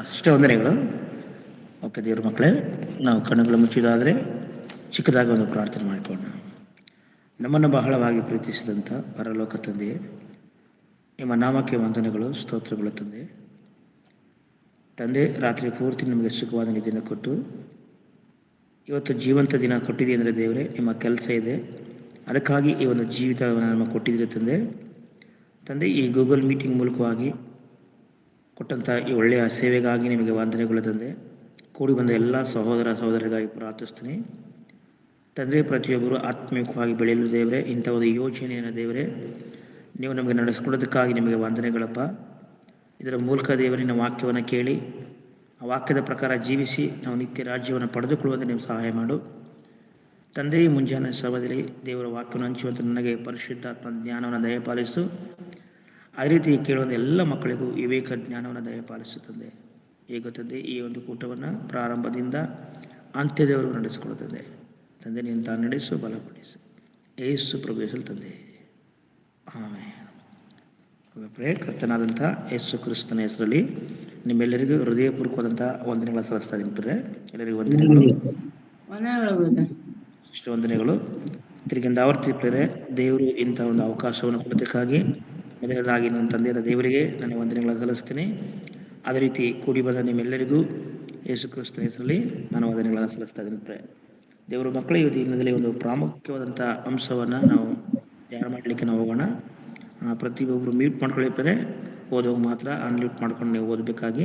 ಅಷ್ಟೇ ವಂದನೆಗಳು. ಓಕೆ ದೇವ್ರ ಮಕ್ಕಳೇ, ನಾವು ಕಣ್ಣುಗಳು ಮುಚ್ಚಿದಾದರೆ ಚಿಕ್ಕದಾಗಿ ಒಂದು ಪ್ರಾರ್ಥನೆ ಮಾಡಿಕೊಳ್ಳೋಣ. ನಮ್ಮನ್ನು ಬಹಳವಾಗಿ ಪ್ರೀತಿಸಿದಂಥ ಪರಲೋಕ ತಂದೆಯೇ, ನಿಮ್ಮ ನಾಮಕ್ಕೆ ವಂದನೆಗಳು, ಸ್ತೋತ್ರಗಳು ತಂದೆ. ತಂದೆ, ರಾತ್ರಿ ಪೂರ್ತಿ ನಮಗೆ ಸುಖವಾದ ನಿಧಿಯನ್ನು ಕೊಟ್ಟು ಇವತ್ತು ಜೀವಂತ ದಿನ ಕೊಟ್ಟಿದೆ ಅಂದರೆ ದೇವರೇ, ನಿಮ್ಮ ಕೆಲಸ ಇದೆ, ಅದಕ್ಕಾಗಿ ಈ ಒಂದು ಜೀವಿತವನ್ನು ನಮಗೆ ಕೊಟ್ಟಿದ್ದೀರಿ ತಂದೆ. ತಂದೆ, ಈ ಗೂಗಲ್ ಮೀಟಿಂಗ್ ಮೂಲಕವಾಗಿ ಕೊಟ್ಟಂಥ ಈ ಒಳ್ಳೆಯ ಸೇವೆಗಾಗಿ ನಿಮಗೆ ವಂದನೆಗಳು ತಂದೆ. ಕೂಡಿ ಬಂದ ಎಲ್ಲ ಸಹೋದರ ಸಹೋದರಿಗಾಗಿ ಪ್ರಾರ್ಥಿಸ್ತೀನಿ ತಂದೆ. ಪ್ರತಿಯೊಬ್ಬರು ಆತ್ಮೀಯವಾಗಿ ಬೆಳೆಯಲು ದೇವರೇ, ಇಂಥ ಒಂದು ಯೋಚನೆಯನ್ನು ದೇವರೇ ನೀವು ನಮಗೆ ನಡೆಸ್ಕೊಳ್ಳೋದಕ್ಕಾಗಿ ನಿಮಗೆ ವಂದನೆಗಳಪ್ಪ. ಇದರ ಮೂಲಕ ದೇವರಿನ ವಾಕ್ಯವನ್ನು ಕೇಳಿ ಆ ವಾಕ್ಯದ ಪ್ರಕಾರ ಜೀವಿಸಿ ನಾವು ನಿತ್ಯ ರಾಜ್ಯವನ್ನು ಪಡೆದುಕೊಳ್ಳುವಂತೆ ನೀವು ಸಹಾಯ ಮಾಡು ತಂದೆ. ಮುಂಜಾನೆ ಸಮಯದಲ್ಲಿ ದೇವರ ವಾಕ್ಯವನ್ನು ಹಂಚುವಂತೆ ನನಗೆ ಪರಿಶುದ್ಧಾತ್ಮ ಜ್ಞಾನವನ್ನು ದಯಪಾಲಿಸು. ಅದೇ ರೀತಿ ಕೇಳುವಂಥ ಎಲ್ಲ ಮಕ್ಕಳಿಗೂ ವಿವೇಕ ಜ್ಞಾನವನ್ನು ದಯಪಾಲಿಸು ತಂದೆ. ಈಗ ತಂದೆ, ಈ ಒಂದು ಕೂಟವನ್ನು ಪ್ರಾರಂಭದಿಂದ ಅಂತ್ಯದವರೆಗೂ ನಡೆಸಿಕೊಳ್ಳುತ್ತದೆ ತಂದೆ. ನೀನು ತಾನು ನಡೆಸು, ಬಲಪಡಿಸು, ಯೇಸು ಪ್ರಭು ಹೆಸರಲ್ಲಿ ತಂದೆ, ಆಮೆನ್. ಕರ್ತನಾದಂಥ ಯೇಸು ಕ್ರಿಸ್ತನ ಹೆಸರಲ್ಲಿ ನಿಮ್ಮೆಲ್ಲರಿಗೂ ಹೃದಯಪೂರ್ವಕವಾದಂಥ ವಂದನೆಗಳ ಸಲ್ಲಿಸ್ತಾ ಇದ್ದೀನಿ ಪ್ರಿಯರೇ. ಎಲ್ಲರಿಗೂ ವಂದನೆಗಳು, ಇಷ್ಟು ವಂದನೆಗಳು. ತಿರುಗಿಂದ ಆವರ್ತಿ ಪ್ರಿಯರೇ, ದೇವರು ಇಂಥ ಒಂದು ಅವಕಾಶವನ್ನು ಕೊಡೋದಕ್ಕಾಗಿ ಮೊದಲನೇದಾಗಿ ನನ್ನ ತಂದೆಯಾದ ದೇವರಿಗೆ ನಾನು ವಂದನೆಗಳನ್ನು ಸಲ್ಲಿಸ್ತೀನಿ. ಅದೇ ರೀತಿ ಕೂಡಿ ಬಂದ ನಿಮ್ಮೆಲ್ಲರಿಗೂ ಯೇಸು ಕ್ರಿಸ್ತನ ಹೆಸರಲ್ಲಿ ನಾನು ವಂದನೆಗಳನ್ನು ಸಲ್ಲಿಸ್ತಾ ಇದ್ದೀನಿ ಪ್ರಿಯರೇ. ದೇವರ ಮಕ್ಕಳೇ, ಈ ದಿನದಲ್ಲಿ ಒಂದು ಪ್ರಾಮುಖ್ಯವಾದಂಥ ಅಂಶವನ್ನು ನಾವು ಧ್ಯಾನ ಮಾಡಲಿಕ್ಕೆ ನಾವು ಹೋಗೋಣ. ಪ್ರತಿಯೊಬ್ಬರು ಮ್ಯೂಟ್ ಮಾಡ್ಕೊಳ್ಳಿರ್ತಾರೆ, ಓದೋವಾಗ ಮಾತ್ರ ಅನ್ಮ್ಯೂಟ್ ಮಾಡ್ಕೊಂಡು ನೀವು ಓದಬೇಕಾಗಿ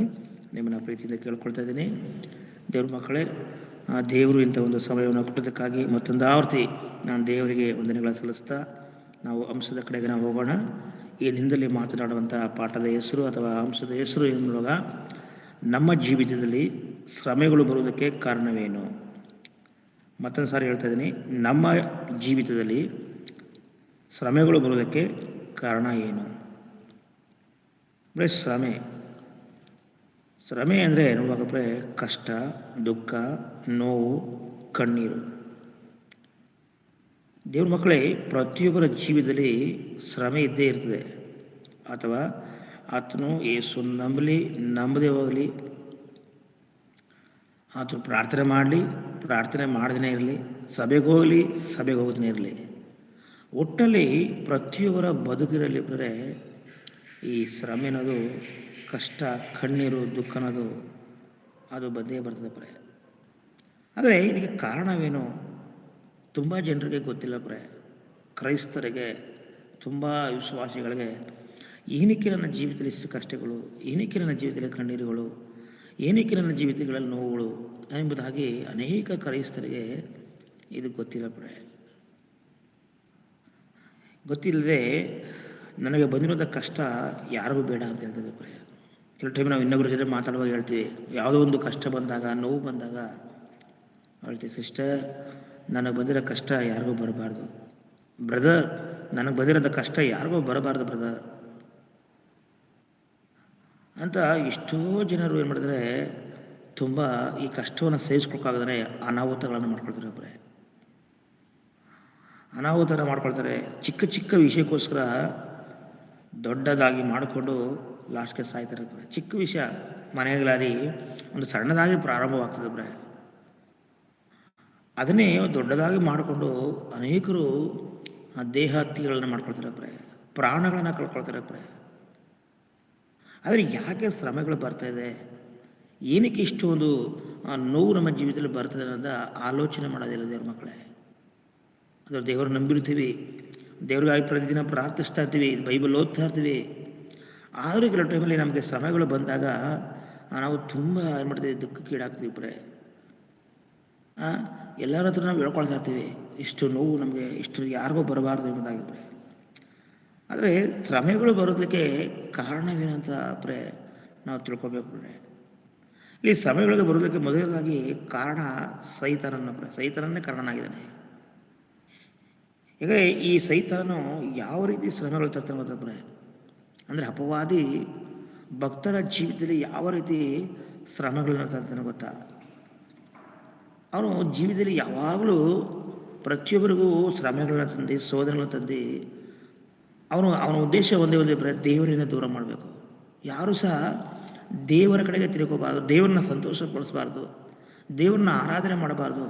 ನಿಮ್ಮನ್ನು ಪ್ರೀತಿಯಿಂದ ಕೇಳ್ಕೊಳ್ತಾ ಇದ್ದೀನಿ. ದೇವ್ರ ಮಕ್ಕಳೇ, ದೇವರು ಇಂಥ ಒಂದು ಸಮಯವನ್ನು ಕೊಟ್ಟೋದಕ್ಕಾಗಿ ಮತ್ತೊಂದು ಆವರ್ತಿ ನಾನು ದೇವರಿಗೆ ವಂದನೆಗಳನ್ನು ಸಲ್ಲಿಸ್ತಾ ನಾವು ಅಂಶದ ಕಡೆಗೆ ನಾವು ಹೋಗೋಣ. ಈ ದಿನದಲ್ಲಿ ಮಾತನಾಡುವಂಥ ಪಾಠದ ಹೆಸರು ಅಥವಾ ಅಂಶದ ಹೆಸರು ಎನ್ನುವಾಗ, ನಮ್ಮ ಜೀವಿತದಲ್ಲಿ ಶ್ರಮೆಗಳು ಬರುವುದಕ್ಕೆ ಕಾರಣವೇನು? ಮತ್ತೊಂದು ಸಾರಿ ಹೇಳ್ತಾ ಇದ್ದೀನಿ, ನಮ್ಮ ಜೀವಿತದಲ್ಲಿ ಶ್ರಮೆಗಳು ಬರುವುದಕ್ಕೆ ಕಾರಣ ಏನು? ಬರೀ ಶ್ರಮೆ ಅಂದರೆ ನೋಡುವಾಗಪ್ರೆ ಕಷ್ಟ, ದುಃಖ, ನೋವು, ಕಣ್ಣೀರು. ದೇವ್ರ ಮಕ್ಕಳೇ, ಪ್ರತಿಯೊಬ್ಬರ ಜೀವಿತದಲ್ಲಿ ಶ್ರಮೆ ಇದ್ದೇ ಇರ್ತದೆ. ಅಥವಾ ಆತನು ಯೇಸು ನಂಬಲಿ ನಂಬದೇ ಹೋಗಲಿ, ಆತನು ಪ್ರಾರ್ಥನೆ ಮಾಡಲಿ ಪ್ರಾರ್ಥನೆ ಮಾಡದೇ ಇರಲಿ, ಸಭೆಗೆ ಹೋಗಲಿ ಸಭೆಗೆ ಹೋಗದೇ ಇರಲಿ, ಒಟ್ಟಲ್ಲಿ ಪ್ರತಿಯೊಬ್ಬರ ಬದುಕಿನಲ್ಲಿ ಬರೇ ಈ ಶ್ರಮೆ ಅನ್ನೋದು, ಕಷ್ಟ, ಕಣ್ಣೀರು, ದುಃಖ ಅನ್ನೋದು ಅದು ಬಂದೇ ಬರ್ತದೆ ಪ್ರೇ. ಆದರೆ ಇದಕ್ಕೆ ಕಾರಣವೇನು? ತುಂಬ ಜನರಿಗೆ ಗೊತ್ತಿಲ್ಲ ಪ್ರೇ. ಕ್ರೈಸ್ತರಿಗೆ, ತುಂಬ ವಿಶ್ವಾಸಿಗಳಿಗೆ ಏನಕ್ಕೆ ನನ್ನ ಜೀವಿತದಲ್ಲಿ ಇಷ್ಟು ಕಷ್ಟಗಳು, ಏನಕ್ಕೆ ನನ್ನ ಜೀವಿತದಲ್ಲಿ ಕಣ್ಣೀರುಗಳು, ಏನಕ್ಕೆ ನನ್ನ ಜೀವಿತಗಳಲ್ಲಿ ನೋವುಗಳು ಎಂಬುದಾಗಿ ಅನೇಕ ಕ್ರೈಸ್ತರಿಗೆ ಇದು ಗೊತ್ತಿಲ್ಲ ಪ್ರೇ. ಗೊತ್ತಿಲ್ಲದೆ ನನಗೆ ಬಂದಿರೋದ ಕಷ್ಟ ಯಾರಿಗೂ ಬೇಡ ಅಂತ ಹೇಳ್ತದೆ ಪ್ರೇ. ಕೆಲವು ಟೈಮ್ ನಾವು ಇನ್ನೊಬ್ಬರ ಜೊತೆ ಮಾತಾಡುವಾಗ ಹೇಳ್ತೀವಿ, ಯಾವುದೋ ಒಂದು ಕಷ್ಟ ಬಂದಾಗ, ನೋವು ಬಂದಾಗ ಹೇಳ್ತೀವಿ, ಸಿಸ್ಟರ್ ನನಗೆ ಬಂದಿರೋ ಕಷ್ಟ ಯಾರಿಗೂ ಬರಬಾರ್ದು, ಬ್ರದರ್ ನನಗೆ ಬಂದಿರೋದ ಕಷ್ಟ ಯಾರಿಗೂ ಬರಬಾರ್ದು ಬ್ರದರ್ ಅಂತ. ಎಷ್ಟೋ ಜನರು ಏನು ಮಾಡಿದ್ರೆ, ತುಂಬ ಈ ಕಷ್ಟವನ್ನು ಸಹಿಸ್ಕೊಳಕ್ಕಾಗದೇ ಅನಾಹುತಗಳನ್ನು ಮಾಡ್ಕೊಳ್ತಾರೆ ಒಬ್ಬರೇ. ಅನಾಹುತರ ಮಾಡ್ಕೊಳ್ತಾರೆ. ಚಿಕ್ಕ ಚಿಕ್ಕ ವಿಷಯಕ್ಕೋಸ್ಕರ ದೊಡ್ಡದಾಗಿ ಮಾಡಿಕೊಂಡು ಲಾಸ್ಟ್ಗೆ ಸಾಯ್ತಾರೆ. ಚಿಕ್ಕ ವಿಷಯ ಮನೆಗಳಲ್ಲಿ ಒಂದು ಸಣ್ಣದಾಗಿ ಪ್ರಾರಂಭವಾಗ್ತದೆ ಬ್ರೆ, ಅದನ್ನೇ ದೊಡ್ಡದಾಗಿ ಮಾಡಿಕೊಂಡು ಅನೇಕರು ದೇಹ ಹತ್ಯೆಗಳನ್ನು ಮಾಡ್ಕೊಳ್ತಾರೆ ಬ್ರೆ, ಪ್ರಾಣಗಳನ್ನು ಕಳ್ಕೊಳ್ತಾರೆ ಬ್ರೆ. ಆದರೆ ಯಾಕೆ ಶ್ರಮೆಗಳು ಬರ್ತಾಯಿದೆ, ಏನಕ್ಕೆ ಇಷ್ಟು ಒಂದು ನೋವು ನಮ್ಮ ಜೀವಿತದಲ್ಲಿ ಬರ್ತದೆ ಅನ್ನೋದ ಆಲೋಚನೆ ಮಾಡೋದಿಲ್ಲ ದೇವ್ರ ಮಕ್ಕಳೇ. ಅದು ದೇವರು ನಂಬಿರ್ತೀವಿ, ದೇವ್ರಿಗಾಗಿ ಪ್ರತಿದಿನ ಪ್ರಾರ್ಥಿಸ್ತಾ ಇರ್ತೀವಿ, ಬೈಬಲ್ ಓದ್ತಾ ಇರ್ತೀವಿ. ಆದರೂ ಕೆಲವು ಟೈಮಲ್ಲಿ ನಮಗೆ ಶ್ರಮೆಗಳು ಬಂದಾಗ ನಾವು ತುಂಬ ಏನು ಮಾಡ್ತೀವಿ, ದುಃಖಕ್ಕೀಡಾಗ್ತೀವಿ ಪ್ರೇ. ಎಲ್ಲರ ಹತ್ರ ನಾವು ಹೇಳ್ಕೊಳ್ತಾ ಇರ್ತೀವಿ, ಇಷ್ಟು ನೋವು ನಮಗೆ ಇಷ್ಟು ಯಾರಿಗೂ ಬರಬಾರ್ದು ಎಂಬುದಾಗಿ ಪ್ರೇ. ಆದರೆ ಶ್ರಮೆಗಳು ಬರೋದಕ್ಕೆ ಕಾರಣವೇನಂತ ಪ್ರೇ ನಾವು ತಿಳ್ಕೊಬೇಕು ಪ್ರೇ. ಇಲ್ಲಿ ಶ್ರಮೆಗಳಿಗೆ ಬರೋದಕ್ಕೆ ಮೊದಲದಾಗಿ ಕಾರಣ ಸೈತಾನನ ಪ್ರೇ. ಸೈತಾನನೇ ಕಾರಣನಾಗಿದ್ದಾನೆ. ಈಗ ಈ ಸೈತಾನನು ಯಾವ ರೀತಿ ಶ್ರಮೆಗಳು ತರ್ತಾನೆ ಗೊತ್ತಪ್ರೆ ಅಂದರೆ, ಅಪವಾದಿ ಭಕ್ತರ ಜೀವಿತದಲ್ಲಿ ಯಾವ ರೀತಿ ಶ್ರಮೆಗಳನ್ನ ತರ್ತಾನೆ ಗೊತ್ತಾ? ಅವನು ಜೀವಿತದಲ್ಲಿ ಯಾವಾಗಲೂ ಪ್ರತಿಯೊಬ್ಬರಿಗೂ ಶ್ರಮೆಗಳನ್ನ ತಂದು, ಶೋಧನೆಗಳನ್ನ ತಂದು, ಅವನ ಉದ್ದೇಶ ಒಂದೇ ಬರೀ ದೇವರಿಂದ ದೂರ ಮಾಡಬೇಕು. ಯಾರು ಸಹ ದೇವರ ಕಡೆಗೆ ತಿರುಗಬಾರ್ದು, ದೇವರನ್ನ ಸಂತೋಷಪಡಿಸಬಾರ್ದು, ದೇವರನ್ನ ಆರಾಧನೆ ಮಾಡಬಾರ್ದು.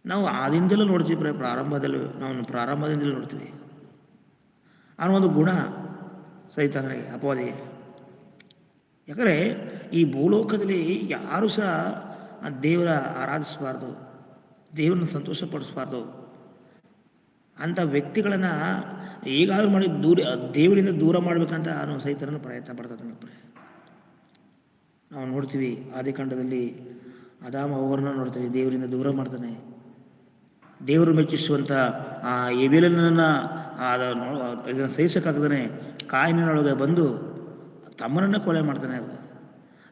ನಾವು ಆದಿಂದಲೂ ನೋಡ್ತೀವಿ, ಪ್ರಾರಂಭದಿಂದಲೂ ನೋಡ್ತೀವಿ. ಅವನ ಒಂದು ಗುಣ ಸೈತಾನನಿಗೆ, ಅಪವಾದಿಗೆ. ಯಾಕಂದರೆ ಈ ಭೂಲೋಕದಲ್ಲಿ ಯಾರೂ ಸಹ ದೇವರ ಆರಾಧಿಸಬಾರ್ದು, ದೇವರನ್ನ ಸಂತೋಷಪಡಿಸಬಾರ್ದು ಅಂಥ ವ್ಯಕ್ತಿಗಳನ್ನು ಹೇಗಾದರೂ ಮಾಡಿ ದೇವರಿಂದ ದೂರ ಮಾಡಬೇಕಂತ ಅವನು ಸೈತಾನನು ಪ್ರಯತ್ನ ಪಡ್ತಾನೆ. ನಾವು ನೋಡ್ತೀವಿ ಆದಿಕಾಂಡದಲ್ಲಿ ಆದಾಮ ಅವ್ವರನ್ನ ನೋಡ್ತೀವಿ, ದೇವರಿಂದ ದೂರ ಮಾಡ್ತಾನೆ. ದೇವರು ಮೆಚ್ಚಿಸುವಂಥ ಆ ಎಬೇಲನನ್ನು ಇದನ್ನು ಸಹಿಸಕ್ಕಾಗದೇ ಕಾಯಿನೊಳಗೆ ಬಂದು ತಮ್ಮನನ್ನು ಕೊಲೆ ಮಾಡ್ತಾನೆ.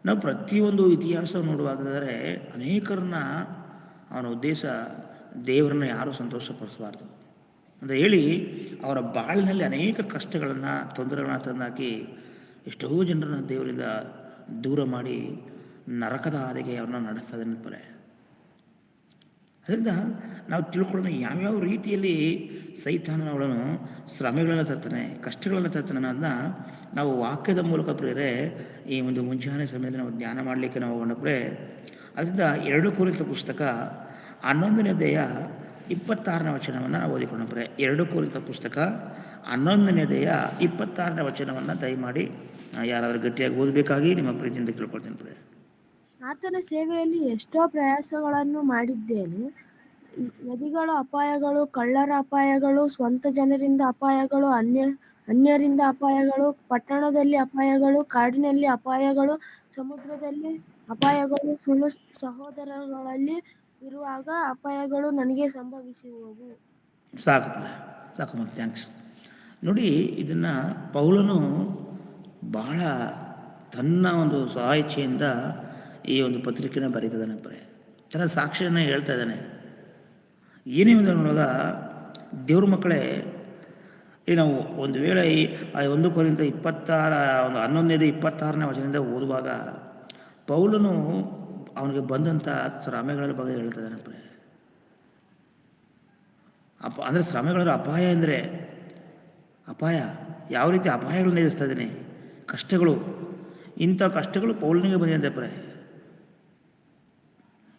ನಾವು ಪ್ರತಿಯೊಂದು ಇತಿಹಾಸ ನೋಡುವಾದರೆ ಅನೇಕರನ್ನ ಅವನ ಉದ್ದೇಶ ದೇವರನ್ನ ಯಾರೂ ಸಂತೋಷಪಡಿಸಬಾರ್ದು ಅಂತ ಹೇಳಿ ಅವರ ಬಾಳಿನಲ್ಲಿ ಅನೇಕ ಕಷ್ಟಗಳನ್ನು, ತೊಂದರೆಗಳನ್ನು ತಂದಾಕಿ ಎಷ್ಟೋ ಜನರನ್ನು ದೇವರಿಂದ ದೂರ ಮಾಡಿ ನರಕದ ಹಾದಿಗೆ ಅವ್ರನ್ನ ನಡೆಸ್ತಾ ನೆನಪರೆ. ಅದರಿಂದ ನಾವು ತಿಳ್ಕೊಳ್ಳೋಣ ಯಾವ್ಯಾವ ರೀತಿಯಲ್ಲಿ ಸೈತಾನಗಳನ್ನು ಶ್ರಮೆಗಳನ್ನು ತರ್ತಾನೆ, ಕಷ್ಟಗಳನ್ನು ತರ್ತಾನೆ ಅನ್ನೋದನ್ನ ನಾವು ವಾಕ್ಯದ ಮೂಲಕ ಪ್ರೇರೆ ಈ ಒಂದು ಮುಂಜಾನೆ ಸಮಯದಲ್ಲಿ ನಾವು ಧ್ಯಾನ ಮಾಡಲಿಕ್ಕೆ ನಾವು ಹೋಗೋಣಪ್ರೆ. ಅದರಿಂದ 2 ಕೊರಿಂಥ ಪುಸ್ತಕ 11ನೇ ಅಧ್ಯಾಯ 26ನೇ ವಚನವನ್ನು ನಾವು ಓದಿಕೊಂಡಪ್ರೆ. 2 ಕೊರಿಂಥ ಪುಸ್ತಕ 11ನೇ ಅಧ್ಯಾಯ 26ನೇ ವಚನವನ್ನು ದಯಮಾಡಿ ಯಾರಾದರೂ ಗಟ್ಟಿಯಾಗಿ ಓದಬೇಕಾಗಿ ನಿಮ್ಮ ಪ್ರೀತಿಯಿಂದ ಕೇಳ್ಕೊಳ್ತೇನೆ ಪ್ರೆ. ಆತನ ಸೇವೆಯಲ್ಲಿ ಎಷ್ಟೋ ಪ್ರಯಾಸಗಳನ್ನು ಮಾಡಿದ್ದೇನೆ. ನದಿಗಳ ಅಪಾಯಗಳು, ಕಳ್ಳರ ಅಪಾಯಗಳು, ಸ್ವಂತ ಜನರಿಂದ ಅಪಾಯಗಳು, ಅನ್ಯರಿಂದ ಅಪಾಯಗಳು, ಪಟ್ಟಣದಲ್ಲಿ ಅಪಾಯಗಳು, ಕಾಡಿನಲ್ಲಿ ಅಪಾಯಗಳು, ಸಮುದ್ರದಲ್ಲಿ ಅಪಾಯಗಳು, ಸುಳ್ಳು ಸಹೋದರಗಳಲ್ಲಿ ಇರುವಾಗ ಅಪಾಯಗಳು ನನಗೆ ಸಂಭವಿಸುವವು. ಸಾಕು ಮತ್ತೆ ಥ್ಯಾಂಕ್ಸ್. ನೋಡಿ, ಇದನ್ನು ಪೌಲನು ಬಹಳ ತನ್ನ ಒಂದು ಸ್ವಇಚ್ಛೆಯಿಂದ ಈ ಒಂದು ಪತ್ರಿಕೆನ ಬರೀತಿದ್ದಾನೆ ಪ್ರೆ. ತನ್ನ ಸಾಕ್ಷಿಯನ್ನು ಹೇಳ್ತಾ ಇದ್ದಾನೆ. ಏನೇನಿದೆ ನೋಡುವಾಗ ದೇವ್ರ ಮಕ್ಕಳೇ, ಈ ನಾವು ಒಂದು ವೇಳೆ ಈ 1 ಕೊರಿಂಥ 11ನೇ ವಚನದಿಂದ ಓದುವಾಗ ಪೌಲನು ಅವನಿಗೆ ಬಂದಂಥ ಶ್ರಮೆಗಳ ಬಗ್ಗೆ ಹೇಳ್ತಾ ಇದ್ದಾನೆ ಪ್ರೆ. ಅಂದರೆ ಶ್ರಮೆಗಳ ಅಪಾಯ ಅಂದರೆ ಅಪಾಯ, ಯಾವ ರೀತಿ ಅಪಾಯಗಳನ್ನ ಎದುರಿಸ್ತಾ ಇದ್ದೀನಿ, ಕಷ್ಟಗಳು, ಇಂಥ ಕಷ್ಟಗಳು ಪೌಲನಿಗೆ ಬಂದಿದೆ ಪ್ರೆ.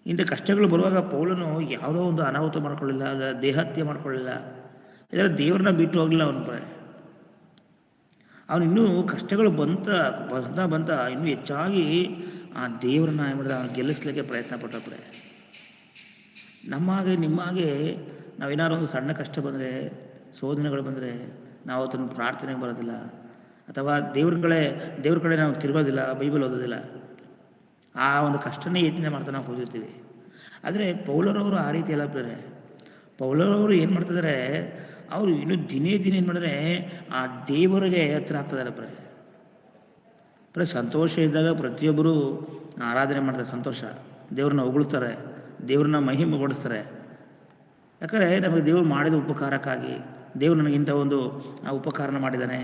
ಇಂಥ ಕಷ್ಟಗಳು ಬರುವಾಗ ಪೌಲನು ಯಾವುದೋ ಒಂದು ಅನಾಹುತ ಮಾಡ್ಕೊಳ್ಳಿಲ್ಲ, ದೇಹತ್ಯೆ ಮಾಡ್ಕೊಳ್ಳಿಲ್ಲ, ಇದರ ದೇವ್ರನ್ನ ಬಿಟ್ಟು ಹೋಗಲಿಲ್ಲ ಅವನು ಪ್ರೆ. ಅವನು ಇನ್ನೂ ಕಷ್ಟಗಳು ಬಂತ ಇನ್ನೂ ಹೆಚ್ಚಾಗಿ ಆ ದೇವ್ರನ್ನ ಏನು ಮಾಡಿದ ಅವನು ಗೆಲ್ಲಿಸ್ಲಿಕ್ಕೆ ಪ್ರಯತ್ನ ಪಟ್ಟ ಪ್ರೆ. ನಮ್ಮಾಗೆ ನಿಮ್ಮಾಗೆ ನಾವೇನಾದ್ರು ಒಂದು ಸಣ್ಣ ಕಷ್ಟ ಬಂದರೆ, ಶೋಧನೆಗಳು ಬಂದರೆ ನಾವು ಅದನ್ನು ಪ್ರಾರ್ಥನೆಗೆ ಬರೋದಿಲ್ಲ, ಅಥವಾ ದೇವ್ರ ಕಡೆ ನಾವು ತಿರುಗೋದಿಲ್ಲ, ಬೈಬಲ್ ಓದೋದಿಲ್ಲ. ಆ ಒಂದು ಕಷ್ಟನೇ ಯೋಚನೆ ಮಾಡ್ತಾ ನಾವು ಹೋಗಿರ್ತೀವಿ. ಆದರೆ ಪೌಲರವರು ಆ ರೀತಿ ಎಲ್ಲ ಬೇರೆ. ಪೌಲರವರು ಏನು ಮಾಡ್ತಿದ್ದಾರೆ, ಅವರು ಇನ್ನೂ ದಿನೇ ಏನು ಮಾಡಿದ್ರೆ ಆ ದೇವರಿಗೆ ಹತ್ರ ಆಗ್ತಿದ್ದಾರೆ ಪ್ರೆ. ಸಂತೋಷ ಇದ್ದಾಗ ಪ್ರತಿಯೊಬ್ಬರು ಆರಾಧನೆ ಮಾಡ್ತಾರೆ, ಸಂತೋಷ, ದೇವ್ರನ್ನ ಹೊಗಳ್ತಾರೆ, ದೇವ್ರನ್ನ ಮಹಿಮೆಗೊಳಿಸ್ತಾರೆ. ಯಾಕಂದರೆ ನಮಗೆ ದೇವರು ಮಾಡಿದ ಉಪಕಾರಕ್ಕಾಗಿ, ದೇವರು ನನಗೆ ಇಂಥ ಒಂದು ಉಪಕಾರನ ಮಾಡಿದ್ದಾನೆ,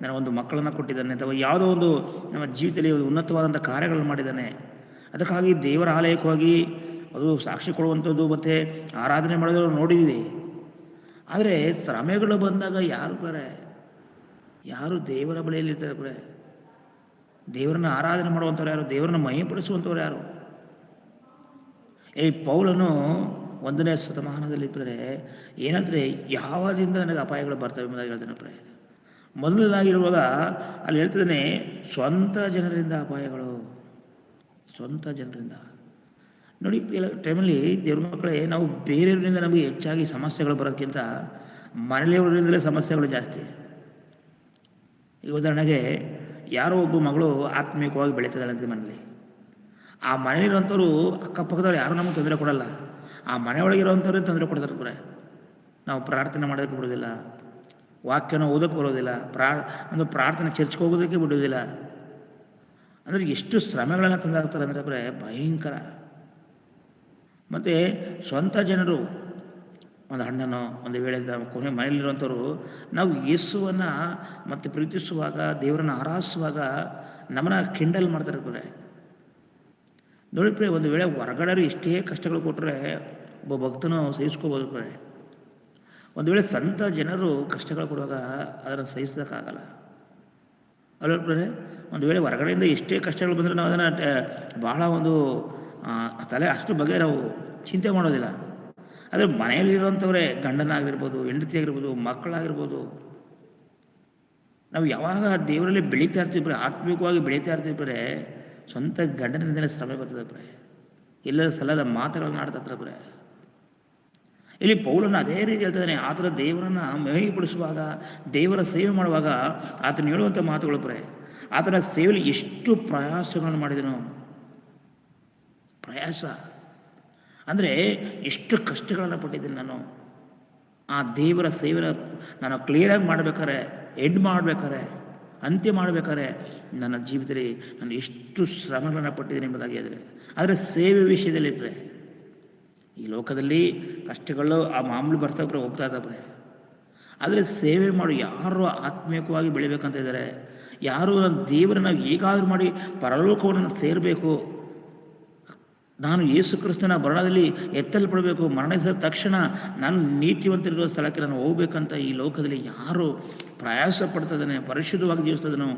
ನನಗೊಂದು ಮಕ್ಕಳನ್ನು ಕೊಟ್ಟಿದ್ದಾನೆ, ಅಥವಾ ಯಾವುದೋ ಒಂದು ನಮ್ಮ ಜೀವಿತದಲ್ಲಿ ಉನ್ನತವಾದಂಥ ಕಾರ್ಯಗಳನ್ನು ಮಾಡಿದ್ದಾನೆ. ಅದಕ್ಕಾಗಿ ದೇವರ ಆಲಯಕ್ಕೆ ಹೋಗಿ ಅದು ಸಾಕ್ಷಿ ಕೊಡುವಂಥದ್ದು ಮತ್ತು ಆರಾಧನೆ ಮಾಡೋದು ನೋಡಿದ್ದೀವಿ. ಆದರೆ ಶ್ರಮೆಗಳು ಬಂದಾಗ ಯಾರು ದೇವರ ಬಳಿಯಲ್ಲಿರ್ತಾರೆ ಪ್ರೆ? ದೇವರನ್ನ ಆರಾಧನೆ ಮಾಡುವಂಥವ್ರು ಯಾರು? ದೇವರನ್ನ ಮಹಿಮೆಪಡಿಸುವಂಥವ್ರು ಯಾರು? ಈ ಪೌಲನು 1ನೇ ಶತಮಾನದಲ್ಲಿ ಪ್ರೆ ಏನಂದರೆ ಯಾವದಿಂದ ನನಗೆ ಅಪಾಯಗಳು ಬರ್ತವೆ ಎಂಬುದಾಗಿ ಹೇಳ್ತಾನೆ ಪ್ರೆ. ಮೊದಲನೇದಾಗಿರುವಾಗ ಅಲ್ಲಿ ಹೇಳ್ತಿದ್ದಾನೆ, ಸ್ವಂತ ಜನರಿಂದ ಅಪಾಯಗಳು, ಸ್ವಂತ ಜನರಿಂದ. ನೋಡಿ, ಟೈಮಲ್ಲಿ ದೇವ್ರ ಮಕ್ಕಳೇ, ನಾವು ಬೇರೆಯವರಿಂದ ನಮಗೆ ಹೆಚ್ಚಾಗಿ ಸಮಸ್ಯೆಗಳು ಬರೋದಕ್ಕಿಂತ ಮನೆಯವರಿಂದಲೇ ಸಮಸ್ಯೆಗಳು ಜಾಸ್ತಿ. ಈ ಉದಾಹರಣೆಗೆ ಯಾರೋ ಒಬ್ಬ ಮಗಳು ಆತ್ಮೀಯವಾಗಿ ಬೆಳೀತದಾಳಂತೆ ಮನೇಲಿ. ಆ ಮನೆಯಲ್ಲಿರುವಂಥವ್ರು ಅಕ್ಕಪಕ್ಕದವ್ರು ಯಾರೂ ನಮಗೆ ತೊಂದರೆ ಕೊಡಲ್ಲ, ಆ ಮನೆಯೊಳಗಿರೋವಂಥವ್ರೇ ತೊಂದರೆ ಕೊಡ್ತಾರೆ ಕೂಡ. ನಾವು ಪ್ರಾರ್ಥನೆ ಮಾಡೋದಕ್ಕೆ ಬಿಡೋದಿಲ್ಲ, ವಾಕ್ಯನ ಓದೋಕ್ಕೆ ಬರೋದಿಲ್ಲ, ಒಂದು ಪ್ರಾರ್ಥನೆ ಚರ್ಚ್ಗೆ ಹೋಗೋದಕ್ಕೆ ಬಿಡೋದಿಲ್ಲ. ಅಂದರೆ ಎಷ್ಟು ಶ್ರಮೆಗಳನ್ನು ತಂದಾಗ್ತಾರೆ ಅಂದರೆ ಭಯಂಕರ. ಮತ್ತು ಸ್ವಂತ ಜನರು, ಒಂದು ಅಣ್ಣನೋ ಒಂದು ವೇಳೆ ಕೊನೆ ಮನೆಯಲ್ಲಿರುವಂಥವ್ರು, ನಾವು ಯೇಸುವನ್ನು ಮತ್ತು ಪ್ರೀತಿಸುವಾಗ, ದೇವರನ್ನು ಆರಾಧಿಸುವಾಗ ನಮ್ಮನ್ನ ಕಿಂಡಲ್ ಮಾಡ್ತಾರೆ ಕೂಡ. ನೋಡಿ, ಒಂದು ವೇಳೆ ಹೊರಗಡೆ ಎಷ್ಟೇ ಕಷ್ಟಗಳು ಕೊಟ್ಟರೆ ಒಬ್ಬ ಭಕ್ತನು ಸಹಿಸ್ಕೋಬೋದು ಕೂಡ. ಒಂದು ವೇಳೆ ಸ್ವಂತ ಜನರು ಕಷ್ಟಗಳು ಕೊಡುವಾಗ ಅದನ್ನು ಸಹಿಸೋಕ್ಕಾಗಲ್ಲ. ಅಲ್ಲ, ಒಂದು ವೇಳೆ ಹೊರಗಡೆಯಿಂದ ಎಷ್ಟೇ ಕಷ್ಟಗಳು ಬಂದರೆ ನಾವು ಅದನ್ನು ಬಹಳ ಒಂದು ತಲೆ ಅಷ್ಟು ಬಗ್ಗೆ ನಾವು ಚಿಂತೆ ಮಾಡೋದಿಲ್ಲ. ಆದರೆ ಮನೆಯಲ್ಲಿರುವಂಥವರೇ ಗಂಡನಾಗಿರ್ಬೋದು, ಹೆಂಡತಿ ಆಗಿರ್ಬೋದು, ಮಕ್ಕಳಾಗಿರ್ಬೋದು, ನಾವು ಯಾವಾಗ ದೇವರಲ್ಲಿ ಬೆಳೀತಾ ಇರ್ತೀವಿ ಆತ್ಮಿಕವಾಗಿ ಬೆಳೀತಾ ಇರ್ತೀವಿ ಸ್ವಂತ ಗಂಡನಿಂದಲೇ ಶ್ರಮೆ ಬರ್ತದೆ ಇಲ್ಲದ ಸಲ್ಲದ ಮಾತುಗಳನ್ನು ಆಡ್ತಾರೆ. ಇಲ್ಲಿ ಪೌಲನು ಅದೇ ರೀತಿ ಹೇಳ್ತಾನೆ. ಆತನ ದೇವರನ್ನು ಮಹಿಮೆಪಡಿಸುವಾಗ, ದೇವರ ಸೇವೆ ಮಾಡುವಾಗ ಆತನು ಹೇಳುವಂಥ ಮಾತುಗಳು ಆತನ ಸೇವೆಯಲ್ಲಿ ಎಷ್ಟು ಪ್ರಯಾಸಗಳನ್ನು ಮಾಡಿದನು. ಪ್ರಯಾಸ ಅಂದರೆ ಎಷ್ಟು ಕಷ್ಟಗಳನ್ನು ಪಟ್ಟಿದ್ದೀನಿ ನಾನು. ಆ ದೇವರ ಸೇವೆನ ನಾನು ಕ್ಲಿಯರಾಗಿ ಮಾಡಬೇಕಾರೆ, ಎಂಡ್ ಮಾಡಬೇಕಾರೆ, ಅಂತ್ಯ ಮಾಡಬೇಕಾದ್ರೆ ನನ್ನ ಜೀವಿತದಲ್ಲಿ ನಾನು ಎಷ್ಟು ಶ್ರಮಗಳನ್ನು ಪಟ್ಟಿದ್ದೀನಿ ಎಂಬುದಾಗಿ ಹೇಳಿದರೆ, ಆದರೆ ಸೇವೆ ವಿಷಯದಲ್ಲಿ ಈ ಲೋಕದಲ್ಲಿ ಕಷ್ಟಗಳು ಆ ಮಾಮೂಲಿ ಬರ್ತಾ ಹೋಗ್ತಾ ಇದ್ದಾವೆ. ಆದರೆ ಸೇವೆ ಮಾಡಿ ಯಾರು ಆತ್ಮೀಯವಾಗಿ ಬೆಳಿಬೇಕಂತ ಇದ್ದಾರೆ, ಯಾರು ದೇವರನ್ನ ಹೇಗಾದರೂ ಮಾಡಿ ಪರಲೋಕವನ್ನು ಸೇರಬೇಕು, ನಾನು ಯೇಸು ಕ್ರಿಸ್ತನ ಮರಣದಲ್ಲಿ ಎತ್ತಲ್ಪಡಬೇಕು, ಮರಣಿಸಿದ ತಕ್ಷಣ ನಾನು ನೀತಿವಂತರಿರುವ ಸ್ಥಳಕ್ಕೆ ನಾನು ಹೋಗ್ಬೇಕಂತ ಈ ಲೋಕದಲ್ಲಿ ಯಾರು ಪ್ರಯಾಸ ಪಡ್ತಾ ಇದ್ದಾನೆ, ಪರಿಶುದ್ಧವಾಗಿ ಜೀವಿಸ್ತದನೋ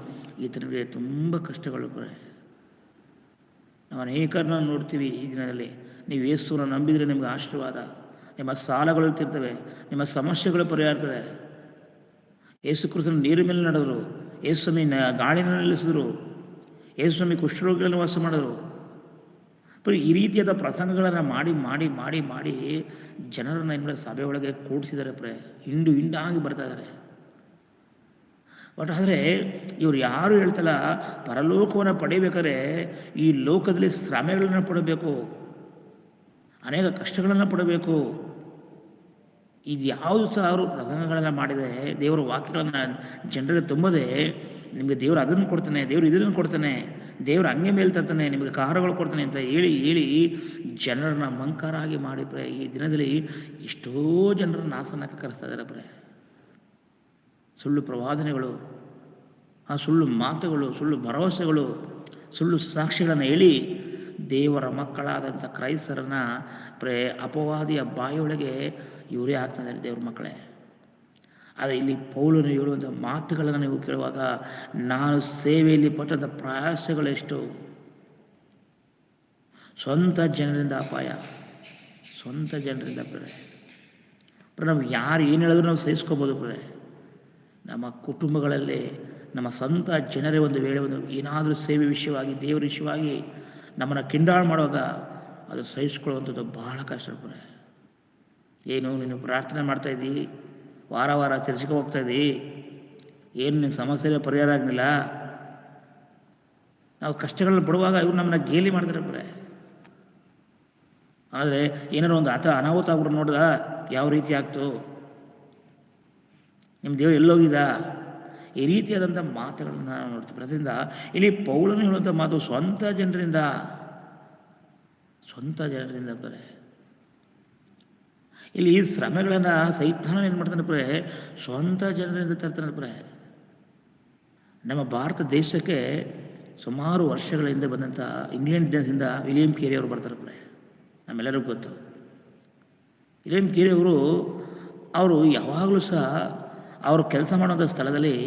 ಈತನಿಗೆ ತುಂಬ ಕಷ್ಟಗಳು ನಾವು ಅನೇಕರನ್ನ ನೋಡ್ತೀವಿ ಈ ದಿನದಲ್ಲಿ. ನೀವು ಯೇಸುವನ್ನು ನಂಬಿದರೆ ನಿಮಗೆ ಆಶೀರ್ವಾದ, ನಿಮ್ಮ ಸಾಲಗಳು ಇರ್ತಿರ್ತವೆ, ನಿಮ್ಮ ಸಮಸ್ಯೆಗಳು ಪರಿಹಾರ ಇರ್ತದೆ. ಯೇಸು ಕ್ರಿಸ್ತನ ನೀರು ಮೇಲೆ ನಡೆದರು, ಯೇಸುಸ್ವಾಮಿ ಗಾಳಿನ ನಿಲ್ಲಿಸಿದ್ರು, ಯೇಸುಸ್ವಾಮಿ ಕುಷ್ಠರೋಗಿಗಳನ್ನು ವಾಸ ಮಾಡಿದ್ರು. ಈ ರೀತಿಯಾದ ಪ್ರಸಂಗಗಳನ್ನು ಮಾಡಿ ಮಾಡಿ ಮಾಡಿ ಮಾಡಿ ಜನರನ್ನ ಇನ್ನು ಸಭೆ ಒಳಗೆ ಕೂಡಿಸಿದ್ದಾರೆ. ಹಿಂಡಾಗಿ ಬರ್ತಾ ಇದ್ದಾರೆ. ಬಟ್ ಆದರೆ ಇವ್ರು ಯಾರು ಹೇಳ್ತಲ್ಲ, ಪರಲೋಕವನ್ನು ಪಡಿಬೇಕಾದ್ರೆ ಈ ಲೋಕದಲ್ಲಿ ಶ್ರಮೆಗಳನ್ನು ಪಡಬೇಕು, ಅನೇಕ ಕಷ್ಟಗಳನ್ನು ಪಡಬೇಕು. ಇದು ಯಾವುದು ಸಹ ಅವರು ಪ್ರಸಂಗಗಳನ್ನು ಮಾಡಿದರೆ, ದೇವರ ವಾಕ್ಯಗಳನ್ನು ಜನರಿಗೆ ತುಂಬದೆ ನಿಮಗೆ ದೇವರು ಅದನ್ನು ಕೊಡ್ತಾನೆ, ದೇವರು ಇದನ್ನು ಕೊಡ್ತಾನೆ, ದೇವರು ಹಂಗೆ ಮೇಲೆ ತರ್ತಾನೆ, ನಿಮಗೆ ಕಾರಗಳು ಕೊಡ್ತಾನೆ ಅಂತ ಹೇಳಿ ಹೇಳಿ ಜನರನ್ನ ಮಂಕರಾಗಿ ಮಾಡಿ ಈ ದಿನದಲ್ಲಿ ಎಷ್ಟೋ ಜನರನ್ನು ನಾಶನಕ್ಕೆ ಕರೆಸ್ತಾ ಇದ್ದಾರೆ. ಸುಳ್ಳು ಪ್ರವಾದನೆಗಳು, ಆ ಸುಳ್ಳು ಮಾತುಗಳು, ಸುಳ್ಳು ಭರವಸೆಗಳು, ಸುಳ್ಳು ಸಾಕ್ಷಿಗಳನ್ನು ಹೇಳಿ ದೇವರ ಮಕ್ಕಳಾದಂಥ ಕ್ರೈಸ್ತರನ್ನ ಅಪವಾದಿಯ ಬಾಯಿಯೊಳಗೆ ಇವರೇ ಆಗ್ತಾಯಿದ್ದಾರೆ ದೇವ್ರ ಮಕ್ಕಳೇ. ಆದರೆ ಇಲ್ಲಿ ಪೌಲನು ಹೇಳುವಂಥ ಮಾತುಗಳನ್ನು ನೀವು ಕೇಳುವಾಗ, ನಾನು ಸೇವೆಯಲ್ಲಿ ಪಟ್ಟಂಥ ಪ್ರಯಾಸಗಳೆಷ್ಟು, ಸ್ವಂತ ಜನರಿಂದ ಅಪಾಯ, ಸ್ವಂತ ಜನರಿಂದ ನಾವು ಯಾರು ಏನು ಹೇಳಿದ್ರು ನಾವು ಸಹಿಸ್ಕೋಬೋದು. ನಮ್ಮ ಕುಟುಂಬಗಳಲ್ಲಿ ನಮ್ಮ ಸ್ವಂತ ಜನರೇ ಒಂದು ವೇಳೆ ಏನಾದರೂ ಸೇವೆ ವಿಷಯವಾಗಿ, ದೇವರ ವಿಷಯವಾಗಿ ನಮ್ಮನ್ನು ಕಿಂಡಾಳು ಮಾಡುವಾಗ ಅದು ಸಹಿಸ್ಕೊಳ್ಳುವಂಥದ್ದು ಬಹಳ ಕಷ್ಟ. ಏನು ನೀನು ಪ್ರಾರ್ಥನೆ ಮಾಡ್ತಾಯಿದ್ದಿ, ವಾರ ವಾರ ಚರ್ಚೆಗೆ ಹೋಗ್ತಾಯಿದ್ದಿ, ಏನು ನಿನ್ನ ಸಮಸ್ಯೆ ಪರಿಹಾರ ಆಗಲಿಲ್ಲ, ನಾವು ಕಷ್ಟಗಳನ್ನ ಪಡುವಾಗ ಇವ್ರು ನಮ್ಮನ್ನ ಗೇಲಿ ಮಾಡ್ತಾರೆ. ಆದರೆ ಏನಾರು ಒಂದು ಅನಾಹುತ ಆಗ್ಬಿಟ್ಟು ನೋಡ್ದ ಯಾವ ರೀತಿ ಆಗ್ತು, ನಿಮ್ಮ ದೇವರು ಎಲ್ಲೋಗಿದ, ಈ ರೀತಿಯಾದಂಥ ಮಾತುಗಳನ್ನ ನಾವು ನೋಡ್ತೀವಿ. ಅದರಿಂದ ಇಲ್ಲಿ ಪೌಲನು ಹೇಳುವಂಥ ಮಾತು ಸ್ವಂತ ಜನರಿಂದ ಇಲ್ಲಿ ಈ ಶ್ರಮೆಗಳನ್ನು ಸೈತಾನ ಏನು ಮಾಡ್ತಾನೆ ಸ್ವಂತ ಜನರಿಂದ ತರ್ತಾನೆ. ನಮ್ಮ ಭಾರತ ದೇಶಕ್ಕೆ ಸುಮಾರು ವರ್ಷಗಳ ಹಿಂದೆ ಬಂದಂಥ ಇಂಗ್ಲೆಂಡ್ ದೇಶದಿಂದ ವಿಲಿಯಂ ಕೇರಿ ಅವರು ಬರ್ತಾರೆ. ನಮ್ಮೆಲ್ಲರಿಗೂ ಗೊತ್ತು. ವಿಲಿಯಂ ಕೇರಿ ಅವರು ಯಾವಾಗಲೂ ಸಹ ಅವರು ಕೆಲಸ ಮಾಡುವಂಥ ಸ್ಥಳದಲ್ಲಿ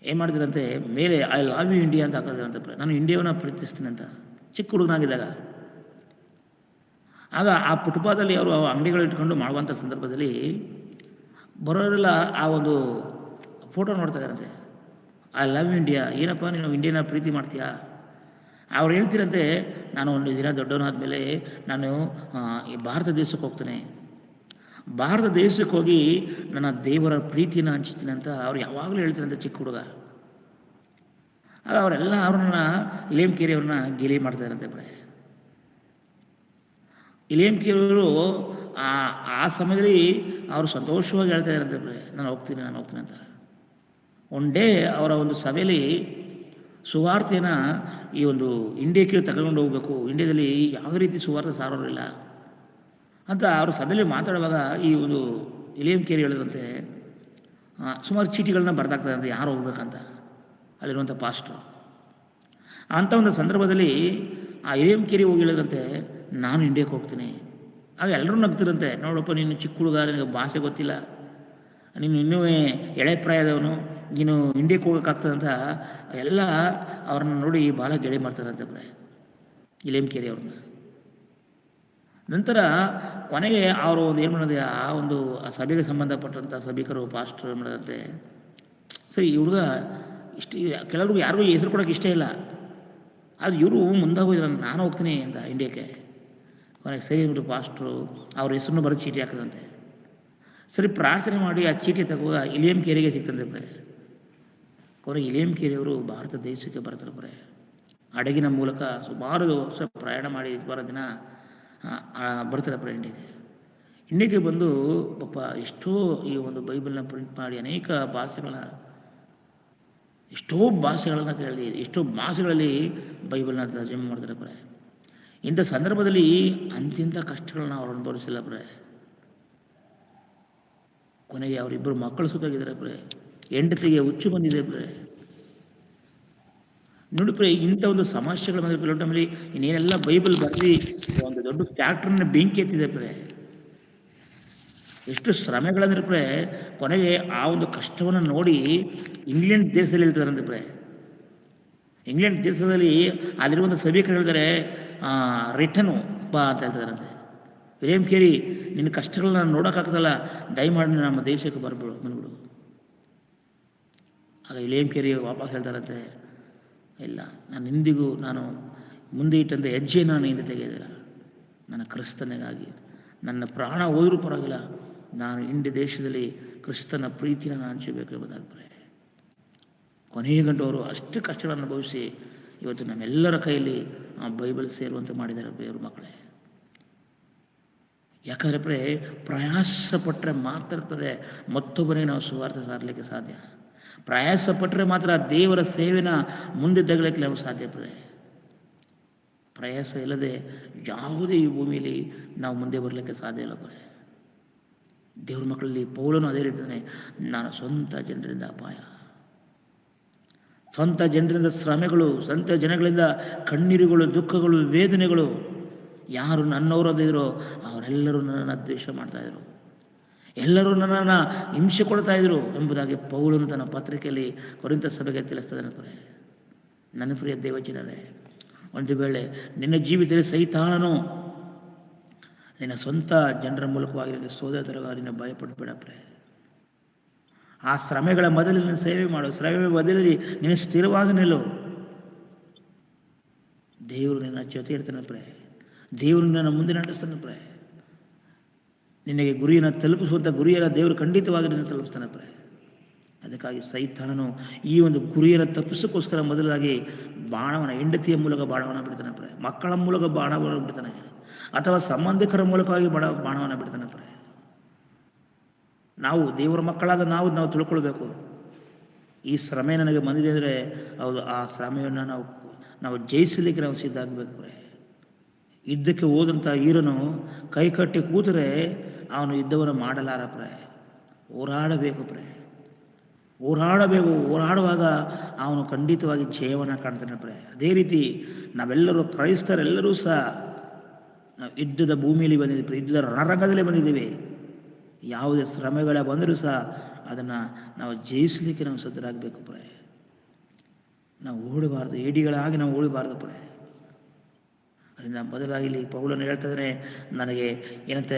ಏನು ಮಾಡಿದ್ರಂತೆ, ಮೇಲೆ ಐ ಲವ್ ಯು ಇಂಡಿಯಾ ಅಂತ ಹಾಕೋದ್ರಂತೆ. ನಾನು ಇಂಡಿಯಾವನ್ನು ಪ್ರೀತಿಸ್ತೀನಿ ಅಂತ ಚಿಕ್ಕ ಹುಡುಗನಾಗಿದ್ದಾಗ. ಆಗ ಆ ಫುಟ್ಪಾದಲ್ಲಿ ಅವರು ಅಂಗಡಿಗಳು ಇಟ್ಕೊಂಡು ಮಾಡುವಂಥ ಸಂದರ್ಭದಲ್ಲಿ ಬರೋರೆಲ್ಲ ಆ ಒಂದು ಫೋಟೋ ನೋಡ್ತಾ ಇದ್ದಾರಂತೆ. ಐ ಲವ್ ಇಂಡಿಯಾ, ಏನಪ್ಪ ನೀನು ಇಂಡಿಯಾನ ಪ್ರೀತಿ ಮಾಡ್ತೀಯಾ? ಅವ್ರು ಹೇಳ್ತೀರಂತೆ, ನಾನು ಒಂದು ದಿನ ದೊಡ್ಡವನಾದ್ಮೇಲೆ ನಾನು ಈ ಭಾರತ ದೇಶಕ್ಕೆ ಹೋಗ್ತೇನೆ, ಭಾರತ ದೇಶಕ್ಕೆ ಹೋಗಿ ನನ್ನ ದೇವರ ಪ್ರೀತಿಯನ್ನು ಹಂಚ್ತೀನಿ ಅಂತ ಅವ್ರು ಯಾವಾಗಲೂ ಹೇಳ್ತಾರಂತೆ ಚಿಕ್ಕ ಹುಡುಗ. ಆಗ ಅವರೆಲ್ಲ ಅವ್ರನ್ನ ವಿಲಿಯಂ ಕೇರಿ ಅವ್ರನ್ನ ಗೇಲಿ ಮಾಡ್ತಾರಂತೆ. ವಿಲಿಯಂ ಕೇರಿ ಅವರು ಆ ಸಮಯದಲ್ಲಿ ಅವರು ಸಂತೋಷವಾಗಿ ಹೇಳ್ತಾ ಇದ್ದಾರಂತೆ, ನಾನು ಹೋಗ್ತೀನಿ ಅಂತ. ಒನ್ ಡೇ ಅವರ ಒಂದು ಸಭೆಯಲ್ಲಿ ಸುವಾರ್ತೆಯನ್ನು ಈ ಒಂದು ಇಂಡಿಯಾಕ್ಕೆ ತಗೊಂಡು ಹೋಗಬೇಕು, ಇಂಡಿಯಾದಲ್ಲಿ ಯಾವುದೇ ರೀತಿ ಸುವಾರ್ತೆ ಸಾರೋರಿಲ್ಲ ಅಂತ ಅವ್ರ ಸಭೆಯಲ್ಲಿ ಮಾತಾಡುವಾಗ ಈ ಒಂದು ವಿಲಿಯಂ ಕೇರಿ ಹೇಳಿದಂತೆ ಸುಮಾರು ಚೀಟಿಗಳನ್ನ ಬರ್ದಾಗ್ತದಂತೆ ಯಾರು ಹೋಗ್ಬೇಕಂತ ಅಲ್ಲಿರುವಂಥ ಪಾಸ್ಟ್ರು. ಅಂಥ ಒಂದು ಸಂದರ್ಭದಲ್ಲಿ ಆ ವಿಲಿಯಂ ಕೇರಿ ಹೋಗಿ ಹೇಳಿದಂತೆ, ನಾನು ಇಂಡಿಯಾಕ್ಕೆ ಹೋಗ್ತೀನಿ. ಆಗ ಎಲ್ಲರೂ ನಗ್ತಿರಂತೆ, ನೋಡಪ್ಪ ನೀನು ಚಿಕ್ಕ ಹುಡುಗ, ನಿನಗೆ ಭಾಷೆ ಗೊತ್ತಿಲ್ಲ, ನೀನು ಇನ್ನೂ ಎಳೆ ಪ್ರಾಯದವನು, ನೀನು ಇಂಡಿಯಾಕ್ಕೆ ಹೋಗೋಕ್ಕಾಗ್ತದಂತ ಎಲ್ಲ ಅವ್ರನ್ನ ನೋಡಿ ಭಾಳ ಗೆಳೆ ಮಾಡ್ತಾರಂತೆ ಬ್ರೆ, ಇಲೇಮ್ಕೇರಿ ಅವ್ರನ್ನ. ನಂತರ ಕೊನೆಗೆ ಅವರು ಒಂದು ಏನು ಮಾಡೋದು, ಆ ಒಂದು ಆ ಸಭೆಗೆ ಸಂಬಂಧಪಟ್ಟಂಥ ಸಭಿಕರು ಪಾಸ್ಟ್ರು ಏನು ಮಾಡೋದಂತೆ, ಸರಿ ಈ ಹುಡುಗ ಇಷ್ಟು ಕೆಲವ್ರಿಗೂ ಯಾರಿಗೂ ಹೆಸರು ಕೊಡೋಕೆ ಇಷ್ಟ ಇಲ್ಲ, ಅದು ಇವರು ಮುಂದೆ ಹೋಗಿದ್ರು ನಾನು ಹೋಗ್ತೀನಿ ಅಂತ ಇಂಡಿಯಾಕ್ಕೆ. ಕೊನೆಗೆ ಸರಿ ಅಂದ್ಬಿಟ್ಟು ಪಾಸ್ಟ್ರು ಅವ್ರ ಹೆಸರನ್ನು ಬರೋ ಚೀಟಿ ಹಾಕಿದಂತೆ. ಸರಿ ಪ್ರಾರ್ಥನೆ ಮಾಡಿ ಆ ಚೀಟಿ ತಗೋ ಇಲೇಮ್ಕೇರಿಗೆ ಸಿಗ್ತಂತೆ ಬರೆ. ಕೊನೆಗೆ ಇಲೇಮ್ಕೇರಿಯವರು ಭಾರತ ದೇಶಕ್ಕೆ ಬರ್ತಾರೆ ಬರೆ. ಹಡಗಿನ ಮೂಲಕ ಸುಮಾರು ವರ್ಷ ಪ್ರಯಾಣ ಮಾಡಿ ಸುಮಾರು ದಿನ ಬರ್ತಾರೆ ಬರೆ ಇಂಡಿಯಾಗೆ ಬಂದು ಪಾಪ ಎಷ್ಟೋ ಈ ಒಂದು ಬೈಬಲ್ನ ಪ್ರಿಂಟ್ ಮಾಡಿ ಅನೇಕ ಎಷ್ಟೋ ಭಾಷೆಗಳನ್ನು ಕೇಳಿ ಎಷ್ಟೋ ಭಾಷೆಗಳಲ್ಲಿ ಬೈಬಲ್ನ ತರ್ಜಮೆ ಮಾಡ್ತಾರೆ ಬರೆ. ಇಂಥ ಸಂದರ್ಭದಲ್ಲಿ ಅಂತಿಂಥ ಕಷ್ಟಗಳನ್ನ ಅವ್ರು ಅನುಭವಿಸಿಲ್ಲ ಬರೆ. ಕೊನೆಗೆ ಅವರಿಬ್ಬರು ಮಕ್ಕಳು ಸುತ್ತಾಗಿದ್ದಾರೆ ಬರೆ, ಹೆಂಡತಿಗೆ ಹುಚ್ಚು ಬಂದಿದೆ ಬರೆ. ನೋಡಿ ಪ್ರೆ, ಇಂಥ ಒಂದು ಸಮಸ್ಯೆಗಳ ಮೇಲೆ ಕೆಲವು ಟೈಮಲ್ಲಿ ಇನ್ನೇನೆಲ್ಲ ಬೈಬಲ್ ಬರೆದಿ ಒಂದು ದೊಡ್ಡ ಫ್ಯಾಕ್ಟ್ರಿನ ಬೆಂಕಿ ಎತ್ತಿದೆ ಪ್ರೆ. ಎಷ್ಟು ಶ್ರಮೆಗಳಂದ್ರೆ ಪ್ರೆ, ಕೊನೆಗೆ ಆ ಒಂದು ಕಷ್ಟವನ್ನು ನೋಡಿ ಇಂಗ್ಲೆಂಡ್ ದೇಶದಲ್ಲಿ ಹೇಳ್ತಾರಂತೆ ಪ್ರೆ. ಇಂಗ್ಲೆಂಡ್ ದೇಶದಲ್ಲಿ ಅಲ್ಲಿರುವಂಥ ಸಭಿಕರು ಹೇಳ್ತಾರೆ, ರಿಟರ್ನು ಬಾ ಅಂತ ಹೇಳ್ತಾರಂತೆ. ಇಲೇಮ್ಕೇರಿ ನಿನ್ನ ಕಷ್ಟಗಳನ್ನ ನೋಡೋಕ್ಕಾಗ್ತಲ್ಲ, ದಯಮಾಡಿ ನಮ್ಮ ದೇಶಕ್ಕೆ ಬಂದ್ಬಿಡು. ಆಗ ಇಲೇಮ್ಕೇರಿ ವಾಪಸ್ ಹೇಳ್ತಾರಂತೆ, ಇಲ್ಲ, ನಾನು ಮುಂದೆ ಇಟ್ಟಂಥ ಹೆಜ್ಜೆ ನಾನು ಹಿಂದೆ ತೆಗೆದಿಲ್ಲ. ನನ್ನ ಕ್ರಿಸ್ತನಿಗಾಗಿ ನನ್ನ ಪ್ರಾಣ ಹೋದರೂ ಪರವಾಗಿಲ್ಲ, ನಾನು ಇಂಡಿಯ ದೇಶದಲ್ಲಿ ಕ್ರಿಸ್ತನ ಪ್ರೀತಿನ ನಾನು ಹಂಚಬೇಕು ಎಂಬುದಾಗ್ತಾರೆ. ಕೊನೆಯ ಗಂಟು ಅವರು ಅಷ್ಟು ಕಷ್ಟಗಳನ್ನು ಅನುಭವಿಸಿ ಇವತ್ತು ನಮ್ಮೆಲ್ಲರ ಕೈಯಲ್ಲಿ ಆ ಬೈಬಲ್ ಸೇರುವಂತೆ ಮಾಡಿದ್ದಾರೆ ದೇವ್ರ ಮಕ್ಕಳೇ. ಯಾಕಂದರೆ ಪ್ರಯಾಸ ಪಟ್ಟರೆ ಮಾತ್ರ ಮತ್ತೊಬ್ಬನೇ ನಾವು ಸುವಾರ್ತೆ ಸಾರಲಿಕ್ಕೆ ಸಾಧ್ಯ. ಪ್ರಯಾಸ ಪಟ್ಟರೆ ಮಾತ್ರ ದೇವರ ಸೇವೆನ ಮುಂದೆ ತಗಲಿಕ್ಕೆ ನಾವು ಸಾಧ್ಯ. ಪ್ರಯಾಸ ಇಲ್ಲದೆ ಯಾವುದೇ ಈ ಭೂಮಿಯಲ್ಲಿ ನಾವು ಮುಂದೆ ಬರಲಿಕ್ಕೆ ಸಾಧ್ಯ ಇಲ್ಲ. ದೇವ್ರ ಮಕ್ಕಳಲ್ಲಿ ಪೌಲನು ಅದೇ ರೀತಿಯೇ, ನಾನು ಸ್ವಂತ ಜನರಿಂದ ಅಪಾಯ, ಸ್ವಂತ ಜನರಿಂದ ಶ್ರಮೆಗಳು, ಸ್ವಂತ ಜನಗಳಿಂದ ಕಣ್ಣೀರುಗಳು, ದುಃಖಗಳು, ವೇದನೆಗಳು. ಯಾರು ನನ್ನವರದಿರೋ ಅವರೆಲ್ಲರೂ ನನ್ನನ್ನು ದ್ವೇಷ ಮಾಡ್ತಾಯಿದ್ರು, ಎಲ್ಲರೂ ನನ್ನನ್ನು ಹಿಂಸೆ ಕೊಡ್ತಾ ಇದ್ರು ಎಂಬುದಾಗಿ ಪೌಲನು ತನ್ನ ಪತ್ರಿಕೆಯಲ್ಲಿ ಕೊರಿಂಥ ಸಭೆಗೆ ತಿಳಿಸ್ತಾನೆ. ನನ್ನ ಪ್ರಿಯ ದೇವಜನರೇ, ಒಂದು ವೇಳೆ ನಿನ್ನ ಜೀವಿತದಲ್ಲಿ ಸೈತಾನನು ನಿನ್ನ ಸ್ವಂತ ಜನರ ಮೂಲಕವಾಗಿ ನಿನ್ನ ಸೋದರವಾಗಿ ನಿನ್ನ ಭಯಪಡಬೇಡ ಪ್ರೆ. ಆ ಶ್ರಮೆಗಳ ಮೊದಲಲ್ಲಿ ನೀನು ಸೇವೆ ಮಾಡು, ಶ್ರಮೆ ಮೊದಲಲ್ಲಿ ನೀನು ಸ್ಥಿರವಾಗಿ ನಿಲ್ಲು. ದೇವರು ನಿನ್ನ ಜೊತೆ ಇರ್ತಾನೆ ಪ್ರೆ, ದೇವರು ನಿನ್ನ ಮುಂದೆ ನಡೆಸ್ತಾನೆ ಪ್ರೆ. ನಿನಗೆ ಗುರಿಯನ್ನು ತಲುಪಿಸುವಂಥ ಗುರಿಯನ್ನು ದೇವರು ಖಂಡಿತವಾಗಿ ನಿನ್ನ ತಲುಪಿಸ್ತಾನೆ ಪ್ರೆ. ಅದಕ್ಕಾಗಿ ಸೈತಾನನು ಈ ಒಂದು ಗುರಿಯನ್ನು ತಪ್ಪಿಸೋಕ್ಕೋಸ್ಕರ ಮೊದಲಾಗಿ ಬಾಣವನ, ಹೆಂಡತಿಯ ಮೂಲಕ ಬಾಣವನ್ನು ಬಿಡ್ತಾನೆ ಪ್ರೆ, ಮಕ್ಕಳ ಮೂಲಕ ಬಾಣವನ್ನು ಬಿಡ್ತಾನೆ, ಅಥವಾ ಸಂಬಂಧಿಕರ ಮೂಲಕವಾಗಿ ಬಾಣವನ್ನು ಬಿಡ್ತಾನೆ ಪ್ರೆ. ನಾವು ದೇವರ ಮಕ್ಕಳಾದ ನಾವು ತಿಳ್ಕೊಳ್ಬೇಕು, ಈ ಶ್ರಮೆ ನನಗೆ ಬಂದಿದೆ ಅಂದರೆ ಹೌದು, ಆ ಶ್ರಮೆಯನ್ನು ನಾವು ಜಯಿಸಲಿಕ್ಕೆ ನಾವು ಸಿದ್ಧ ಆಗಬೇಕು ಪ್ರೆ. ಯುದ್ಧಕ್ಕೆ ಹೋದಂಥ ಈರನು ಕೈ ಕಟ್ಟಿ ಕೂತರೆ ಅವನು ಯುದ್ಧವನ್ನು ಮಾಡಲಾರ ಪ್ರೆ. ಹೋರಾಡಬೇಕು ಪ್ರೆ, ಹೋರಾಡುವಾಗ ಅವನು ಖಂಡಿತವಾಗಿ ಜಯವನ್ನು ಕಾಣ್ತಾನೆ ಪ್ರೆ. ಅದೇ ರೀತಿ ನಾವೆಲ್ಲರೂ ಕ್ರೈಸ್ತರೆಲ್ಲರೂ ಸಹ ನಾವು ಯುದ್ಧದ ಭೂಮಿಯಲ್ಲಿ ಬಂದಿದ್ದೀವಿ, ಯುದ್ಧದ ರಣರಂಗದಲ್ಲಿ ಬಂದಿದ್ದೀವಿ. ಯಾವುದೇ ಶ್ರಮೆಗಳ ಬಂದರೂ ಸಹ ಅದನ್ನು ನಾವು ಜಯಿಸಲಿಕ್ಕೆ ನಾವು ಸಿದ್ಧರಾಗಬೇಕು ಪ್ರೆ. ನಾವು ಓಡಬಾರ್ದು, ಏಡಿಗಳಾಗಿ ನಾವು ಓಡಬಾರ್ದು ಪ್ರೆ. ಅದರಿಂದ ಬದಲಾಗಿ ಇಲ್ಲಿ ಪೌಲನು ಹೇಳ್ತಿದ್ರೆ, ನನಗೆ ಏನಂತೆ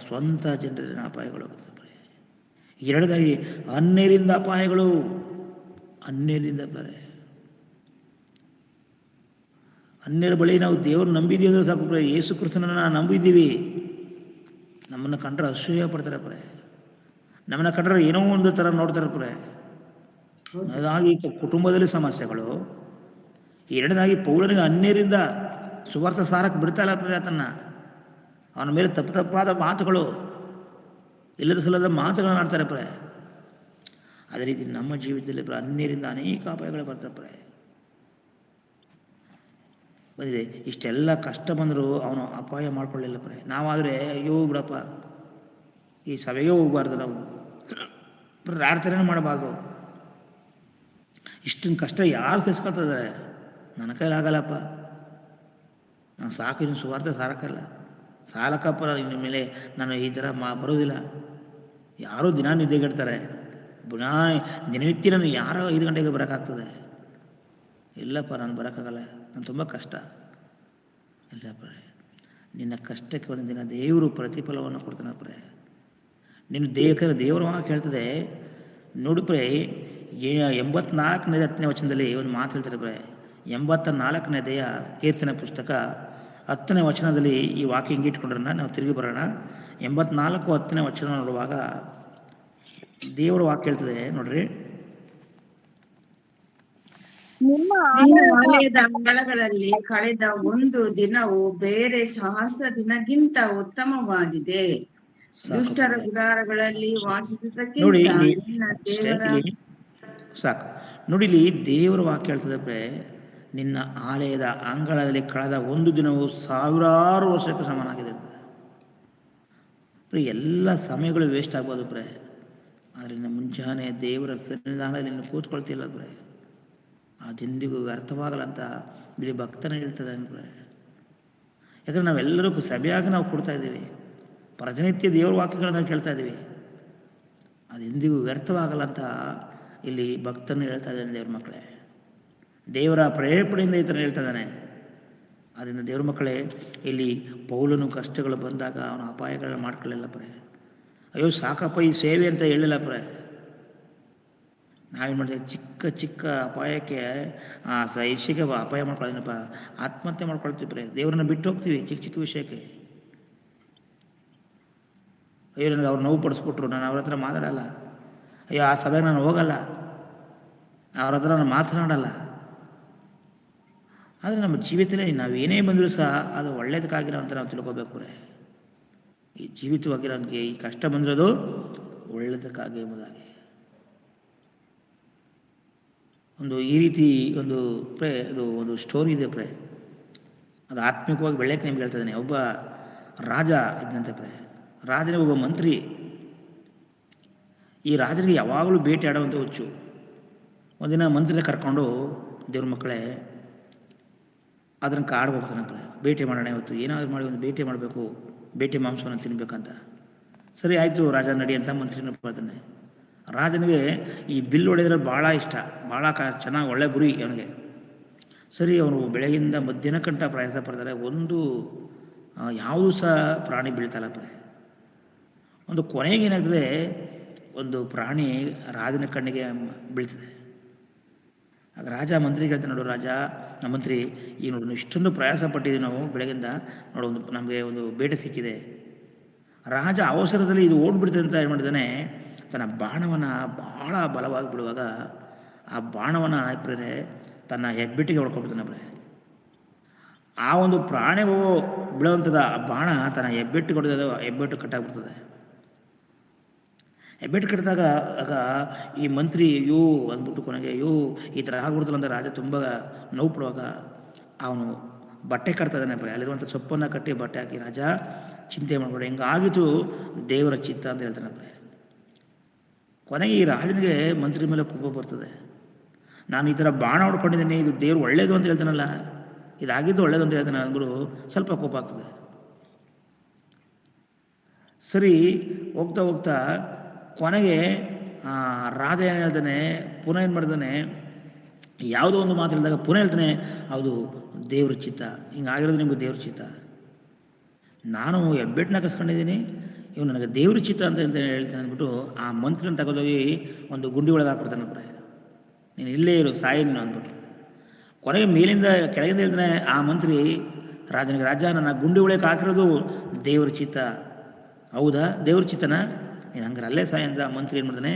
ಸ್ವಂತ ಜನರಿಂದ ಅಪಾಯಗಳು ಬರ್ತವೆ. ಎರಡದಾಗಿ ಅನ್ಯರಿಂದ ಅಪಾಯಗಳು, ಅನ್ಯರಿಂದ ಬರೆ. ಅನ್ಯರ ಬಳಿ ನಾವು ದೇವರು ನಂಬಿದ್ದೀವಿ ಅಂದರೆ ಸಾಕು ಪ್ರೆ. ಯೇಸು ಕ್ರಿಸ್ತನನ್ನು ನಂಬಿದ್ದೀವಿ, ನಮ್ಮನ್ನು ಕಂಡ್ರೆ ಅಸೂಯೆ ಪಡ್ತಾರೆ ಪ್ರೆ, ನಮ್ಮನ್ನು ಕಂಡ್ರೆ ಏನೋ ಒಂದು ಥರ ನೋಡ್ತಾರೆ ಪ್ರೆ. ಅದಾಗಿ ಕುಟುಂಬದಲ್ಲಿ ಸಮಸ್ಯೆಗಳು. ಎರಡನೇದಾಗಿ ಪೌಲನಿಗೆ ಅನ್ಯರಿಂದ ಸುವಾರ್ತೆ ಸಾರಕ್ಕೆ ಬಿಡ್ತಾ ಇಲ್ಲ ಪ್ರೆ. ಅವನ ಮೇಲೆ ತಪ್ಪಾದ ಮಾತುಗಳು, ಇಲ್ಲದ ಸಲ್ಲದ ಮಾತುಗಳನ್ನು ಆಡ್ತಾರೆ ಪ್ರೆ. ಅದೇ ರೀತಿ ನಮ್ಮ ಜೀವಿತದಲ್ಲಿ ಅನ್ಯರಿಂದ ಅನೇಕ ಅಪಾಯಗಳು ಬರ್ತವೆ ಪ್ರೆ. ಬಂದಿದೆ, ಇಷ್ಟೆಲ್ಲ ಕಷ್ಟ ಬಂದರೂ ಅವನು ಅಪಾಯ ಮಾಡ್ಕೊಳ್ಳಿಲ್ಲ ಪ್ರೆ. ನಾವಾದರೆ ಅಯ್ಯೋ ಬಿಡಪ್ಪ, ಈ ಸಭೆಗೆ ಹೋಗಬಾರ್ದು, ನಾವು ಪ್ರಾರ್ಥನೆ ಮಾಡಬಾರ್ದು, ಇಷ್ಟೊಂದು ಕಷ್ಟ ಯಾರು ಸಹಿಸ್ಕೊಳ್ತದೆ, ನನ್ನ ಕೈಲಾಗಲ್ಲಪ್ಪ, ನಾನು ಸಾಕು, ಇನ್ನು ಸುವಾರ್ತೆ ಸಾಲಕ್ಕಪ್ಪ, ಇನ್ನು ಮೇಲೆ ನಾನು ಈ ಥರ ಬರೋದಿಲ್ಲ. ಯಾರೂ ದಿನ ನಿದ್ದೆಗೆಡ್ತಾರೆ, ಪುನಃ ದಿನನಿತ್ಯ ನಾನು ಯಾರೋ 5 ಗಂಟೆಗೆ ಬರೋಕ್ಕಾಗ್ತದೆ? ಇಲ್ಲಪ್ಪ, ನಾನು ಬರೋಕ್ಕಾಗಲ್ಲ, ನಾನು ತುಂಬ ಕಷ್ಟ. ಇಲ್ಲಪ್ಪ, ನಿನ್ನ ಕಷ್ಟಕ್ಕೆ ಒಂದು ದಿನ ದೇವರು ಪ್ರತಿಫಲವನ್ನು ಕೊಡ್ತಾನಪ್ಪ. ನಿನ್ನ ದೇವರ ವಾಕ್ಯ ಹೇಳ್ತದೆ ನೋಡಿ ಪ್ರೇ, 84ನೇ ವಚನದಲ್ಲಿ ಒಂದು ಮಾತು ಹೇಳ್ತಾರೆ ಪ್ರೇ. 84ನೇ ಕೀರ್ತನೆ ಪುಸ್ತಕ 10ನೇ ವಚನದಲ್ಲಿ ಈ ವಾಕ್ಯ ಹಿಂಗೆ ಇಟ್ಕೊಂಡ್ರನ್ನ ನಾವು ತಿರುಗಿ ಬರೋಣ. 84 10ನೇ ವಚನ ನೋಡುವಾಗ ದೇವರ ವಾಕ್ಯ ಹೇಳ್ತದೆ ನೋಡ್ರಿ. ನಿಮ್ಮ ಆಲಯದ ಅಂಗಳಗಳಲ್ಲಿ ಕಳೆದ ಒಂದು ದಿನವು ಬೇರೆ 1000 ದಿನಕ್ಕಿಂತ ಉತ್ತಮವಾಗಿದೆ. ದುಷ್ಟರ ಗುಡಾರಗಳಲ್ಲಿ ನೋಡಿ ವಾಸಿಸುವುದಕ್ಕಿಂತ ಇಲ್ಲಿ ನಿನ್ನ ಅಷ್ಟೇ, ದೇವರ ಇಲ್ಲಿ ಸಾಕು. ನೋಡಿ ಇಲ್ಲಿ ದೇವರ ವಾಕ್ಯ ಹೇಳ್ತದೆ, ನಿನ್ನ ಆಲಯದ ಅಂಗಳದಲ್ಲಿ ಕಳೆದ ಒಂದು ದಿನವು 1000 ವರ್ಷಕ್ಕೆ ಸಮಾನಾಗಿದೆ ಅಂತ. ಎಲ್ಲ ಸಮಯಗಳು ವೇಸ್ಟ್ ಆಗ್ಬೋದು ಪ್ರೇ, ಆದರೆ ನಿನ್ನ ಮುಂಜಾನೆ ದೇವರ ಸನ್ನಿಧಾನದಲ್ಲಿ ನೀನು ಕೂತ್ಕೊಳ್ತಿಲ್ಲ ಪ್ರೇ, ಅದೆಂದಿಗೂ ವ್ಯರ್ಥವಾಗಲ್ಲ ಅಂತ ಬಿಳಿ ಭಕ್ತನ ಹೇಳ್ತದೆ ಪ್ರೇ. ಯಾಕಂದ್ರೆ ನಾವೆಲ್ಲರೂ ಸಭೆಯಾಗಿ ನಾವು ಕೊಡ್ತಾ ಇದ್ದೀವಿ, ಪ್ರತಿನಿತ್ಯ ದೇವರ ವಾಕ್ಯಗಳನ್ನ ಕೇಳ್ತಾ ಇದ್ದೀವಿ, ಅದೆಂದಿಗೂ ವ್ಯರ್ಥವಾಗಲ್ಲ ಅಂತ ಇಲ್ಲಿ ಭಕ್ತನ ಹೇಳ್ತಾ ಇದ್ದಾನೆ. ದೇವ್ರ ಮಕ್ಕಳೇ, ದೇವರ ಪ್ರೇರೇಪಣೆಯಿಂದ ಈ ಥರ ಹೇಳ್ತಾ ಇದ್ದಾನೆ. ಅದರಿಂದ ದೇವ್ರ ಮಕ್ಕಳೇ, ಇಲ್ಲಿ ಪೌಲನು ಕಷ್ಟಗಳು ಬಂದಾಗ ಅವನ ಅಪಾಯಗಳನ್ನ ಮಾಡ್ಕೊಳ್ಳಿಲ್ಲ ಪ್ರೇ. ಅಯ್ಯೋ ಸಾಕಪ್ಪ ಈ ಸೇವೆ ಅಂತ ಹೇಳಿಲ್ಲ ಪ್ರೇ. ನಾವೇನು ಮಾಡಿದೆ, ಚಿಕ್ಕ ಚಿಕ್ಕ ಅಪಾಯಕ್ಕೆ ಇಷಿಗೆ ಅಪಾಯ ಮಾಡ್ಕೊಳ್ಳೋದನಪ್ಪ, ಆತ್ಮಹತ್ಯೆ ಮಾಡ್ಕೊಳ್ತೀವಿ ಪ್ರೇ. ದೇವ್ರನ್ನ ಬಿಟ್ಟು ಹೋಗ್ತೀವಿ ಚಿಕ್ಕ ಚಿಕ್ಕ ವಿಷಯಕ್ಕೆ. ಅಯ್ಯೋ ನನಗೆ ಅವ್ರು ನೋವು ಪಡಿಸ್ಬಿಟ್ರು, ನಾನು ಅವ್ರ ಹತ್ರ ಮಾತಾಡಲ್ಲ. ಅಯ್ಯೋ ಆ ಸಭೆಗೆ ನಾನು ಹೋಗಲ್ಲ, ಅವ್ರ ಹತ್ರ ನಾನು ಮಾತನಾಡಲ್ಲ. ಆದರೆ ನಮ್ಮ ಜೀವಿತದಲ್ಲಿ ನಾವು ಏನೇ ಬಂದರೂ ಸಹ ಅದು ಒಳ್ಳೇದಕ್ಕಾಗಿರೋ ಅಂತ ನಾವು ತಿಳ್ಕೊಬೇಕು ರೇ. ಈ ಜೀವಿತವಾಗಿ ನನಗೆ ಈ ಕಷ್ಟ ಬಂದಿರೋದು ಒಳ್ಳೆಯದಕ್ಕಾಗಿ ಎಂಬುದಾಗಿ ಈ ರೀತಿ ಒಂದು ಸ್ಟೋರಿ ಇದೆ ಪ್ರೇ. ಅದು ಆತ್ಮಿಕವಾಗಿ ಬೆಳೆಯಕ್ಕೆ ನಿಮ್ಗೆ ಹೇಳ್ತಾ ಇದ್ದಾನೆ. ಒಬ್ಬ ರಾಜ ಇದ್ದಂತೆ ಪ್ರೇ. ರಾಜನಿಗೆ ಒಬ್ಬ ಮಂತ್ರಿ. ಈ ರಾಜನಿಗೆ ಯಾವಾಗಲೂ ಬೇಟೆ ಆಡುವಂಥ ಹುಚ್ಚು. ಒಂದಿನ ಮಂತ್ರಿನ ಕರ್ಕೊಂಡು, ದೇವ್ರ ಮಕ್ಕಳೇ, ಅದನ್ನು ಕಾಡ್ಗೆ ಹೋಗ್ತಾನೆ ಪ್ರೇ. ಬೇಟೆ ಮಾಡೋಣ ಇವತ್ತು, ಏನಾದರೂ ಮಾಡಿ ಒಂದು ಬೇಟೆ ಮಾಡಬೇಕು, ಬೇಟೆ ಮಾಂಸವನ್ನು ತಿನ್ನಬೇಕಂತ. ಸರಿ ಆಯಿತು ರಾಜ, ನಡಿ ಅಂತ ಮಂತ್ರಿನ ಬರ್ತಾನೆ. ರಾಜನಿಗೆ ಈ ಬಿಲ್ ಹೊಡೆದ್ರೆ ಭಾಳ ಇಷ್ಟ, ಭಾಳ ಚೆನ್ನಾಗಿ ಒಳ್ಳೆ ಗುರಿ ಅವನಿಗೆ. ಸರಿ, ಅವನು ಬೆಳಗಿಂದ ಮಧ್ಯಾಹ್ನ ಕಂಟ ಪ್ರಯಾಸ ಪಡ್ತಾರೆ, ಯಾವುದೂ ಸಹ ಪ್ರಾಣಿ ಬೀಳ್ತಲ್ಲ ಪ್ರೇ. ಒಂದು ಕೊನೆಗೆ ಏನಾಗ್ತದೆ, ಒಂದು ಪ್ರಾಣಿ ರಾಜನ ಕಣ್ಣಿಗೆ ಬೀಳ್ತದೆ. ಆಗ ರಾಜ ಮಂತ್ರಿಗೆ ಹೇಳ್ತಾನೆ, ನೋಡು ರಾಜ, ನಮ್ಮ ಮಂತ್ರಿ, ಈ ನೋಡು ಇಷ್ಟೊಂದು ಪ್ರಯಾಸ ಪಟ್ಟಿದ್ದೀವಿ ನಾವು ಬೆಳಗಿಂದ, ನೋಡು ನಮಗೆ ಒಂದು ಬೇಟೆ ಸಿಕ್ಕಿದೆ. ರಾಜ ಅವಸರದಲ್ಲಿ ಇದು ಓಡ್ಬಿಡ್ತದೆ ಅಂತ ಏನು ಮಾಡಿದ್ದಾನೆ, ತನ್ನ ಬಾಣವನ್ನು ಭಾಳ ಬಲವಾಗಿ ಬಿಡುವಾಗ ಆ ಬಾಣವನ್ನು ಪ್ರೇರೆ ತನ್ನ ಹೆಬ್ಬೆಟ್ಟಿಗೆ ಹೊಡ್ಕೊಬಿಡ್ತಾನೆ ಪ್ರೇ. ಆ ಒಂದು ಪ್ರಾಣಿಗೂ ಬೀಳುವಂಥದ್ದು ಆ ಬಾಣ ತನ್ನ ಹೆಬ್ಬೆಟ್ಟಿಗೆ ಹೊಡೆದ ಹೆಬ್ಬೆಟ್ಟು ಕಟ್ಟಾಗ್ಬಿಡ್ತದೆ. ಹೆಬ್ಬೆಟ್ಟು ಕಟ್ಟಿದಾಗ ಆಗ ಈ ಮಂತ್ರಿ ಅಂದ್ಬಿಟ್ಟು ಕೊನೆಗೆ ಈ ಥರ ಆಗ್ಬಿಡ್ತಲ್ಲ ಅಂತ ರಾಜ ತುಂಬ ನೋವು ಪಡುವಾಗ ಅವನು ಬಟ್ಟೆ ಕಟ್ತಾನೆ ಪ್ರೇ. ಅಲ್ಲಿರುವಂಥ ಸೊಪ್ಪನ್ನು ಕಟ್ಟಿ ಬಟ್ಟೆ ಹಾಕಿ, ರಾಜ ಚಿಂತೆ ಮಾಡಬೇಡ, ಹಿಂಗಾಗಿತ್ತು ದೇವರ ಚಿತ್ತ ಅಂತ ಹೇಳ್ತಾನೆ ಪ್ರೇ. ಕೊನೆಗೆ ಈ ರಾಜನಿಗೆ ಮಂತ್ರಿ ಮೇಲೆ ಕೋಪ ಬರ್ತದೆ. ನಾನು ಈ ಥರ ಬಾಣ ಹೊಡ್ಕೊಂಡಿದ್ದೀನಿ, ಇದು ದೇವ್ರು ಒಳ್ಳೇದು ಅಂತ ಹೇಳ್ತಾನಲ್ಲ, ಇದಾಗಿದ್ದು ಒಳ್ಳೇದು ಅಂತ ಹೇಳ್ತಾನೆ ಅಂದ್ಬಿಟ್ಟು ಸ್ವಲ್ಪ ಕೋಪ ಆಗ್ತದೆ. ಸರಿ, ಹೋಗ್ತಾ ಹೋಗ್ತಾ ಕೊನೆಗೆ ರಾಜ ಏನು ಹೇಳ್ತಾನೆ, ಪುನಃ ಏನು ಮಾಡ್ತಾನೆ, ಯಾವುದೋ ಒಂದು ಮಾತು ಹೇಳಿದಾಗ ಪುನಃ ಹೇಳ್ತಾನೆ, ಹೌದು ದೇವ್ರ ಚಿತ್ತ, ಹಿಂಗಾಗಿರೋದು ನಿಮ್ಗೆ ದೇವ್ರ ಚಿತ್ತ. ನಾನು ಹೆಬ್ಬೆಟ್ಟನ್ನ ಕಸ್ಕೊಂಡಿದ್ದೀನಿ, ಇವು ನನಗೆ ದೇವ್ರ ಚಿತ್ತ ಅಂತ ಹೇಳ್ತಾನೆ ಅಂದ್ಬಿಟ್ಟು ಆ ಮಂತ್ರಿನ ತಗೊಂಡೋಗಿ ಒಂದು ಗುಂಡಿ ಒಳಗೆ ಹಾಕ್ಬಿಡ್ತಾನೆ ಪ್ರೇ. ನೀನು ಇಲ್ಲೇ ಇರು, ಸಾಯಿ ನೀನು ಅಂದ್ಬಿಟ್ಟು. ಕೊನೆಗೆ ಮೇಲಿಂದ ಕೆಳಗಿಂದ ಹೇಳ್ತಾನೆ ಆ ಮಂತ್ರಿ ರಾಜನಿಗೆ, ರಾಜ ನನ್ನ ಗುಂಡಿ ಒಳಗೆ ಹಾಕಿರೋದು ದೇವ್ರ ಚಿತ್ತ. ಹೌದಾ, ದೇವ್ರ ಚಿತ್ತನ, ನೀನು ಹಂಗಾರೆ ಅಲ್ಲೇ ಸಾಯಿ ಅಂತ ಮಂತ್ರಿ ಏನು ಮಾಡ್ತಾನೆ,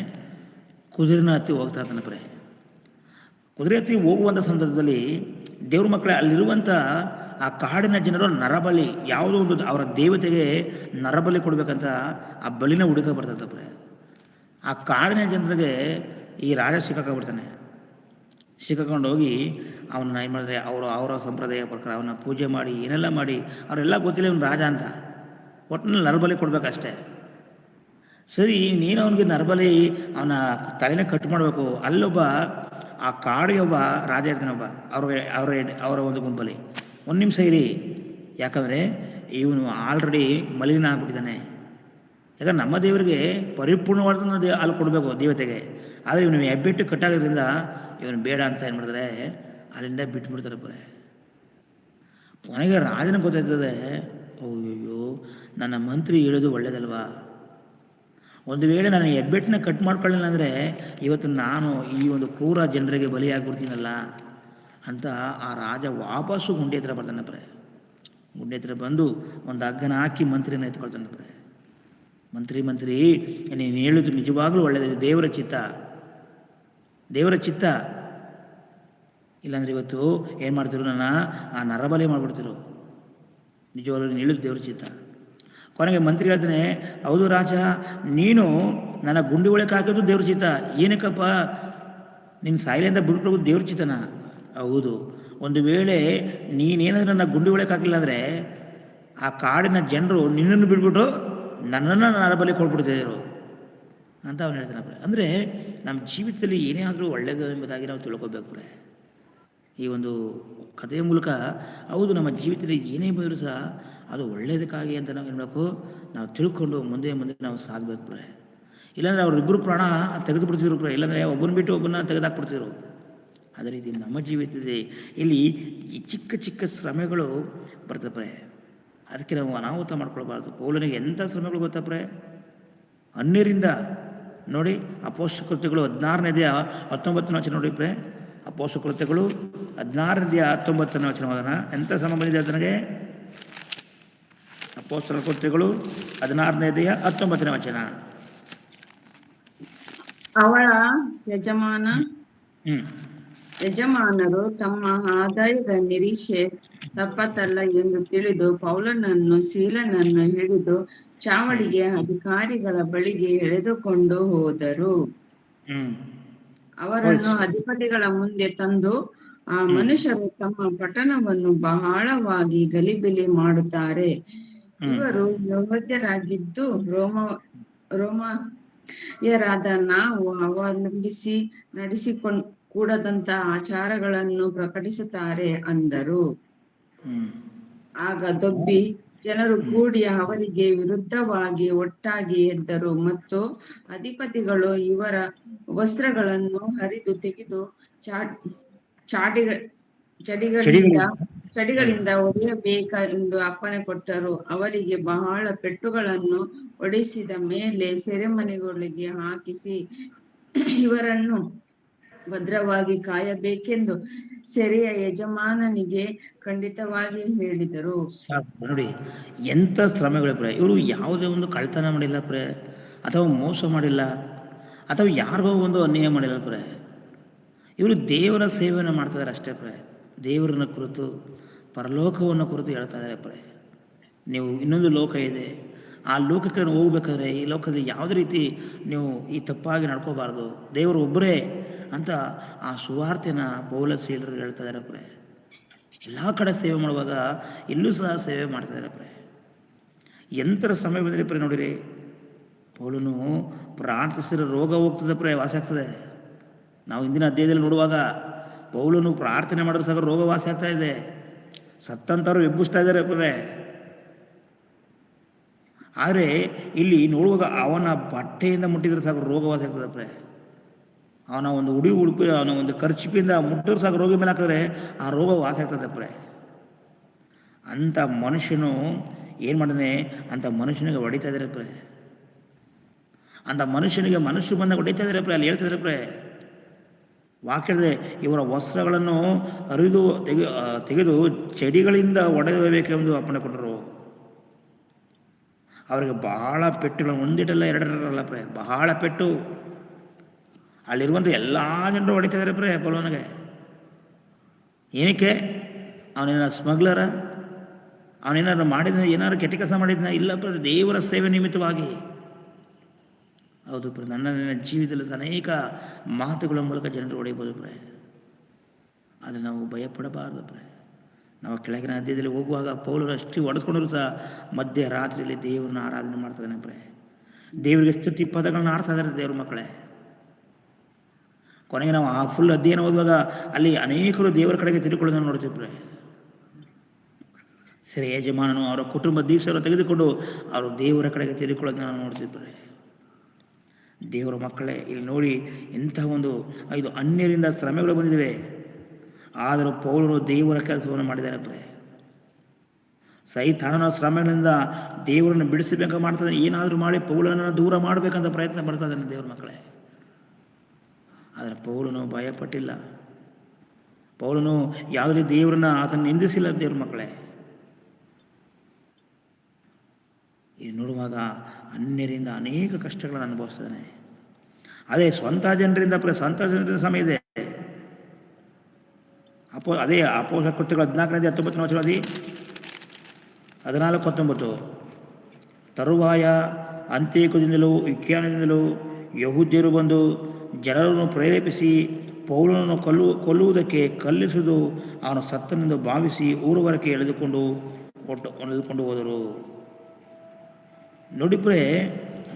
ಕುದುರೆನ ಹತ್ತಿ ಹೋಗ್ತಾ ಇರ್ತಾನೆ ಪ್ರೇ. ಕುದುರೆ ಹತ್ತಿ ಹೋಗುವಂಥ ಸಂದರ್ಭದಲ್ಲಿ ದೇವ್ರ ಮಕ್ಕಳೇ, ಅಲ್ಲಿರುವಂಥ ಆ ಕಾಡಿನ ಜನರು ನರಬಲಿ, ಯಾವುದೋ ಒಂದು ಅವರ ದೇವತೆಗೆ ನರಬಲಿ ಕೊಡಬೇಕಂತ ಆ ಬಲಿನ ಹುಡುಕ ಬರ್ತದೆ ಪ್ರೇ. ಆ ಕಾಡಿನ ಜನರಿಗೆ ಈ ರಾಜ ಸಿಕ್ಕಾಕೊಂಡ್ಬಿಡ್ತಾನೆ. ಸಿಕ್ಕಾಕೊಂಡು ಹೋಗಿ ಅವನ್ನ ಏನು ಮಾಡಿದ್ರೆ, ಅವರ ಸಂಪ್ರದಾಯ ಪ್ರಕಾರ ಅವನ್ನ ಪೂಜೆ ಮಾಡಿ ಏನೆಲ್ಲ ಮಾಡಿ, ಅವರೆಲ್ಲ ಗೊತ್ತಿಲ್ಲ ಇವನು ರಾಜ ಅಂತ, ಒಟ್ಟಿನಲ್ಲಿ ನರಬಲಿ ಕೊಡಬೇಕಷ್ಟೇ. ಸರಿ, ನೀನು ಅವನಿಗೆ ನರಬಲಿ ಅವನ ತಲೆನ ಕಟ್ ಮಾಡಬೇಕು. ಅಲ್ಲೊಬ್ಬ ಆ ಕಾಡಿಗೆ ಒಬ್ಬ ರಾಜ ಇರ್ತಾನೆ, ಒಬ್ಬ ಅವರ ಒಂದು ಗುಂಪಲ್ಲಿ. ಒಂದು ನಿಮಿಷ ಇರಿ, ಯಾಕಂದರೆ ಇವನು ಆಲ್ರೆಡಿ ಮಲಿನ ಆಗ್ಬಿಟ್ಟಿದ್ದಾನೆ. ಯಾಕಂದ್ರೆ ನಮ್ಮ ದೇವರಿಗೆ ಪರಿಪೂರ್ಣವಾದ ಹಾಲು ಕೊಡಬೇಕು ದೇವತೆಗೆ. ಆದರೆ ಇವನು ಹೆಬ್ಬೆಟ್ಟು ಕಟ್ಟಾಗೋದ್ರಿಂದ ಇವನು ಬೇಡ ಅಂತ ಏನು ಮಾಡಿದ್ರೆ ಅಲ್ಲಿಂದ ಬಿಟ್ಬಿಡ್ತಾರೆ ಬರೇ. ಕೊನೆಗೆ ರಾಜನ ಗೊತ್ತಾಯ್ತದೆ, ಅಯ್ಯೋ ನನ್ನ ಮಂತ್ರಿ ಹೇಳೋದು ಒಳ್ಳೇದಲ್ವಾ, ಒಂದು ವೇಳೆ ನಾನು ಹೆಬ್ಬೆಟ್ಟನ್ನ ಕಟ್ ಮಾಡ್ಕೊಳ್ಳಿಲ್ಲ ಅಂದರೆ ಇವತ್ತು ನಾನು ಈ ಒಂದು ಕ್ರೂರ ಜನರಿಗೆ ಬಲಿಯಾಗ್ಬಿಡ್ತೀನಲ್ಲ ಅಂತ ಆ ರಾಜ ವಾಪಸ್ಸು ಗುಂಡೆ ಹತ್ರ ಬರ್ತಾನಪ್ರೆ. ಗುಂಡೆ ಹತ್ರ ಬಂದು ಒಂದು ಹಗ್ಗನ ಹಾಕಿ ಮಂತ್ರಿನ ಎತ್ಕೊಳ್ತಾನಪ್ರೆ. ಮಂತ್ರಿ ನೀನು ಹೇಳೋದು ನಿಜವಾಗ್ಲೂ ಒಳ್ಳೆಯದು, ದೇವರ ಚಿತ್ತ. ಇಲ್ಲಾಂದ್ರೆ ಇವತ್ತು ಏನು ಮಾಡ್ತಿರು, ನನ್ನ ಆ ನರಬಲಿ ಮಾಡಿಬಿಡ್ತಿರು. ನಿಜವಾಗ್ಲೂ ನೀನು ಹೇಳೋದು ದೇವ್ರ ಚಿತ್ತ. ಕೊನೆಗೆ ಮಂತ್ರಿ ಹೇಳ್ತಾನೆ, ಹೌದು ರಾಜ, ನೀನು ನನ್ನ ಗುಂಡಿ ಒಳಕ್ಕೆ ಹಾಕೋದು ದೇವ್ರ ಚಿತ್ತ. ಏನಕ್ಕಪ್ಪ ನಿನ್ನ ಸಾಯಿಲೆ ಅಂತ ಬಿಟ್ಬಿಡೋದು ದೇವ್ರ ಚಿತ್ತನ? ಹೌದು, ಒಂದು ವೇಳೆ ನೀನೇನಾದ್ರೂ ನನ್ನ ಗುಂಡಿ ಒಳಕ್ಕೆ ಹಾಕಲಿಲ್ಲ ಅಂದರೆ ಆ ಕಾಡಿನ ಜನರು ನಿನ್ನನ್ನು ಬಿಟ್ಬಿಟ್ಟು ನನ್ನನ್ನು ನರಬಲಿ ಕೊಟ್ಬಿಡ್ತಿದ್ರು ಅಂತ ಅವನು ಹೇಳ್ತಾನೆ. ಅಂದರೆ ನಮ್ಮ ಜೀವಿತದಲ್ಲಿ ಏನೇ ಆದರೂ ಒಳ್ಳೆಯದು ಎಂಬುದಾಗಿ ನಾವು ತಿಳ್ಕೊಬೇಕು. ಈ ಒಂದು ಕಥೆಯ ಮೂಲಕ ಹೌದು, ನಮ್ಮ ಜೀವಿತದಲ್ಲಿ ಏನೇ ಬಂದರೂ ಸಹ ಅದು ಒಳ್ಳೆಯದಕ್ಕಾಗಿ ಅಂತ ನಾವು ಹೇಳಬೇಕು, ನಾವು ತಿಳ್ಕೊಂಡು ಮುಂದೆ ನಾವು ಸಾಗಬೇಕು. ಇಲ್ಲಾಂದರೆ ಅವರಿಬ್ಬರು ಪ್ರಾಣ ತೆಗೆದು ಬಿಡ್ತಿದ್ರು. ಇಲ್ಲಾಂದರೆ ಒಬ್ಬನ ಬಿಟ್ಟು ಒಬ್ಬನ ತೆಗೆದಾಕ್ಬಿಡ್ತಿದ್ರು. ಅದೇ ರೀತಿ ನಮ್ಮ ಜೀವಿತದಲ್ಲಿ ಇಲ್ಲಿ ಈ ಚಿಕ್ಕ ಶ್ರಮೆಗಳು ಬರ್ತಪ್ರೆ. ಅದಕ್ಕೆ ನಾವು ಅನಾಹುತ ಮಾಡ್ಕೊಳ್ಬಾರ್ದು. ಪೌಲನಿಗೆ ಎಂಥ ಶ್ರಮೆಗಳು ಗೊತ್ತಪ್ರೆ, ಅನ್ಯರಿಂದ. ನೋಡಿ ಅಪೊಸ್ತಲ ಕೃತ್ಯಗಳು 16ನೇ ವಚನ ನೋಡಿ ಪ್ರೇ. ಅಪೊಸ್ತಲ ಕೃತ್ಯಗಳು 16ನೇ ವಚನ ಎಂಥ ಶ್ರಮ ಬಂದಿದೆ ಅದನಿಗೆ. ಅಪೊಸ್ತಲ ಕೃತ್ಯಗಳು 16ನೇ ವಚನ. ಅವಳ ಯಜಮಾನರು ತಮ್ಮ ಆದಾಯದ ನಿರೀಕ್ಷೆ ತಪ್ಪತಲ್ಲ ಎಂದು ತಿಳಿದು ಪೌಲನನ್ನು ಸೀಲನನ್ನು ಹಿಡಿದು ಚಾವಡಿಗೆ ಅಧಿಕಾರಿಗಳ ಬಳಿಗೆ ಎಳೆದುಕೊಂಡು ಹೋದರು. ಅವರನ್ನು ಅಧಿಪತಿಗಳ ಮುಂದೆ ತಂದು, ಆ ಮನುಷ್ಯರು ತಮ್ಮ ಪಟ್ಟಣವನ್ನು ಬಹಳವಾಗಿ ಗಲಿಬಿಲಿ ಮಾಡುತ್ತಾರೆ. ಇವರು ಯಹೂದ್ಯರಾಗಿದ್ದು ರೋಮಾಯರಾದ ನಾವು ಅವಲಂಬಿಸಿ ಕೂಡದಂತ ಆಚಾರಗಳನ್ನು ಪ್ರಕಟಿಸುತ್ತಾರೆ ಅಂದರು. ಆಗ ದೊಬ್ಬಿ ಜನರು ಕೂಡಿ ಅವರಿಗೆ ವಿರುದ್ಧವಾಗಿ ಒಟ್ಟಾಗಿ ಎದ್ದರು ಮತ್ತು ಅಧಿಪತಿಗಳು ಇವರ ವಸ್ತ್ರಗಳನ್ನು ಹರಿದು ತೆಗೆದು ಚಡಿಗಳಿಂದ ಹೊಡೆಯಬೇಕೆಂದು ಅಪ್ಪಣೆ ಕೊಟ್ಟರು. ಅವರಿಗೆ ಬಹಳ ಪೆಟ್ಟುಗಳನ್ನು ಹೊಡೆಸಿದ ಮೇಲೆ ಸೆರೆಮನೆಗಳಿಗೆ ಹಾಕಿಸಿ ಇವರನ್ನು ಭದ್ರವಾಗಿ ಕಾಯಬೇಕೆಂದು ಸೆರೆಯ ಯಜಮಾನನಿಗೆ ಖಂಡಿತವಾಗಿ ಹೇಳಿದರು. ನೋಡಿ ಎಂಥ ಶ್ರಮೆಗಳು ಪ್ರೇ. ಇವರು ಯಾವುದೇ ಒಂದು ಕಳ್ತನ ಮಾಡಿಲ್ಲ ಪ್ರೇ, ಅಥವಾ ಮೋಸ ಮಾಡಿಲ್ಲ, ಅಥವಾ ಯಾರಿಗೋ ಒಂದು ಅನ್ಯಾಯ ಮಾಡಿಲ್ಲ ಪ್ರೇ. ಇವರು ದೇವರ ಸೇವೆಯನ್ನು ಮಾಡ್ತಿದ್ದಾರೆ ಅಷ್ಟೇ ಪ್ರೇ. ದೇವರನ್ನ ಕುರಿತು, ಪರಲೋಕವನ್ನು ಕುರಿತು ಹೇಳ್ತಾ ಇದ್ದಾರೆ ಪ್ರೇ. ನೀವು ಇನ್ನೊಂದು ಲೋಕ ಇದೆ, ಆ ಲೋಕಕ್ಕೆ ಹೋಗ್ಬೇಕಾದ್ರೆ ಈ ಲೋಕದಲ್ಲಿ ಯಾವುದೇ ರೀತಿ ನೀವು ಈ ತಪ್ಪಾಗಿ ನಡ್ಕೋಬಾರ್ದು, ದೇವರು ಒಬ್ಬರೇ ಅಂತ ಆ ಸುವಾರ್ತೆನ ಪೌಲ ಸೀಲರು ಹೇಳ್ತಾ ಇದ್ದಾರೆ ಪ್ರೇ. ಎಲ್ಲ ಕಡೆ ಸೇವೆ ಮಾಡುವಾಗ ಇಲ್ಲೂ ಸಹ ಸೇವೆ ಮಾಡ್ತಾ ಇದ್ದಾರೆ ಪ್ರೇ. ಎಂಥರ ಸಮಯ ಬಂದರೆ ಪ್ರೇ ನೋಡಿರಿ, ಪೌಲನು ಪ್ರಾರ್ಥಿಸಿರೋ ರೋಗ ಹೋಗ್ತದೆ ಪ್ರೇ, ವಾಸಿ ಆಗ್ತದೆ. ನಾವು ಇಂದಿನ ಅಧ್ಯಾಯದಲ್ಲಿ ನೋಡುವಾಗ ಪೌಲನು ಪ್ರಾರ್ಥನೆ ಮಾಡಿದ್ರು ಸಹ ರೋಗ ವಾಸಿ ಆಗ್ತಾ ಇದೆ. ಸತ್ತಂತವ್ರು ಎಬ್ಬಿಸ್ತಾ ಇದ್ದಾರೆ ಪ್ರೇ. ಆದರೆ ಇಲ್ಲಿ ನೋಡುವಾಗ ಅವನ ಬಟ್ಟೆಯಿಂದ ಮುಟ್ಟಿದ್ರೆ ಸಾಕು ರೋಗ ವಾಸಿ ಆಗ್ತದೆ ಪ್ರೇ. ಅವನ ಒಂದು ಉಡುಪಿ, ಅವನ ಒಂದು ಖರ್ಚಿಪಿಂದ ಮುಟ್ಟಿದ್ರೆ ಸಾಕು ರೋಗಿ ಮೇಲೆ ಹಾಕಿದ್ರೆ ಆ ರೋಗ ವಾಸಿ ಆಗ್ತದೆ ಪ್ರೇ. ಅಂಥ ಮನುಷ್ಯನು ಏನು ಮಾಡಿದಾನೆ, ಅಂಥ ಮನುಷ್ಯನಿಗೆ ಹೊಡಿತಾ ಇದ್ದಾರೆ ಪ್ರೇ. ಅಂಥ ಮನುಷ್ಯನಿಗೆ ಮನುಷ್ಯ ಬಂದಾಗ ಹೊಡಿತಾ ಇದ್ದಾರೆ ಪ್ರೇ. ಅಲ್ಲಿ ಹೇಳ್ತಿದ್ದಾರೆ ಪ್ರೇ ವಾಕ್ಯದಲ್ಲಿ, ಇವರ ವಸ್ತ್ರಗಳನ್ನು ಹರಿದು ತೆಗೆದು ಚಡಿಗಳಿಂದ ಹೊಡೆಯಬೇಕೆಂದು ಅಪ್ಪಣೆ ಕೊಟ್ಟರು. ಅವರಿಗೆ ಬಹಳ ಪೆಟ್ಟುಗಳು, ಒಂದಿಟ್ಟಲ್ಲ ಎರಡರಲ್ಲ ಪ್ರೇ, ಬಹಳ ಪೆಟ್ಟು. ಅಲ್ಲಿರುವಂಥ ಎಲ್ಲ ಜನರು ಹೊಡಿತಾ ಇದ್ದಾರೆ ಪ್ರೇ ಪೌಲನಿಗೆ. ಏನಕ್ಕೆ? ಅವನೇನಾರು ಸ್ಮಗ್ಲರ, ಅವನೇನಾದ್ರು ಮಾಡಿದ, ಏನಾದ್ರು ಕೆಟ್ಟ ಕೆಲಸ ಮಾಡಿದ್ನ? ಇಲ್ಲ ಪ್ರೇ, ದೇವರ ಸೇವೆ ನಿಮಿತ್ತವಾಗಿ. ಹೌದು ಪ್ರೇ, ನನ್ನ ಜೀವಿತದಲ್ಲಿ ಅನೇಕ ಮಾತುಗಳ ಮೂಲಕ ಜನರು ಹೊಡೆಯಬಹುದು ಪ್ರೇ. ಆದರೆ ನಾವು ಭಯಪಡಬಾರದು ಪ್ರೇ. ನಾವು ಕೆಳಗಿನ ಅಧ್ಯಾಯದಲ್ಲಿ ಹೋಗುವಾಗ ಪೌಲರು ಅಷ್ಟು ಹೊಡೆಸ್ಕೊಂಡ್ರು ಸಹ ಮಧ್ಯರಾತ್ರಿಯಲ್ಲಿ ದೇವರನ್ನ ಆರಾಧನೆ ಮಾಡ್ತಾನೆ ಪ್ರೇ. ದೇವರಿಗೆ ಸ್ತುತಿ ಪದಗಳನ್ನ ಆಡ್ತಾ ಇದ್ದಾರೆ ದೇವ್ರ ಮಕ್ಕಳೇ. ಕೊನೆಗೆ ನಾವು ಆ ಫುಲ್ ಅಧ್ಯಯನ ಓದುವಾಗ ಅಲ್ಲಿ ಅನೇಕರು ದೇವರ ಕಡೆಗೆ ತಿರುಕೊಳ್ಳೋದನ್ನು ನೋಡ್ತೀವಿ ಪ್ರೇ. ಸರಿ, ಯಜಮಾನನು ಅವರ ಕುಟುಂಬ ದೀಕ್ಷೆಯನ್ನು ತೆಗೆದುಕೊಂಡು ಅವರು ದೇವರ ಕಡೆಗೆ ತಿರುಗಿಕೊಳ್ಳೋದನ್ನು ನಾವು ನೋಡ್ತಿದ್ದಾರೆ. ದೇವರ ಮಕ್ಕಳೇ, ಇಲ್ಲಿ ನೋಡಿ ಇಂತಹ ಒಂದು 5 ಅನ್ಯರಿಂದ ಶ್ರಮೆಗಳು ಬಂದಿವೆ. ಆದರೂ ಪೌಲನು ದೇವರ ಕೆಲಸವನ್ನು ಮಾಡಿದ್ದಾರೆ. ಸೈತಾನನ ಶ್ರಮೆಗಳಿಂದ ದೇವರನ್ನು ಬಿಡಿಸಬೇಕು ಮಾಡ್ತಾನೆ. ಏನಾದರೂ ಮಾಡಿ ಪೌಲನನ್ನು ದೂರ ಮಾಡಬೇಕಂತ ಪ್ರಯತ್ನ ಬರ್ತಾ ಇದ್ದಾನೆ ದೇವರ ಮಕ್ಕಳೇ. ಆದರೆ ಪೌಲನು ಭಯಪಟ್ಟಿಲ್ಲ. ಪೌಲನು ಯಾವುದೇ ದೇವರನ್ನ ಆತನ ನಿಂದಿಸಿಲ್ಲ ದೇವ್ರ ಮಕ್ಕಳೇ. ಇಲ್ಲಿ ನೋಡುವಾಗ ಅನ್ಯರಿಂದ ಅನೇಕ ಕಷ್ಟಗಳನ್ನು ಅನುಭವಿಸ್ತಾನೆ. ಅದೇ ಸ್ವಂತ ಜನರಿಂದ ಸಮಯ ಇದೆ. ಅದೇ ಅಪೊಸ್ತಲರ ಕೃತ್ಯಗಳು 14-19 14-19. ತರುವಾಯ ಅಂತ್ಯೋಕ್ಯದಿಂದಲೂ ಇಕ್ಯಾನದಿಂದಲೂ ಯಹೂದ್ಯರು ಬಂದು ಜನರನ್ನು ಪ್ರೇರೇಪಿಸಿ ಪೌಲನನ್ನು ಕೊಲ್ಲುವುದಕ್ಕೆ ಕಲ್ಲಿಸುವುದು ಅವನು ಸತ್ತನೆಂದು ಭಾವಿಸಿ ಊರವರೆಗೆ ಎಳೆದುಕೊಂಡು ಹೋದರು. ನೋಡಿಬ್ರೆ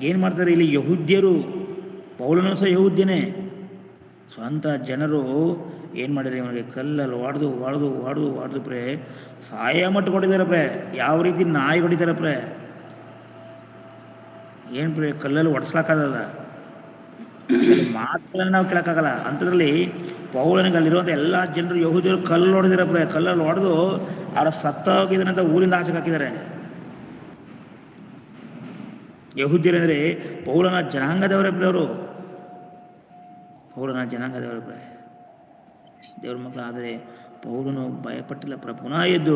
ಏನು ಮಾಡ್ತಾರೆ ಇಲ್ಲಿ ಯಹೂದ್ಯರು, ಪೌಲನು ಸಹ ಯಹೂದ್ಯನೇ. ಸ್ವಂತ ಜನರು ಏನು ಮಾಡಿದ್ರೆ ಇವನಿಗೆ ಕಲ್ಲಲ್ಲಿ ಹೊಡೆದು ಪ್ರೇ ಸಾಯ ಮಟ್ಟು ಕೊಟ್ಟಿದ್ದಾರೆ ಪ್ರೇ. ಯಾವ ರೀತಿ ನಾಯಿ ಹೊಡಿತಾರೆ ಪ್ರೇ. ಏನು ಪ್ರೇ, ಕಲ್ಲಲ್ಲಿ ಹೊಡೆಸ್ಲಾಕಾಗಲ್ಲ, ಮಾತುಗಳನ್ನು ನಾವು ಕೇಳೋಕ್ಕಾಗಲ್ಲ. ಅಂಥದ್ರಲ್ಲಿ ಪೌಲನಿಗೆ ಅಲ್ಲಿರುವಂಥ ಎಲ್ಲ ಜನರು ಯಹೂದ್ಯರು ಕಲ್ಲು ಹೊಡೆದಿರ ಪ್ರೇ. ಕಲ್ಲಲ್ಲಿ ಹೊಡೆದು ಅವರ ಸತ್ತೋಗಿದ್ದಾನಂತ ಊರಿಂದ ಆಚೆಗೆ ಹಾಕಿದ್ದಾರೆ. ಯಹೂದ್ಯರಂದರೆ ಪೌಲನ ಜನಾಂಗದವರೇ ಅವರು. ಪೌಲನ ಜನಾಂಗದವರೇ ದೇವ್ರ ಮಕ್ಕಳು. ಆದರೆ ಪೌಲನು ಭಯಪಟ್ಟಿಲ್ಲ. ಪುನಃ ಎದ್ದು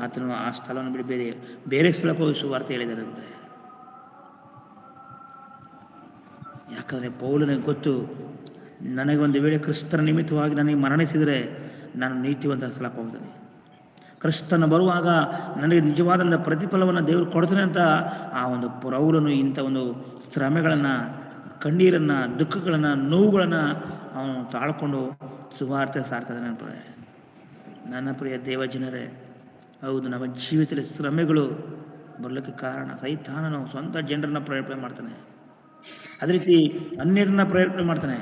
ಆತನು ಆ ಸ್ಥಳವನ್ನು ಬಿಡಿ ಬೇರೆ ಸ್ಥಳಕ್ಕೆ ಹೋಗಿ ಸುವಾರ್ತೆ ಹೇಳಿದ್ದಾರೆ. ಯಾಕಂದರೆ ಪೌಲನಿಗೆ ಗೊತ್ತು, ನನಗೆ ಒಂದು ವೇಳೆ ಕ್ರಿಸ್ತನ ನಿಮಿತ್ತವಾಗಿ ನನಗೆ ಮರಣಿಸಿದರೆ ನಾನು ನೀತಿವಂತ ಸ್ಥಳಕ್ಕೆ ಹೋಗ್ತೇನೆ. ಕ್ರಿಸ್ತನ ಬರುವಾಗ ನನಗೆ ನಿಜವಾದ ಪ್ರತಿಫಲವನ್ನು ದೇವರು ಕೊಡ್ತಾನೆ ಅಂತ ಆ ಒಂದು ಪೌಲನು ಇಂಥ ಒಂದು ಶ್ರಮೆಗಳನ್ನು, ಕಣ್ಣೀರನ್ನು, ದುಃಖಗಳನ್ನು, ನೋವುಗಳನ್ನು ಅವನು ತಾಳ್ಕೊಂಡು ಸುವಾರ್ತೆ ಸಾರ್ತಾನೆ. ನನ್ನ ಪ್ರಿಯ ದೇವಜನರೇ, ಹೌದು, ನಮ್ಮ ಜೀವಿತದಲ್ಲಿ ಶ್ರಮೆಗಳು ಬರಲಿಕ್ಕೆ ಕಾರಣ ಸೈತಾನನು ಸ್ವಂತ ಜನರನ್ನ ಪ್ರೇರೇಪಣೆ ಮಾಡ್ತಾನೆ. ಅದೇ ರೀತಿ ಅನ್ಯರನ್ನ ಪ್ರೇರೇಪಣೆ ಮಾಡ್ತಾನೆ.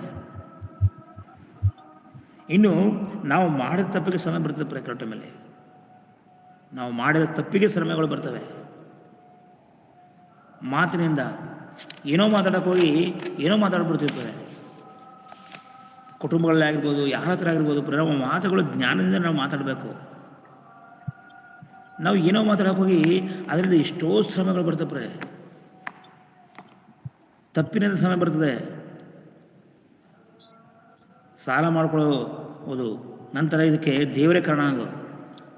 ಇನ್ನು ನಾವು ಮಾಡಿದ ತಪ್ಪಿಗೆ ಶ್ರಮೆ ಬರ್ತದೆ. ಕೆಟ್ಟ ಮೇಲೆ ನಾವು ಮಾಡಿದ ತಪ್ಪಿಗೆ ಶ್ರಮೆಗಳು ಬರ್ತವೆ. ಮಾತಿನಿಂದ ಏನೋ ಮಾತಾಡಕ್ಕೆ ಹೋಗಿ ಏನೋ ಮಾತಾಡ್ಬಿಡ್ತಿರ್ತವೆ. ಕುಟುಂಬಗಳಲ್ಲಿ ಆಗಿರ್ಬೋದು, ಯಾರ ಹತ್ರ ಆಗಿರ್ಬೋದು, ನಮ್ಮ ಮಾತುಗಳು ಜ್ಞಾನದಿಂದ ನಾವು ಮಾತಾಡಬೇಕು. ನಾವು ಏನೋ ಮಾತಾಡಕ್ಕೆ ಹೋಗಿ ಅದರಿಂದ ಎಷ್ಟೋ ಶ್ರಮೆಗಳು ಬರ್ತವೆ. ತಪ್ಪಿನಿಂದ ಶ್ರಮೆ ಬರ್ತದೆ. ಸಾಲ ಮಾಡ್ಕೊಳ್ಳೋದು, ನಂತರ ಇದಕ್ಕೆ ದೇವರೇ ಕಾರಣ. ಅದು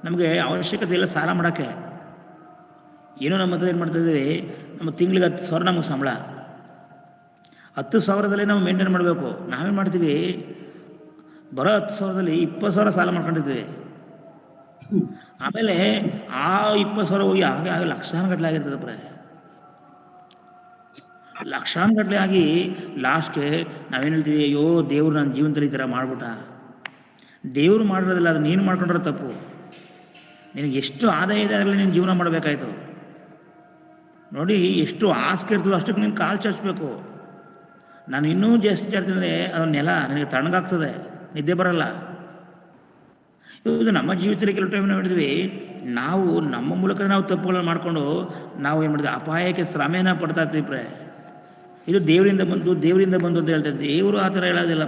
ನಮಗೆ ಅವಶ್ಯಕತೆ ಇಲ್ಲ ಸಾಲ ಮಾಡೋಕ್ಕೆ. ಏನೋ ನಮ್ಮ ಹತ್ರ ಏನು ಮಾಡ್ತಾಯಿದ್ದೀವಿ, ನಮ್ಮ ತಿಂಗಳಿಗೆ 10,000 ನಮಗೆ ಸಂಬಳ, 10,000ದಲ್ಲಿ ನಾವು ಮೇಂಟೈನ್ ಮಾಡಬೇಕು. ನಾವೇನು ಮಾಡ್ತೀವಿ, ಬರೋ 10,000ದಲ್ಲಿ 20,000 ಸಾಲ ಮಾಡ್ಕೊಂಡಿರ್ತೀವಿ. ಆಮೇಲೆ ಆ 20,000 ಹೋಗಿ ಹಾಗೆ ಲಕ್ಷಾನುಗಟ್ಟಲೆ ಆಗಿರ್ತದೆ. ಲಕ್ಷಾನುಗಟ್ಟಲೆ ಆಗಿ ಲಾಸ್ಟ್ಗೆ ನಾವೇನು ಹೇಳ್ತೀವಿ, ಅಯ್ಯೋ ದೇವ್ರು ನನ್ನ ಜೀವನದಲ್ಲಿ ಈ ಥರ ಮಾಡ್ಬಿಟ್ಟ. ದೇವ್ರು ಮಾಡಿರೋದಿಲ್ಲ, ಅದು ನೀನು ಮಾಡ್ಕೊಂಡ್ರೆ ತಪ್ಪು. ನಿನಗೆ ಎಷ್ಟು ಆದಾಯ ಇದೆ ಅದರಲ್ಲಿ ನೀನು ಜೀವನ ಮಾಡಬೇಕಾಯ್ತು. ನೋಡಿ, ಎಷ್ಟು ಆಸೆ ಇರ್ತದೋ ಅಷ್ಟಕ್ಕೆ ನೀನು ಕಾಲು ಚಾಚಬೇಕು. ನಾನು ಇನ್ನೂ ಜಾಸ್ತಿ ಚಾಡ್ತಿದ್ರೆ ಅದು ನೆಲ ನನಗೆ ತಣ್ಣಗಾಗ್ತದೆ, ನಿದ್ದೆ ಬರಲ್ಲ. ಇದು ನಮ್ಮ ಜೀವಿತದಲ್ಲಿ ಕೆಲವು ಟೈಮ್ ನಾವು ಹೇಳಿದ್ವಿ, ನಾವು ನಮ್ಮ ಮೂಲಕ ನಾವು ತಪ್ಪುಗಳನ್ನು ಮಾಡಿಕೊಂಡು ನಾವು ಏನು ಮಾಡಿದ್ವಿ, ಅಪಾಯಕ್ಕೆ ಶ್ರಮೆನ ಪಡ್ತಾ ಇರ್ತೀವಿ. ಇದು ದೇವರಿಂದ ಬಂದು ಅಂತ ಹೇಳ್ತಾರೆ. ದೇವರು ಆ ಥರ ಹೇಳೋದಿಲ್ಲ.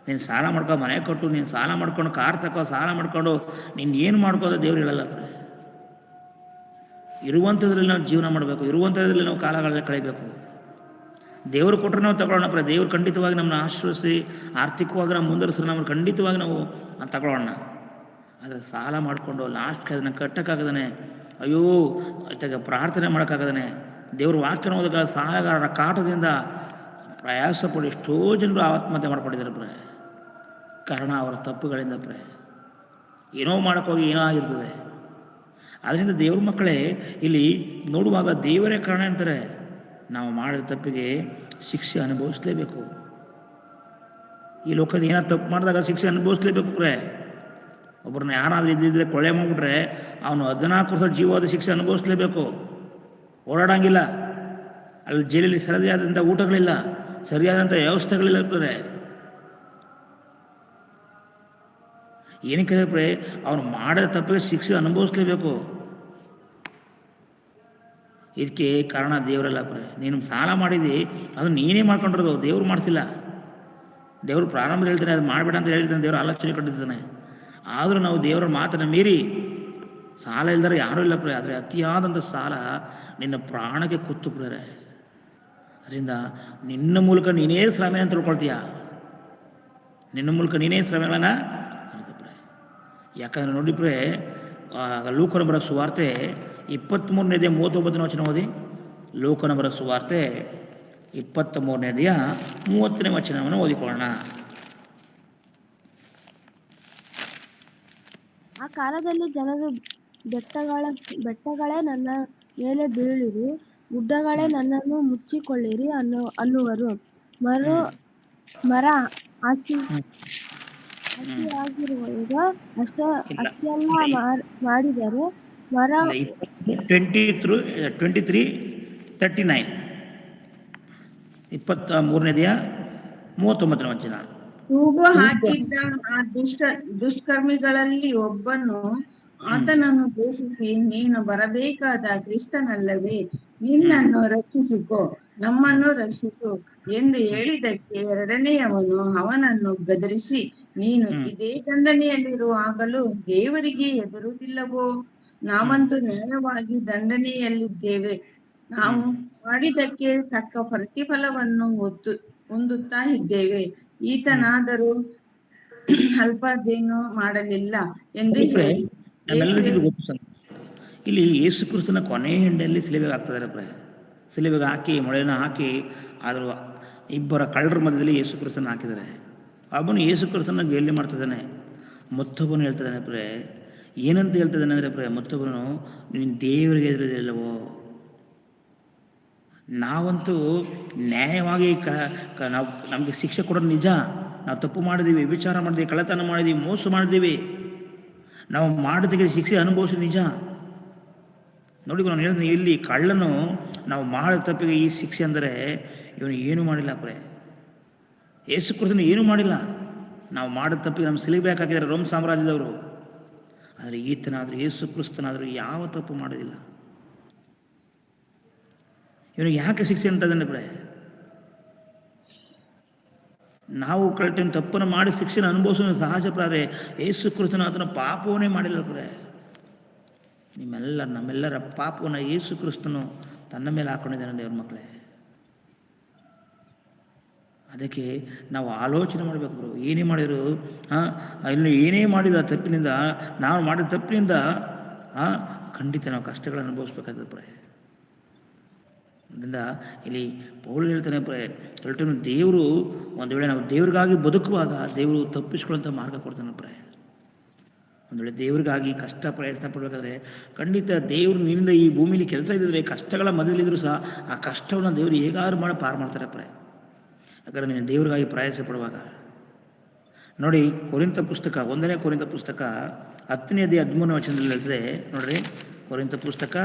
ನೀನು ಸಾಲ ಮಾಡ್ಕೊ, ಮನೆ ಕೊಟ್ಟು ನೀನು ಸಾಲ ಮಾಡ್ಕೊಂಡು, ಕಾರ್ ತಗೋ, ಸಾಲ ಮಾಡ್ಕೊಂಡು ನೀನು ಏನು ಮಾಡ್ಕೋದು ದೇವ್ರು ಹೇಳಲ್ಲ. ಇರುವಂಥದ್ರಲ್ಲಿ ನಾವು ಜೀವನ ಮಾಡಬೇಕು, ಇರುವಂಥದ್ರಲ್ಲಿ ನಾವು ಕಾಲಗಳಲ್ಲಿ ಕಳೀಬೇಕು. ದೇವರು ಕೊಟ್ಟರೆ ನಾವು ತಗೊಳ್ಳೋಣ. ದೇವರು ಖಂಡಿತವಾಗಿ ನಮ್ಮನ್ನು ಆಶ್ರಯಿಸಿ ಆರ್ಥಿಕವಾಗಿ ನಾವು ಮುಂದುವರಿಸಿದ್ರೆ ನಮ್ಮನ್ನು ಖಂಡಿತವಾಗಿ ನಾವು ತಗೊಳ್ಳೋಣ. ಆದರೆ ಸಾಲ ಮಾಡಿಕೊಂಡು ಲಾಸ್ಟ್ಗೆ ಅದನ್ನು ಕಟ್ಟಕ್ಕಾಗದೇ, ಅಯ್ಯೋ ಅಷ್ಟಾಗ ಪ್ರಾರ್ಥನೆ ಮಾಡೋಕ್ಕಾಗದೇ, ದೇವ್ರ ವಾಕ್ಯನ ಓದೋಕ್ಕಾಗ ಸಹಾಯಗಾರರ ಕಾಟದಿಂದ ಪ್ರಯಾಸ ಪಡಿ ಎಷ್ಟೋ ಜನರು ಆತ್ಮಹತ್ಯೆ ಮಾಡ್ಕೊಂಡಿದ್ದಾರೆ. ಕಾರಣ ಅವರ ತಪ್ಪುಗಳಿಂದ. ಏನೋ ಮಾಡೋಕ್ಕೋಗಿ ಏನೋ ಆಗಿರ್ತದೆ. ಅದರಿಂದ ದೇವ್ರ ಮಕ್ಕಳೇ, ಇಲ್ಲಿ ನೋಡುವಾಗ ದೇವರೇ ಕಾರಣ ಅಂತಾರೆ. ನಾವು ಮಾಡಿದ ತಪ್ಪಿಗೆ ಶಿಕ್ಷೆ ಅನುಭವಿಸಲೇಬೇಕು. ಈ ಲೋಕದ ಏನಾದ್ರು ತಪ್ಪು ಮಾಡಿದಾಗ ಶಿಕ್ಷೆ ಅನುಭವಿಸಲೇಬೇಕು. ಒಬ್ಬರನ್ನ ಯಾರಾದರೂ ಇದ್ದಿದ್ರೆ ಕೊಳ್ಳೆ ಮಾಡಿಬಿಟ್ರೆ ಅವನು 14 ವರ್ಷ ಜೀವವಾದ ಶಿಕ್ಷೆ ಅನುಭವಿಸಲೇಬೇಕು. ಓಡಾಡಂಗಿಲ್ಲ. ಅಲ್ಲಿ ಜೈಲಲ್ಲಿ ಸರಿಯಾದಂಥ ಊಟಗಳಿಲ್ಲ, ಸರಿಯಾದಂಥ ವ್ಯವಸ್ಥೆಗಳಿಲ್ಲ. ಏನಕ್ಕೆ ಅವನು ಮಾಡಿದ ತಪ್ಪಿಗೆ ಶಿಕ್ಷೆ ಅನುಭವಿಸಲೇಬೇಕು. ಇದಕ್ಕೆ ಕಾರಣ ದೇವರಲ್ಲ ಪ್ರೇ. ನೀನು ಸಾಲ ಮಾಡಿದಿ, ಅದು ನೀನೇ ಮಾಡ್ಕೊಂಡಿರೋದು, ದೇವ್ರು ಮಾಡಿಸಿಲ್ಲ. ದೇವರು ಪ್ರಾರಂಭದಲ್ಲಿ ಹೇಳ್ತಾನೆ ಅದು ಮಾಡಬೇಡ ಅಂತ ಹೇಳ್ತಾನೆ, ದೇವರು ಆಲೋಚನೆ ಕೊಟ್ಟಿದ್ದಾನೆ. ಆದರೂ ನಾವು ದೇವರ ಮಾತನ್ನು ಮೀರಿ ಸಾಲ ಇಲ್ದರೆ ಯಾರೂ ಇಲ್ಲ ಪ್ರೇ. ಆದರೆ ಅತಿಯಾದಂಥ ಸಾಲ ನಿನ್ನ ಪ್ರಾಣಕ್ಕೆ ಕುತ್ತು ಪ್ರೇ. ಅದರಿಂದ ನಿನ್ನ ಮೂಲಕ ನೀನೇ ಶ್ರಮೆ ಅಂತ ತಿಳ್ಕೊಳ್ತೀಯ, ನಿನ್ನ ಮೂಲಕ ನೀನೇ ಶ್ರಮೆಗಳನ್ನು ಪ್ರೇ. ಯಾಕಂದರೆ ನೋಡಿ ಪ್ರೇ, ಲೂಕನ ಬರೋ ಸುವಾರ್ತೆ 23ನೇ 39ನೇ ವಚನ ಓದಿ. ಲೂಕನ ಬರೋ ಸುವಾರ್ತೆ 23ನೇ 30ನೇ ವಚನವನ್ನು ಓದಿಕೊಳ್ಳೋಣ. ಆ ಕಾಲದಲ್ಲಿ ಜನರು ಬೆಟ್ಟಗಳೇ ನನ್ನ ಮೇಲೆ ಬೀಳಿರಿ, ಗುಡ್ಡಗಳೇ ನನ್ನನ್ನು ಮುಚ್ಚಿಕೊಳ್ಳಿರಿ ಅನ್ನುವರು. ಮರ ಹಸಿಯಾಗಿರುವಾಗ ಅಷ್ಟೆಲ್ಲ ಮಾಡಿದರೆ ಮರ 23:39 23ನೇ 39ನೇ ವಚನ. ತೂಗು ಹಾಕಿದ್ದ ಆ ದುಷ್ಕರ್ಮಿಗಳಲ್ಲಿ ಒಬ್ಬನು ಆತನನ್ನು ದೂಷಿಸಿ, ನೀನು ಬರಬೇಕಾದ ಕ್ರಿಸ್ತನಲ್ಲವೇ, ನಿನ್ನನ್ನು ರಕ್ಷಿಸಿಕೋ, ನಮ್ಮನ್ನು ರಕ್ಷಿಸು ಎಂದು ಹೇಳಿದ್ದಕ್ಕೆ ಎರಡನೆಯವನು ಅವನನ್ನು ಗದರಿಸಿ, ನೀನು ಇದೇ ದಂಡನೆಯಲ್ಲಿರುವಾಗಲೂ ದೇವರಿಗೆ ಹೆದರುವುದಿಲ್ಲವೋ? ನಾವಂತೂ ನ್ಯಾಯವಾಗಿ ದಂಡನೆಯಲ್ಲಿದ್ದೇವೆ, ನಾವು ಮಾಡಿದ್ದಕ್ಕೆ ತಕ್ಕ ಪ್ರತಿಫಲವನ್ನು ಹೊಂದುತ್ತಾ ಇದ್ದೇವೆ. ಈತನಾದರೂ ಅಲ್ಪದೇನೂ ಮಾಡಲಿಲ್ಲ ಎಂದು ಹೇಳಿ ನಮ್ಮೆಲ್ಲರಿಗೂ ಗೊತ್ತು ಸರ್, ಇಲ್ಲಿ ಯೇಸು ಕ್ರಿಸ್ತನ ಕೊನೆ ಹೆಂಡಲ್ಲಿ ಸಿಲುಬೆಗೆ ಹಾಕ್ತಿದ್ದಾರೆ ಪ್ರೇ. ಸಿಲುಬೆಗೆ ಹಾಕಿ ಮೊಳೆನ ಹಾಕಿ ಆದರೂ ಇಬ್ಬರ ಕಳ್ಳರ ಮಧ್ಯದಲ್ಲಿ ಯೇಸು ಕ್ರಿಸ್ತನ ಹಾಕಿದ್ದಾರೆ. ಒಬ್ಬನು ಯೇಸು ಕ್ರಿಸ್ತನ ಗೇಲಿ ಮಾಡ್ತಿದ್ದಾನೆ, ಮತ್ತೊಬ್ಬನು ಹೇಳ್ತಿದ್ದಾನೆ ಪ್ರೇ. ಏನಂತ ಹೇಳ್ತಿದ್ದಾನೆ ಅಂದರೆ ಪ್ರೇ, ಮತ್ತೊಬ್ಬನು ನೀನು ದೇವರಿಗೆ ಎದುರಿದಿಲ್ಲವೋ? ನಾವಂತೂ ನ್ಯಾಯವಾಗಿ ನಾವು ನಮಗೆ ಶಿಕ್ಷೆ ಕೊಡೋದು ನಿಜ. ನಾವು ತಪ್ಪು ಮಾಡಿದ್ದೀವಿ, ವಿಚಾರ ಮಾಡಿದ್ದೀವಿ, ಕಳ್ಳತನ ಮಾಡಿದ್ದೀವಿ, ಮೋಸ ಮಾಡಿದ್ದೀವಿ, ನಾವು ಮಾಡಿದ್ದಕ್ಕೆ ಶಿಕ್ಷೆ ಅನುಭವಿಸೋದು ನಿಜ. ನೋಡಿ ನಾನು ಹೇಳಿದ್ರೆ, ಇಲ್ಲಿ ಕಳ್ಳನು ನಾವು ಮಾಡಿದ ತಪ್ಪಿಗೆ ಈ ಶಿಕ್ಷೆ ಅಂದರೆ ಇವನು ಏನೂ ಮಾಡಿಲ್ಲ ಪ್ರೇ. ಯೇಸು ಕ್ರಿಸ್ತನು ಏನೂ ಮಾಡಿಲ್ಲ. ನಾವು ಮಾಡಿದ ತಪ್ಪಿಗೆ ನಮ್ಮ ಸಿಲಿಬೇಕಾಗಿದ್ದಾರೆ ರೋಮ್ ಸಾಮ್ರಾಜ್ಯದವರು. ಆದರೆ ಈತನಾದರೂ ಯೇಸು ಕ್ರಿಸ್ತನಾದರೂ ಯಾವ ತಪ್ಪು ಮಾಡೋದಿಲ್ಲ. ಇವನು ಯಾಕೆ ಶಿಕ್ಷೆ ಅಂತದನ್ನೇ ಪ್ರೇ? ನಾವು ಕರೆಕ್ಟ್ ತಪ್ಪನ್ನು ಮಾಡಿ ಶಿಕ್ಷೆನ ಅನುಭವಿಸೋದು ಸಹಜ ಪ್ರಾರೆ. ಯೇಸು ಕ್ರಿಸ್ತನ ಅದನ್ನು ಪಾಪವನ್ನೇ ಮಾಡಿಲ್ಲ ಪ್ರೇ. ನಮ್ಮೆಲ್ಲರ ಪಾಪವನ್ನು ಯೇಸು ಕ್ರಿಸ್ತನು ತನ್ನ ಮೇಲೆ ಹಾಕೊಂಡಿದ್ದಾನೆ ದೇವ್ರ ಮಕ್ಕಳೇ. ಅದಕ್ಕೆ ನಾವು ಆಲೋಚನೆ ಮಾಡಬೇಕು ಬ್ರೋ. ಏನೇ ಮಾಡಿದ್ರು ಇಲ್ಲಿ ಏನೇ ಮಾಡಿದ ತಪ್ಪಿನಿಂದ, ನಾವು ಮಾಡಿದ ತಪ್ಪಿನಿಂದ ಖಂಡಿತ ನಾವು ಕಷ್ಟಗಳನ್ನು ಅನುಭವಿಸ್ಬೇಕಾಗ್ತದೆ ಪ್ರೇ. ಅದರಿಂದ ಇಲ್ಲಿ ಪೌಲ್ ಹೇಳ್ತಾನೆ ಪ್ರೇ, ದೇವರು ಒಂದು ವೇಳೆ ನಾವು ದೇವ್ರಿಗಾಗಿ ಬದುಕುವಾಗ ದೇವರು ತಪ್ಪಿಸ್ಕೊಳ್ಳೋಂಥ ಮಾರ್ಗ ಕೊಡ್ತಾನೆ ಪ್ರೇ. ಒಂದು ವೇಳೆ ದೇವ್ರಿಗಾಗಿ ಕಷ್ಟ ಪ್ರಯತ್ನ ಪಡಬೇಕಾದ್ರೆ ಖಂಡಿತ ದೇವರು ನಿನ್ನಿಂದ ಈ ಭೂಮಿಲಿ ಕೆಲಸ ಇದ್ದಿದ್ರೆ, ಕಷ್ಟಗಳ ಮಧ್ಯದಲ್ಲಿದ್ದರೂ ಸಹ ಆ ಕಷ್ಟವನ್ನು ದೇವರು ಹೇಗಾದ್ರು ಮಾಡಿ ಪಾರು ಮಾಡ್ತಾರೆ ಪ್ರೇ. ಯಾಕಂದರೆ ನೀನು ದೇವ್ರಿಗಾಗಿ ಪ್ರಯಾಸ ಪಡುವಾಗ ನೋಡಿ, ಕೊರಿಂಥ ಪುಸ್ತಕ 1ನೇ ಕೊರಿಂಥ ಪುಸ್ತಕ 10ನೇ ಅಧ್ಯಾಯ 13ನೇ ವಚನದಲ್ಲಿ ಹೇಳ್ತದೆ ನೋಡ್ರಿ. ಕೊರಿಂಥ ಪುಸ್ತಕ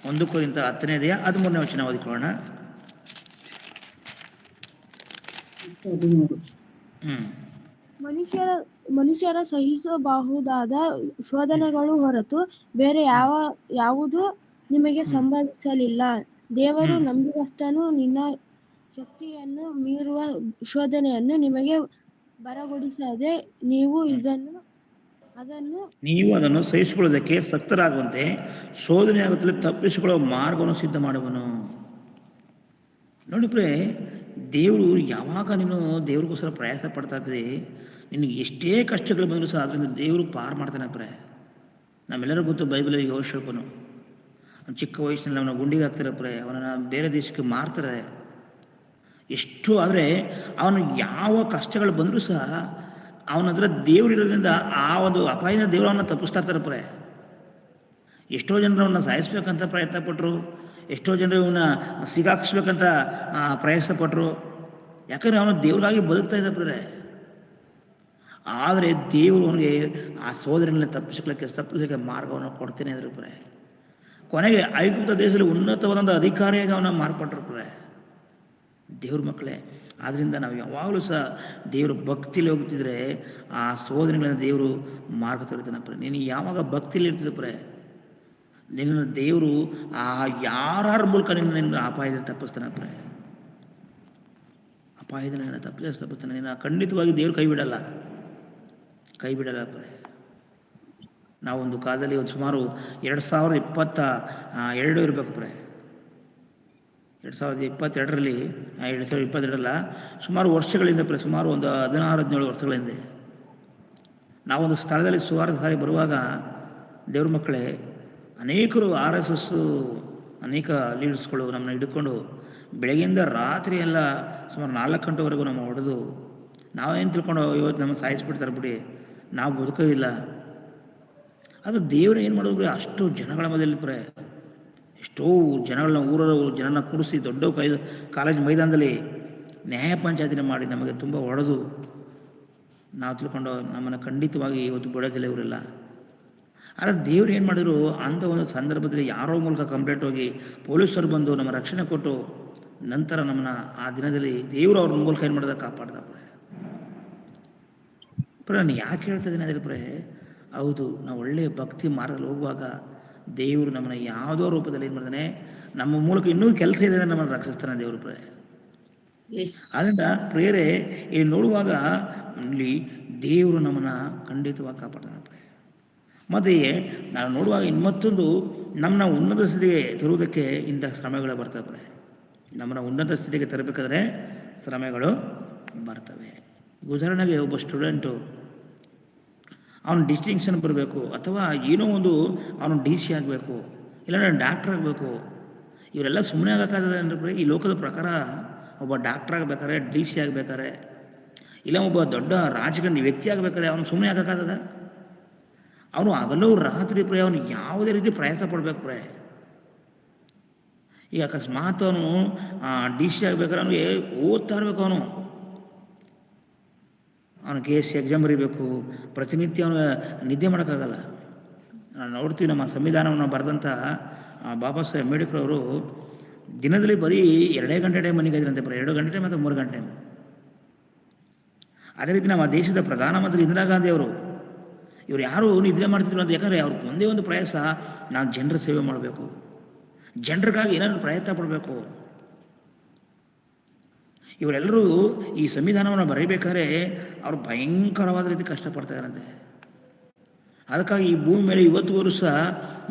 1 ಕೊರಿಂಥ 10ನೇ ಅಧ್ಯಾಯ 13ನೇ ವಚನ ಓದಿಕೊಳ್ಳೋಣ. ಮನುಷ್ಯರ ಸಹಿಸಬಹುದಾದ ಶೋಧನೆಗಳು ಹೊರತು ಬೇರೆ ಯಾವುದು ನಿಮಗೆ ಸಂಭವಿಸಲಿಲ್ಲ. ದೇವರು ನಂಬಿಗಸ್ತನು, ನಿನ್ನ ಶಕ್ತಿಯನ್ನು ಮೀರುವ ಶೋಧನೆಯನ್ನು ನಿಮಗೆ ಬರಗೊಡಿಸದೆ ನೀವು ಅದನ್ನು ಸಹಿಸಿಕೊಳ್ಳೋದಕ್ಕೆ ಸಕ್ತರಾಗುವಂತೆ ಶೋಧನೆ ಆಗುತ್ತಲೇ ತಪ್ಪಿಸಿಕೊಳ್ಳುವ ಮಾರ್ಗವನ್ನು ಸಿದ್ಧ ಮಾಡುವನು. ನೋಡಿ ಪ್ರೇ, ದೇವರು ಯಾವಾಗ ನೀನು ದೇವ್ರಿಗೋಸ್ಕರ ಪ್ರಯಾಸ ಪಡ್ತಾ ಇದ್ರಿ, ನಿನಗೆ ಎಷ್ಟೇ ಕಷ್ಟಗಳು ಬಂದರೂ ಸಹ ಅದರಿಂದ ದೇವರು ಪಾರು ಮಾಡ್ತಾನೆ ಪ್ರೇ. ನಮ್ಮೆಲ್ಲರಿಗೂ ಗೊತ್ತು, ಬೈಬಲಲ್ಲಿ ಯೋಷೇಫನು ಚಿಕ್ಕ ವಯಸ್ಸಿನಲ್ಲಿ ಅವನ ಗುಂಡಿಗೆ ಹಾಕ್ತಾರೆ ಪ್ರೇ. ಅವನನ್ನು ಬೇರೆ ದೇಶಕ್ಕೆ ಮಾರ್ತಾರೆ. ಎಷ್ಟು ಆದರೆ ಅವನು ಯಾವ ಕಷ್ಟಗಳು ಬಂದರೂ ಸಹ ಅವನದ್ರ ದೇವ್ರು ಇರೋದ್ರಿಂದ ಆ ಒಂದು ಅಪಾಯದ ದೇವರು ಅವನ್ನ ತಪ್ಪಿಸ್ತಾ ಇರ್ತಾರೆ ಪ್ರೇ. ಎಷ್ಟೋ ಜನರು ಅವನ್ನ ಸಾಯಿಸ್ಬೇಕಂತ ಪ್ರಯತ್ನ ಪಟ್ಟರು, ಎಷ್ಟೋ ಜನರು ಇವನ್ನ ಸಿಗಾಕ್ಸ್ಬೇಕಂತ ಪ್ರಯಾಸ ಪಟ್ಟರು. ಯಾಕಂದರೆ ಅವನು ದೇವ್ರಿಗಾಗಿ ಬದುಕ್ತಾ ಇದ್ದ ಪ್ರೇ. ಆದರೆ ದೇವರು ಅವನಿಗೆ ಆ ಸೋದರನ್ನ ತಪ್ಪಿಸಲಿಕ್ಕೆ ಮಾರ್ಗವನ್ನು ಕೊಡ್ತೇನೆ ಇದ್ರು ಪ್ರೇ. ಕೊನೆಗೆ ಐಗುಪ್ತ ದೇಶದಲ್ಲಿ ಉನ್ನತವಾದ ಅಧಿಕಾರಿಯಾಗಿ ಅವನ ಮಾರ್ಪಟ್ಟರು ಪ್ರೇ. ದೇವ್ರ ಮಕ್ಕಳೇ, ಆದ್ದರಿಂದ ನಾವು ಯಾವಾಗಲೂ ಸಹ ದೇವರು ಭಕ್ತಿಯಲ್ಲಿ ಹೋಗ್ತಿದ್ರೆ ಆ ಸೋದನೆಗಳನ್ನು ದೇವರು ಮಾರ್ಗ ತೋರಿತಾನೆ ಪ್ರೇ. ನೀನು ಯಾವಾಗ ಭಕ್ತಿಯಲ್ಲಿ ಇರ್ತಿದ್ದ ಪ್ರೇ, ನಿನ್ನ ದೇವರು ಆ ಯಾರ ಮೂಲಕ ನಿನ್ನ ಅಪಾಯದಿಂದ ತಪ್ಪಿಸ್ತಾನೆ ಪ್ರೇ, ಅಪಾಯದಿಂದ ನಿನ್ನ ತಪ್ಪಿಸ್ತಾನೆ. ನಿನ್ನ ಖಂಡಿತವಾಗಿ ದೇವರು ಕೈ ಬಿಡಲ್ಲ ಪ್ರೇ. ನಾವೊಂದು ಕಾಲದಲ್ಲಿ ಒಂದು ಸುಮಾರು 2022 ಇರಬೇಕು ಪ್ರೇ. 2022ರಲ್ಲಿ 2022 ಸುಮಾರು ವರ್ಷಗಳಿಂದ ಪ್ರೇ, ಸುಮಾರು ಒಂದು 16-17 ವರ್ಷಗಳ ಹಿಂದೆ ನಾವೊಂದು ಸ್ಥಳದಲ್ಲಿ ಸುವಾರ್ತೆ ಸಾರಿ ಬರುವಾಗ ದೇವ್ರ ಮಕ್ಕಳೇ, ಅನೇಕರು RSS ಅನೇಕ ಲೀಡರ್ಸ್ಗಳು ನಮ್ಮನ್ನ ಹಿಡ್ಕೊಂಡು ಬೆಳಗ್ಗೆಯಿಂದ ರಾತ್ರಿ ಎಲ್ಲ ಸುಮಾರು 4 ಗಂಟೆವರೆಗೂ ನಮ್ಮ ಹೊಡೆದು, ನಾವೇನು ತಿಳ್ಕೊಂಡು ಇವತ್ತು ನಮ್ಮ ಸಾಯಿಸ್ಬಿಡ್ತಾರೆ ಬಿಡಿ, ನಾವು ಬದುಕೋದಿಲ್ಲ. ಅದು ದೇವರು ಏನು ಮಾಡೋದು, ಅಷ್ಟು ಜನಗಳ ಮಧ್ಯದಲ್ಲಿ ಪ್ರೇ, ಎಷ್ಟೋ ಜನಗಳನ್ನ ಜನನ ಕೂಡಿಸಿ ದೊಡ್ಡ ಕಾಲೇಜ್ ಮೈದಾನದಲ್ಲಿ ನ್ಯಾಯ ಪಂಚಾಯತಿನ ಮಾಡಿ ನಮಗೆ ತುಂಬ ಹೊಡೆದು, ನಾವು ತಿಳ್ಕೊಂಡು ನಮ್ಮನ್ನು ಖಂಡಿತವಾಗಿ ಇವತ್ತು ಬಿಡೋದಿಲ್ಲ ಇವರೆಲ್ಲ. ಆದರೆ ದೇವ್ರು ಏನು ಮಾಡಿದ್ರು, ಅಂಥ ಒಂದು ಸಂದರ್ಭದಲ್ಲಿ ಯಾರೋ ಮೂಲಕ ಕಂಪ್ಲೇಂಟ್ ಹೋಗಿ ಪೊಲೀಸರು ಬಂದು ನಮ್ಮ ರಕ್ಷಣೆ ಕೊಟ್ಟು ನಂತರ ನಮ್ಮನ್ನು ಆ ದಿನದಲ್ಲಿ ದೇವರು ಅವ್ರ ಮೂಲಕ ಏನು ಮಾಡಿದ, ಕಾಪಾಡ್ದ ಪ್ರೇ. ನಾನು ಯಾಕೆ ಹೇಳ್ತಾ ಇದ್ದೀನಿ ಅಂದರೆ ಪ್ರೇ, ಹೌದು, ನಾವು ಒಳ್ಳೆಯ ಭಕ್ತಿ ಮಾರ್ಗದಲ್ಲಿ ಹೋಗುವಾಗ ದೇವರು ನಮ್ಮನ್ನು ಯಾವುದೋ ರೂಪದಲ್ಲಿ ಏನು ಮಾಡ್ತಾನೆ, ನಮ್ಮ ಮೂಲಕ ಇನ್ನೂ ಕೆಲಸ ಇದೆ, ನಮ್ಮನ್ನು ರಕ್ಷಿಸ್ತಾನೆ ದೇವರು ಪ್ರೇ. ಆದ್ದರಿಂದ ಪ್ರೇರೆ ಇಲ್ಲಿ ನೋಡುವಾಗ ಇಲ್ಲಿ ದೇವರು ನಮ್ಮನ್ನು ಖಂಡಿತವಾಗಿ ಕಾಪಾಡ್ತಾನೆ ಪ್ರೇ. ಮತ್ತು ನಾವು ನೋಡುವಾಗ ಮತ್ತೊಂದು, ನಮ್ಮನ್ನ ಉನ್ನತ ಸ್ಥಿತಿಗೆ ತರುವುದಕ್ಕೆ ಇಂಥ ಶ್ರಮೆಗಳು ಬರ್ತವೆ ಪ್ರೇ. ನಮ್ಮನ್ನು ಉನ್ನತ ಸ್ಥಿತಿಗೆ ತರಬೇಕಾದ್ರೆ ಶ್ರಮೆಗಳು ಬರ್ತವೆ. ಉದಾಹರಣೆಗೆ ಒಬ್ಬ ಸ್ಟೂಡೆಂಟು ಅವನು ಡಿಸ್ಟಿಂಕ್ಷನ್ ಬರಬೇಕು, ಅಥವಾ ಏನೋ ಒಂದು ಅವನು DC ಆಗಬೇಕು, ಇಲ್ಲ ಡಾಕ್ಟ್ರ್ ಆಗಬೇಕು. ಇವರೆಲ್ಲ ಸುಮ್ಮನೆ ಆಗೋಕ್ಕಾಗದ ಅಂದರೆ ಈ ಲೋಕದ ಪ್ರಕಾರ ಒಬ್ಬ ಡಾಕ್ಟ್ರ್ ಆಗಬೇಕಾದ್ರೆ, DC ಆಗಬೇಕಾದ್ರೆ, ಇಲ್ಲ ಒಬ್ಬ ದೊಡ್ಡ ರಾಜಕಾರಣಿ ವ್ಯಕ್ತಿ ಆಗಬೇಕಾದ್ರೆ ಅವನು ಸುಮ್ಮನೆ ಆಗೋಕ್ಕಾಗದ? ಅವನು ಹಗಲು ರಾತ್ರಿ ಪ್ರೇ, ಅವನು ಯಾವುದೇ ರೀತಿ ಪ್ರಯಾಸ ಪಡಬೇಕು ಪ್ರೇ. ಈಗ ಅಕಸ್ಮಾತ್ ಅವನು DC ಆಗಬೇಕಾದ್ರೆ ಅವನಿಗೆ ಓದ್ತಾ ಇರಬೇಕು, ಅವನು KSC ಎಕ್ಸಾಮ್ ಬರೀಬೇಕು, ಪ್ರತಿನಿತ್ಯ ಅವನು ನಿದ್ದೆ ಮಾಡೋಕ್ಕಾಗಲ್ಲ. ನಾವು ನೋಡ್ತೀವಿ, ನಮ್ಮ ಸಂವಿಧಾನವನ್ನು ಬರೆದಂಥ ಬಾಬಾ ಸಾಹೇಬ್ ಅಂಬೇಡ್ಕರ್ ಅವರು ದಿನದಲ್ಲಿ ಬರೀ 2 ಗಂಟೆ ಟೈಮ್ ಮನೆಗೆ ಇದ್ರಂತೆ ಪ್ರೇ, 2 ಗಂಟೆ ಮತ್ತು 3 ಗಂಟೆ. ಅದೇ ರೀತಿ ನಮ್ಮ ದೇಶದ ಪ್ರಧಾನಮಂತ್ರಿ ಇಂದಿರಾ ಗಾಂಧಿ ಅವರು, ಇವರು ಯಾರು ನಿದ್ರೆ ಮಾಡ್ತಿದ್ರು ಅಂತ, ಯಾಕಂದರೆ ಅವ್ರಿಗೆ ಒಂದೇ ಒಂದು ಪ್ರಯಾಸ, ನಾನು ಜನರ ಸೇವೆ ಮಾಡಬೇಕು, ಜನರಿಗಾಗಿ ಏನಾದರೂ ಪ್ರಯತ್ನ ಪಡಬೇಕು. ಇವರೆಲ್ಲರೂ ಈ ಸಂವಿಧಾನವನ್ನು ಬರೀಬೇಕಾದ್ರೆ ಅವರು ಭಯಂಕರವಾದ ರೀತಿ ಕಷ್ಟಪಡ್ತಾ ಇದ್ದಾರಂತೆ. ಅದಕ್ಕಾಗಿ ಈ ಭೂಮಿ ಮೇಲೆ ಇವತ್ತುವರೆಗೂ ಸಹ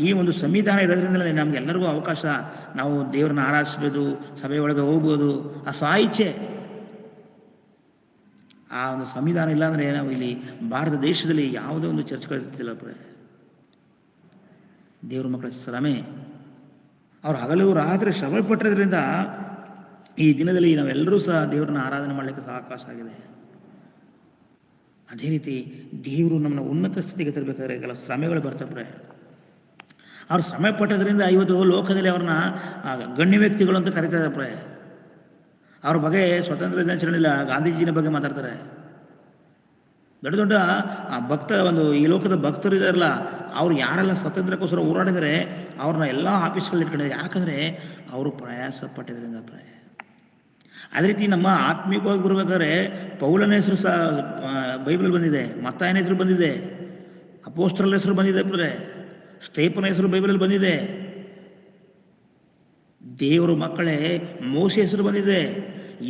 ಈ ಒಂದು ಸಂವಿಧಾನ ಇರೋದ್ರಿಂದಲೇ ನಮಗೆಲ್ಲರಿಗೂ ಅವಕಾಶ, ನಾವು ದೇವ್ರನ್ನ ಆರಾಧಿಸ್ಬೋದು, ಸಭೆಯೊಳಗೆ ಹೋಗ್ಬೋದು, ಆ ಸ್ವಾಯಿಚ್ಛೆ. ಆ ಒಂದು ಸಂವಿಧಾನ ಇಲ್ಲಾಂದರೆ ನಾವು ಇಲ್ಲಿ ಭಾರತ ದೇಶದಲ್ಲಿ ಯಾವುದೇ ಒಂದು ಚರ್ಚ್ಗಳಿರ್ತಿಲ್ಲ ಪ್ರೇ. ದೇವ್ರ ಮಕ್ಕಳ ಶ್ರಮೆ, ಅವ್ರು ಹಗಲು ರಾತ್ರಿ ಶ್ರಮೆ ಪಟ್ಟಿರೋದ್ರಿಂದ ಈ ದಿನದಲ್ಲಿ ನಾವೆಲ್ಲರೂ ಸಹ ದೇವ್ರನ್ನ ಆರಾಧನೆ ಮಾಡಲಿಕ್ಕೆ ಸಹ ಅವಕಾಶ ಆಗಿದೆ. ಅದೇ ರೀತಿ ದೇವರು ನಮ್ಮನ್ನು ಉನ್ನತ ಸ್ಥಿತಿಗೆ ತರಬೇಕಾದ್ರೆ ಕೆಲ ಶ್ರಮೆಗಳು ಬರ್ತವೆ. ಅವ್ರು ಶ್ರಮೆ ಪಟ್ಟದ್ರಿಂದ ಇವತ್ತು ಲೋಕದಲ್ಲಿ ಅವ್ರನ್ನ ಗಣ್ಯ ವ್ಯಕ್ತಿಗಳು ಅಂತ ಕರೀತಾರೆ ಪ್ರೇ. ಅವ್ರ ಬಗ್ಗೆ ಸ್ವತಂತ್ರ ದಿನಾಚರಣೆಯಲ್ಲಿ ಗಾಂಧೀಜಿನ ಬಗ್ಗೆ ಮಾತಾಡ್ತಾರೆ. ದೊಡ್ಡ ದೊಡ್ಡ ಒಂದು ಈ ಲೋಕದ ಭಕ್ತರು ಇದಾರಲ್ಲ, ಅವ್ರು ಯಾರೆಲ್ಲ ಸ್ವಾತಂತ್ರ್ಯಕ್ಕೋಸ್ಕರ ಹೋರಾಡಿದರೆ ಅವ್ರನ್ನ ಎಲ್ಲ ಆಫೀಸ್ಗಳಲ್ಲಿ ಇಟ್ಕೊಂಡಿದ್ದಾರೆ. ಯಾಕಂದರೆ ಅವರು ಪ್ರಯಾಸ ಪಟ್ಟಿದ್ದರಿಂದ ಪ್ರೇ. ಅದೇ ರೀತಿ ನಮ್ಮ ಆತ್ಮೀಯವಾಗಿ ಬರಬೇಕಾದ್ರೆ ಪೌಲನ ಹೆಸರು ಸಹ ಬೈಬಲ್ ಬಂದಿದೆ, ಮತ್ತಾಯನ ಹೆಸರು ಬಂದಿದೆ, ಅಪೋಸ್ತಲರ ಹೆಸರು ಬಂದಿದೆ ಪ್ರೇ, ಸ್ಟೇಫನ ಹೆಸರು ಬೈಬಲಲ್ಲಿ ಬಂದಿದೆ. ದೇವರು ಮಕ್ಕಳೇ ಮೋಸೆ ಹೆಸರು ಬಂದಿದೆ.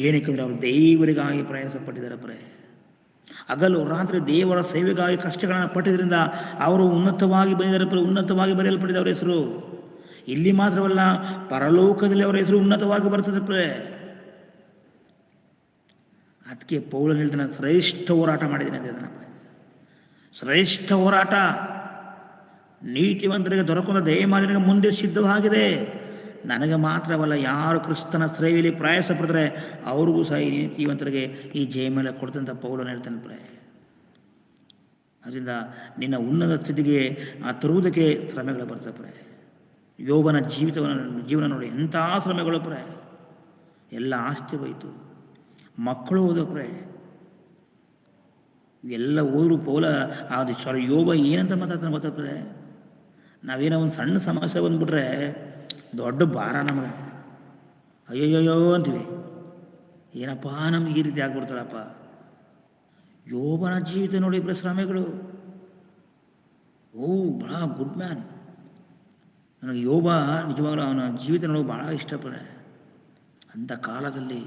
ಏನಕ್ಕೆಂದರೆ ಅವರು ದೇವರಿಗಾಗಿ ಪ್ರಯಾಸ ಪಟ್ಟಿದ್ದಾರೆ ಪ್ರೇ. ಹಗಲು ರಾತ್ರಿ ದೇವರ ಸೇವೆಗಾಗಿ ಕಷ್ಟಗಳನ್ನು ಪಟ್ಟಿದ್ದರಿಂದ ಅವರು ಉನ್ನತವಾಗಿ ಬಂದಿದ್ದಾರೆ ಪ್ರೇ. ಉನ್ನತವಾಗಿ ಬರೆಯಲ್ಪಟ್ಟಿದೆ ಅವರ ಹೆಸರು. ಇಲ್ಲಿ ಮಾತ್ರವಲ್ಲ, ಪರಲೋಕದಲ್ಲಿ ಅವರ ಹೆಸರು ಉನ್ನತವಾಗಿ ಬರ್ತದೆ ಪ್ರೇ. ಅದಕ್ಕೆ ಪೌಲನು ಹೇಳ್ತಾನೆ, ಶ್ರೇಷ್ಠ ಹೋರಾಟ ಮಾಡಿದ್ದೀನಿ ಅಂತ ಹೇಳ್ತಾನೆ. ಶ್ರೇಷ್ಠ ಹೋರಾಟ ನೀತಿವಂತರಿಗೆ ದೊರಕುವ ದಯಮಾಲಿನಿಗೆ ಮುಂದೆ ಸಿದ್ಧವಾಗಿದೆ. ನನಗೆ ಮಾತ್ರವಲ್ಲ, ಯಾರು ಕ್ರಿಸ್ತನ ಸೇವೆಯಲ್ಲಿ ಪ್ರಯಾಸ ಪಡ್ತಾರೆ ಅವ್ರಿಗೂ ಸಹ ಈ ನೀತಿವಂತರಿಗೆ ಈ ಜಯಮೇಲೆ ಕೊಡ್ತಂತ ಪೌಲನು ಹೇಳ್ತಾನೆ ಪ್ರೇ. ಅದರಿಂದ ನಿನ್ನ ಉನ್ನತ ಸ್ಥಿತಿಗೆ ತರುವುದಕ್ಕೆ ಶ್ರಮೆಗಳು ಬರ್ತವೆ ಪ್ರೇ. ಯೋಬನ ಜೀವನ ನೋಡಿ, ಎಂಥ ಶ್ರಮೆಗಳು ಪ್ರೇ. ಎಲ್ಲ ಆಸ್ತಿ ಹೋಯಿತು, ಮಕ್ಕಳು ಹೋದ ಪ್ರೇ. ಎಲ್ಲ ಹೋದ್ರು ಯೋಬ ಏನಂತ ಮಾತಾಡ್ತಾನೆ ಗೊತ್ತಾಗ್ತದೆ. ನಾವೇನೋ ಒಂದು ಸಣ್ಣ ಸಮಸ್ಯೆ ಬಂದ್ಬಿಟ್ರೆ ದೊಡ್ಡ ಭಾರ ನಮಗೆ, ಅಯ್ಯೋಯ್ಯೋ ಅಂತೀವಿ. ಏನಪ್ಪ ನಮ್ಗೆ ಈ ರೀತಿ ಆಗ್ಬಿಡ್ತಾರಪ್ಪ. ಯೋಬನ ಜೀವಿತ ನೋಡಿ ಶ್ರಮೆಗಳು. ಬಹಳ ಗುಡ್ ಮ್ಯಾನ್. ನನಗೆ ಯೋಬ ನಿಜವಾಗ್ಲೂ ಅವನ ಜೀವಿತ ನೋಡೋ ಭಾಳ ಇಷ್ಟಪಡೆ. ಅಂಥ ಕಾಲದಲ್ಲಿ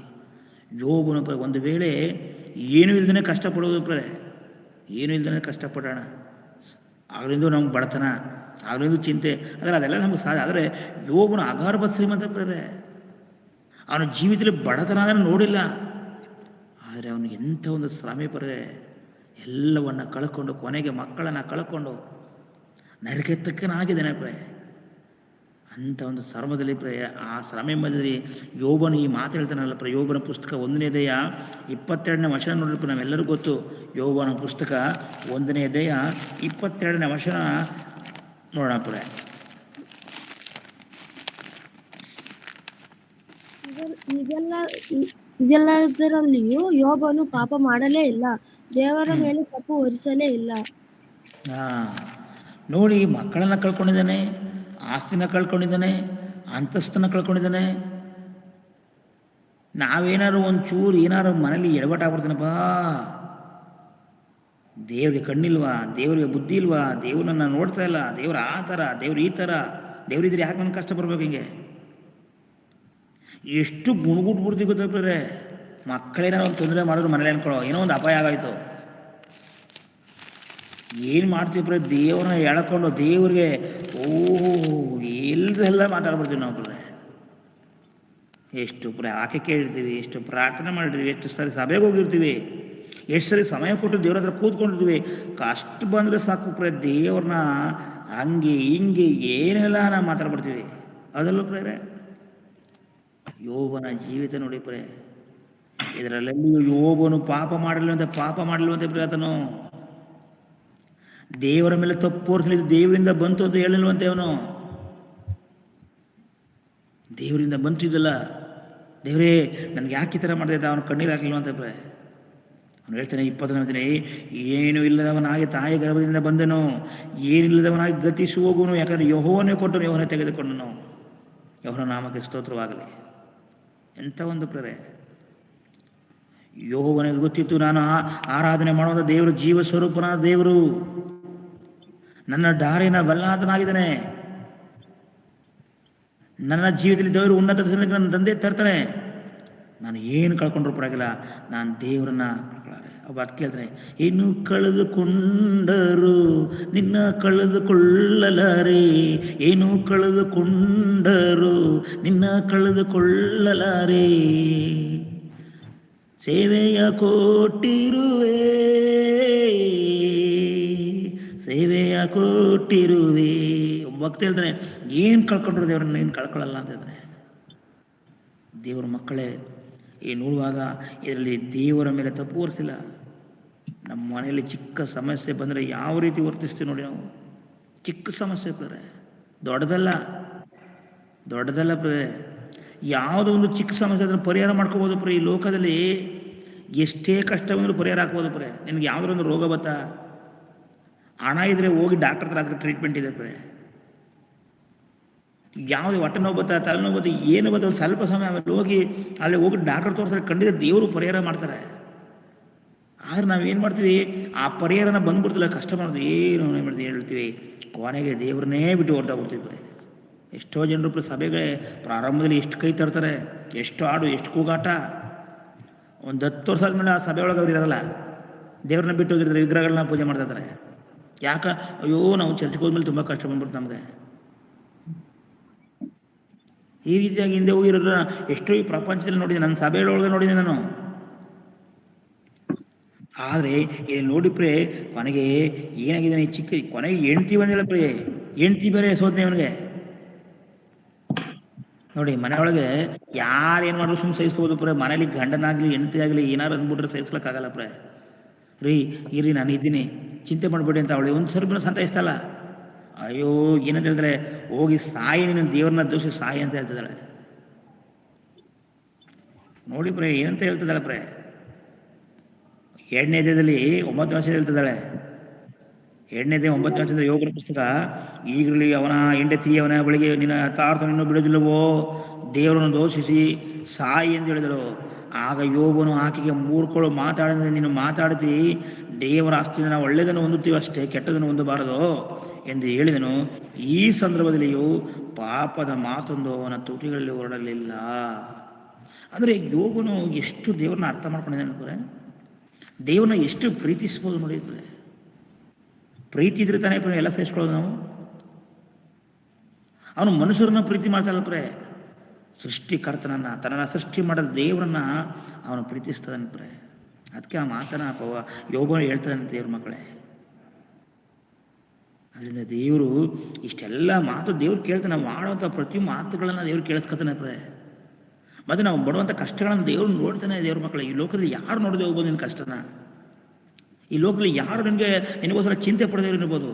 ಯೋಬನ ಒಂದು ವೇಳೆ ಏನೂ ಇಲ್ದೇ ಕಷ್ಟಪಡೋದು ಏನೂ ಇಲ್ದೇ ಕಷ್ಟಪಡೋಣ, ಆಗಲಿಂದ ನಮ್ಗೆ ಬಡತನ, ಆಗಲಿಂದ ಚಿಂತೆ, ಆದರೆ ಅದೆಲ್ಲ ನಮ್ಗೆ ಸಾಧ್ಯ. ಆದರೆ ಯೋಬನ ಅಗಾರ್ಭ ಶ್ರೀಮಂತ ಅವನ ಜೀವಿತದಲ್ಲಿ ಬಡತನ ಅದನ್ನು ನೋಡಿಲ್ಲ. ಆದರೆ ಅವನಿಗೆ ಎಂಥ ಒಂದು ಶ್ರಮೆ ಎಲ್ಲವನ್ನು ಕಳ್ಕೊಂಡು ಕೊನೆಗೆ ಮಕ್ಕಳನ್ನು ಕಳ್ಕೊಂಡು ನರಕೆತ್ತಕ್ಕನಾಗಿದ್ದಾನೆ ಅಂಥ ಒಂದು ಶ್ರಮದಲ್ಲಿ ಆ ಶ್ರಮೆ ಮಧ್ಯದಲ್ಲಿ ಯೋಬನು ಈ ಮಾತು ಹೇಳ್ತಾನಲ್ಲ ಯೋಬನ ಪುಸ್ತಕ 1ನೇ ಅಧ್ಯಾಯ 22ನೇ ವಚನ ನೋಡ್ರಿ. ನಾವೆಲ್ಲರಿಗೂ ಗೊತ್ತು ಯೋಬನ ಪುಸ್ತಕ 1ನೇ ಅಧ್ಯಾಯ 22ನೇ ವಚನ ನೋಡೋಣ ಇದೆಲ್ಲದರಲ್ಲಿಯೂ ಯೋಬನು ಪಾಪ ಮಾಡಲೇ ಇಲ್ಲ, ದೇವರ ಮೇಲೆ ತಪ್ಪು ಹೊರಿಸಲೇ ಇಲ್ಲ. ನೋಡಿ, ಮಕ್ಕಳನ್ನ ಕಳ್ಕೊಂಡಿದ್ದಾನೆ, ಆಸ್ತಿನ ಕಳ್ಕೊಂಡಿದ್ದಾನೆ, ಅಂತಸ್ತನ್ನ ಕಳ್ಕೊಂಡಿದ್ದಾನೆ. ನಾವೇನಾದ್ರು ಒಂಚೂರು ಏನಾದ್ರು ಮನೇಲಿ ಎಡವಟ್ಟಾಗ್ಬಿಡ್ತಾನಪ್ಪ, ದೇವ್ರಿಗೆ ಕಣ್ಣಿಲ್ವಾ, ದೇವ್ರಿಗೆ ಬುದ್ಧಿ ಇಲ್ವಾ, ದೇವ್ರನ್ನ ನೋಡ್ತಾ ಇಲ್ಲ, ದೇವ್ರು ಆ ಥರ, ದೇವ್ರು ಈ ಥರ, ದೇವ್ರಿದ್ರೆ ಯಾಕೆ ನನಗೆ ಕಷ್ಟ ಬರ್ಬೇಕು, ಹಿಂಗೆ ಎಷ್ಟು ಗುಣಗುಟ್ಬಿಡ್ತೀವಿ ಗೊತ್ತಾಗ್ತಾರೆ. ಮಕ್ಕಳೇನಾರು ಒಂದು ತೊಂದರೆ ಮಾಡಿದ್ರು ಮನೇಲಿ ಅನ್ಕೊಳ್ಳೋ ಏನೋ ಒಂದು ಅಪಾಯ ಆಗಾಯ್ತು, ಏನು ಮಾಡ್ತೀವಿ ದೇವ್ರನ್ನ ಎಳ್ಕೊಂಡು ದೇವ್ರಿಗೆ ಎಲ್ಲದೆಲ್ಲ ಮಾತಾಡ್ಬಿಡ್ತೀವಿ ನಾವು ಎಷ್ಟು ಆಕೆ ಕೇಳಿರ್ತೀವಿ, ಎಷ್ಟು ಪ್ರಾರ್ಥನೆ ಮಾಡಿರ್ತೀವಿ, ಎಷ್ಟು ಸರಿ ಸಭೆಗೆ ಹೋಗಿರ್ತೀವಿ, ಎಷ್ಟು ಸರಿ ಸಮಯ ಕೊಟ್ಟು ದೇವ್ರ ಹತ್ರ ಕೂತ್ಕೊಂಡಿರ್ತೀವಿ. ಕಷ್ಟ ಬಂದರೆ ಸಾಕು ದೇವ್ರನ್ನ ಹಂಗೆ ಹಿಂಗೆ ಏನೆಲ್ಲ ನಾವು ಮಾತಾಡ್ಬಿಡ್ತೀವಿ. ಅದಲ್ಲೂ ಯೋಬನ ಜೀವಿತ ನೋಡಿ ಇದರಲ್ಲೆಲ್ಲಿ ಯೋಬನು ಪಾಪ ಮಾಡಲಿಲ್ಲಂತೆ ಆತನು ದೇವರ ಮೇಲೆ ತಪ್ಪೋರ್ಸಲಿದ್ದು ದೇವರಿಂದ ಬಂತು ಅಂತ ಹೇಳಿಲ್ವಂತೆ. ಅವನು ದೇವರಿಂದ ಬಂತಿದ್ದಲ್ಲ, ದೇವರೇ ನನಗೆ ಯಾಕೆ ಈ ಥರ ಮಾಡ್ತಾ ಅವನು ಕಣ್ಣೀರು ಹಾಕಲಿಲ್ವಂತೆ. ಅವನು ಹೇಳ್ತಾನೆ 20ನೇ ಏನು ಇಲ್ಲದವನಾಗಿ ತಾಯಿ ಗರ್ಭದಿಂದ ಬಂದನು, ಏನಿಲ್ಲದವನಾಗಿ ಗತಿಸಿ ಹೋಗುವನು, ಯಾಕಂದರೆ ಯೆಹೋವನೇ ಕೊಟ್ಟನು, ಯೆಹೋವನೇ ತೆಗೆದುಕೊಂಡನು. ಯೆಹೋವನ ನಾಮಕ್ಕೆ ಸ್ತೋತ್ರವಾಗಲಿ. ಎಂಥ ಒಂದು ಯೆಹೋವನಿಗೆ ಗೊತ್ತಿತ್ತು, ನಾನು ಆರಾಧನೆ ಮಾಡುವಂಥ ದೇವರು ಜೀವ ಸ್ವರೂಪನಾದ ದೇವರು, ನನ್ನ ದಾರಿನ ಬಲ್ಲಾತನಾಗಿದ್ದಾನೆ, ನನ್ನ ಜೀವಿತದಲ್ಲಿ ದೇವರು ಉನ್ನತ ನನ್ನ ತಂದೆ ತರ್ತಾನೆ. ನಾನು ಏನು ಕಳ್ಕೊಂಡ್ರು ಪರವಾಗಿಲ್ಲ, ನಾನು ದೇವರನ್ನ ಕಳ್ಕೊಳ್ಳಾರೆ. ಅದು ಕೇಳ್ತಾನೆ, ಏನು ಕಳೆದುಕೊಂಡರು ನಿನ್ನ ಕಳೆದುಕೊಳ್ಳಲಾರೆ, ಏನು ಕಳೆದುಕೊಂಡರು ನಿನ್ನ ಕಳೆದುಕೊಳ್ಳಲಾರೆ, ಸೇವೆಯ ಕೊಟ್ಟಿರುವೆ, ಸೇವೆಯ ಕೊಟ್ಟಿರುವೆ. ಒಬ್ಬ ಭಕ್ತ ಹೇಳ್ತಾನೆ, ಏನು ಕಳ್ಕೊಂಡ್ರು ದೇವ್ರನ್ನ ಏನು ಕಳ್ಕೊಳ್ಳಲ್ಲ ಅಂತ ಹೇಳ್ತಾನೆ. ದೇವರ ಮಕ್ಕಳೇ, ಈ ನೋಡುವಾಗ ಇದರಲ್ಲಿ ದೇವರ ಮೇಲೆ ತಪ್ಪು ವರ್ತಿಲ್ಲ. ನಮ್ಮ ಮನೆಯಲ್ಲಿ ಚಿಕ್ಕ ಸಮಸ್ಯೆ ಬಂದರೆ ಯಾವ ರೀತಿ ವರ್ತಿಸ್ತೀವಿ ನೋಡಿ ನಾವು. ಚಿಕ್ಕ ಸಮಸ್ಯೆ ದೊಡ್ಡದಲ್ಲ ಯಾವುದೋ ಒಂದು ಚಿಕ್ಕ ಸಮಸ್ಯೆ ಅದನ್ನು ಪರಿಹಾರ ಮಾಡ್ಕೋಬೋದು ಈ ಲೋಕದಲ್ಲಿ ಎಷ್ಟೇ ಕಷ್ಟ ಬಂದರೂ ಪರಿಹಾರ ಹಾಕ್ಬೋದು ನಿನಗೆ ಯಾವುದೋ ಒಂದು ರೋಗ ಬತ್ತಾ, ಹಣ ಇದ್ರೆ ಹೋಗಿ ಡಾಕ್ಟರ್ ಹತ್ರ ಅದಕ್ಕೆ ಟ್ರೀಟ್ಮೆಂಟ್ ಇದೆ ಯಾವುದೇ ಹೊಟ್ಟೆ ನೋವು ಬತ್ತಾ, ತಲೆನೋವು ಬತ್ತಾ, ಏನು ಬತ್ತ ಸ್ವಲ್ಪ ಸಮಯ ಆಮೇಲೆ ಅಲ್ಲಿ ಹೋಗಿ ಡಾಕ್ಟರ್ ತೋರಿಸ್ತಾರೆ, ಖಂಡಿತ ದೇವರು ಪರಿಹಾರ ಮಾಡ್ತಾರೆ. ಆದ್ರೆ ನಾವೇನು ಮಾಡ್ತೀವಿ, ಆ ಪರಿಹಾರನ ಬಂದ್ಬಿಡ್ತಿಲ್ಲ, ಕಷ್ಟ ಮಾಡೋದು ಏನು ಮಾಡ್ತೀವಿ ಹೇಳ್ತೀವಿ, ಕೊನೆಗೆ ದೇವ್ರನ್ನೇ ಬಿಟ್ಟು ಹೊರಟೋಗ್ಬಿಡ್ತೀವಿ. ಎಷ್ಟೋ ಜನರು ಸಭೆಗಳೇ ಪ್ರಾರಂಭದಲ್ಲಿ ಎಷ್ಟು ಕೈ ತರ್ತಾರೆ, ಎಷ್ಟು ಹಾಡು, ಎಷ್ಟು ಕೂಗಾಟ. ಒಂದು 10 ವರ್ಷ ಆದಮೇಲೆ ಆ ಸಭೆ ಒಳಗೆ ಅವ್ರು ಇರೋಲ್ಲ, ದೇವ್ರನ್ನ ಬಿಟ್ಟು ಹೋಗಿರ್ತಾರೆ, ವಿಗ್ರಹಗಳನ್ನ ಪೂಜೆ ಮಾಡ್ತಾ ಇರ್ತಾರೆ. ಯಾಕೆ? ಅಯ್ಯೋ ನಾವು ಚರ್ಚೆಗೆ ಹೋದ್ಮೇಲೆ ತುಂಬ ಕಷ್ಟ ಬಂದ್ಬಿಡ್ತು ನಮಗೆ. ಈ ರೀತಿಯಾಗಿ ಹಿಂದೆ ಹೋಗಿರೋದ್ರ ಎಷ್ಟೋ ಈ ಪ್ರಪಂಚದಲ್ಲಿ ನೋಡಿದೆ, ನನ್ನ ಸಭೆಗಳೊಳಗೆ ನೋಡಿದೆ ನಾನು. ಆದರೆ ಇಲ್ಲಿ ನೋಡಿ ಕೊನೆಗೆ ಏನಾಗಿದ್ದಾನೆ, ಚಿಕ್ಕ ಕೊನೆಗೆ ಹೆಂಡ್ತಿ ಬಂದಿಲ್ಲ ಹೆಂಡ್ತಿ ಬೇರೆ ಸೋದನೆ ಅವನಿಗೆ. ನೋಡಿ, ಮನೆಯೊಳಗೆ ಯಾರೇನು ಮಾಡಿದ್ರು ಸುಮ್ಮನೆ ಸಹಿಸ್ಕೋಬೋದು ಮನೇಲಿ ಗಂಡನಾಗಲಿ ಹೆಂಡತಿ ಆಗಲಿ ಏನಾರು ಅಂದ್ಬಿಟ್ರೆ ಸಹಿಸ್ಲಿಕ್ಕಾಗಲ್ಲ ಇರಿ ನಾನು ಇದ್ದೀನಿ, ಚಿಂತೆ ಮಾಡಬೇಡಿ ಅಂತ ಅವಳು ಒಂದು ಸ್ವಲ್ಪ ಸಂತೈಸ್ತಲ್ಲ. ಅಯ್ಯೋ ಏನಂತ ಹೇಳಿದ್ರೆ, ಹೋಗಿ ಸಾಯಿ, ನೀನು ದೇವ್ರನ್ನ ದೋಷಿ ಸಾಯಿ ಅಂತ ಹೇಳ್ತಿದ್ದಾಳೆ. ನೋಡಿ ಏನಂತ ಹೇಳ್ತಿದ್ದಾಳೆ 2ನೇ ಅಧ್ಯಾಯದಲ್ಲಿ 9ನೇ ವರ್ಷ ಹೇಳ್ತಿದ್ದಾಳೆ. 2ನೇ ಅಧ್ಯಾಯ 9ನೇ ವರ್ಷದ ಯೋಗರ ಪುಸ್ತಕ, ಈಗಲೂ ಅವನ ಹೆಂಡತಿ ಅವನ ಬಳಿಗೆ ನಿನ್ನ ಯಥಾರ್ಥವನ್ನು ಬಿಡೋದಿಲ್ಲವೋ, ದೇವರನ್ನು ದೋಷಿಸಿ ಸಾಯಿ ಎಂದು ಹೇಳಿದಳು. ಆಗ ಯೋಬನು ಆಕೆಗೆ ಮೂರ್ಖಳು ಮಾತಾಡಿದ್ರೆ ನೀನು ಮಾತಾಡ್ತಿ, ದೇವರ ಆಸ್ತಿಯಿಂದ ನಾವು ಒಳ್ಳೆಯದನ್ನು ಹೊಂದುತ್ತೀವಿ ಅಷ್ಟೇ, ಕೆಟ್ಟದನ್ನು ಹೊಂದಬಾರದು ಎಂದು ಹೇಳಿದನು. ಈ ಸಂದರ್ಭದಲ್ಲಿಯೂ ಪಾಪದ ಮಾತೊಂದು ಅವನ ತುಟಿಗಳಲ್ಲಿ ಹೊರಡಲಿಲ್ಲ. ಅಂದರೆ ಯೋಬನು ಎಷ್ಟು ದೇವ್ರನ್ನ ಅರ್ಥ ಮಾಡ್ಕೊಂಡಿದ್ದಾನೆ ಅಂದರೆ, ದೇವ್ರನ್ನ ಎಷ್ಟು ಪ್ರೀತಿಸ್ಬೋದು ನೋಡಿದ್ರೆ. ಪ್ರೀತಿ ಇದ್ರೆ ತಾನೇ ಎಲ್ಲ ಸಹಿಸ್ಕೊಳ್ಳೋದು ನಾವು. ಅವನು ಮನುಷ್ಯರನ್ನ ಪ್ರೀತಿ ಮಾಡ್ತಾನಪ್ರೆ, ಸೃಷ್ಟಿಕರ್ತನನ್ನು, ತನ್ನನ್ನು ಸೃಷ್ಟಿ ಮಾಡಿದ ದೇವರನ್ನ ಅವನು ಪ್ರೀತಿಸ್ತಾನಪ್ರೆ. ಅದಕ್ಕೆ ಆ ಮಾತನ್ನ ಯೋಬನು ಹೇಳ್ತಾನೆ, ದೇವ್ರ ಮಕ್ಕಳೇ. ಅದರಿಂದ ದೇವರು ಇಷ್ಟೆಲ್ಲ ಮಾತು ದೇವ್ರು ಕೇಳ್ತಾನೆ. ನಾವು ಮಾಡುವಂಥ ಪ್ರತಿ ಮಾತುಗಳನ್ನು ದೇವ್ರು ಕೇಳಿಸ್ಕೊತಾನೆ. ಮತ್ತು ನಾವು ಬರುವಂಥ ಕಷ್ಟಗಳನ್ನು ದೇವ್ರು ನೋಡ್ತಾನೆ. ದೇವ್ರ ಮಕ್ಕಳೇ, ಈ ಲೋಕದಲ್ಲಿ ಯಾರು ನೋಡದೆ ಹೋಗ್ಬೋದು ನಿನ್ನ ಕಷ್ಟನ? ಈ ಲೋಕದಲ್ಲಿ ಯಾರು ನಿನಗೋಸ್ಕರ ಚಿಂತೆ ಪಡೆದವ್ರು ಇರ್ಬೋದು.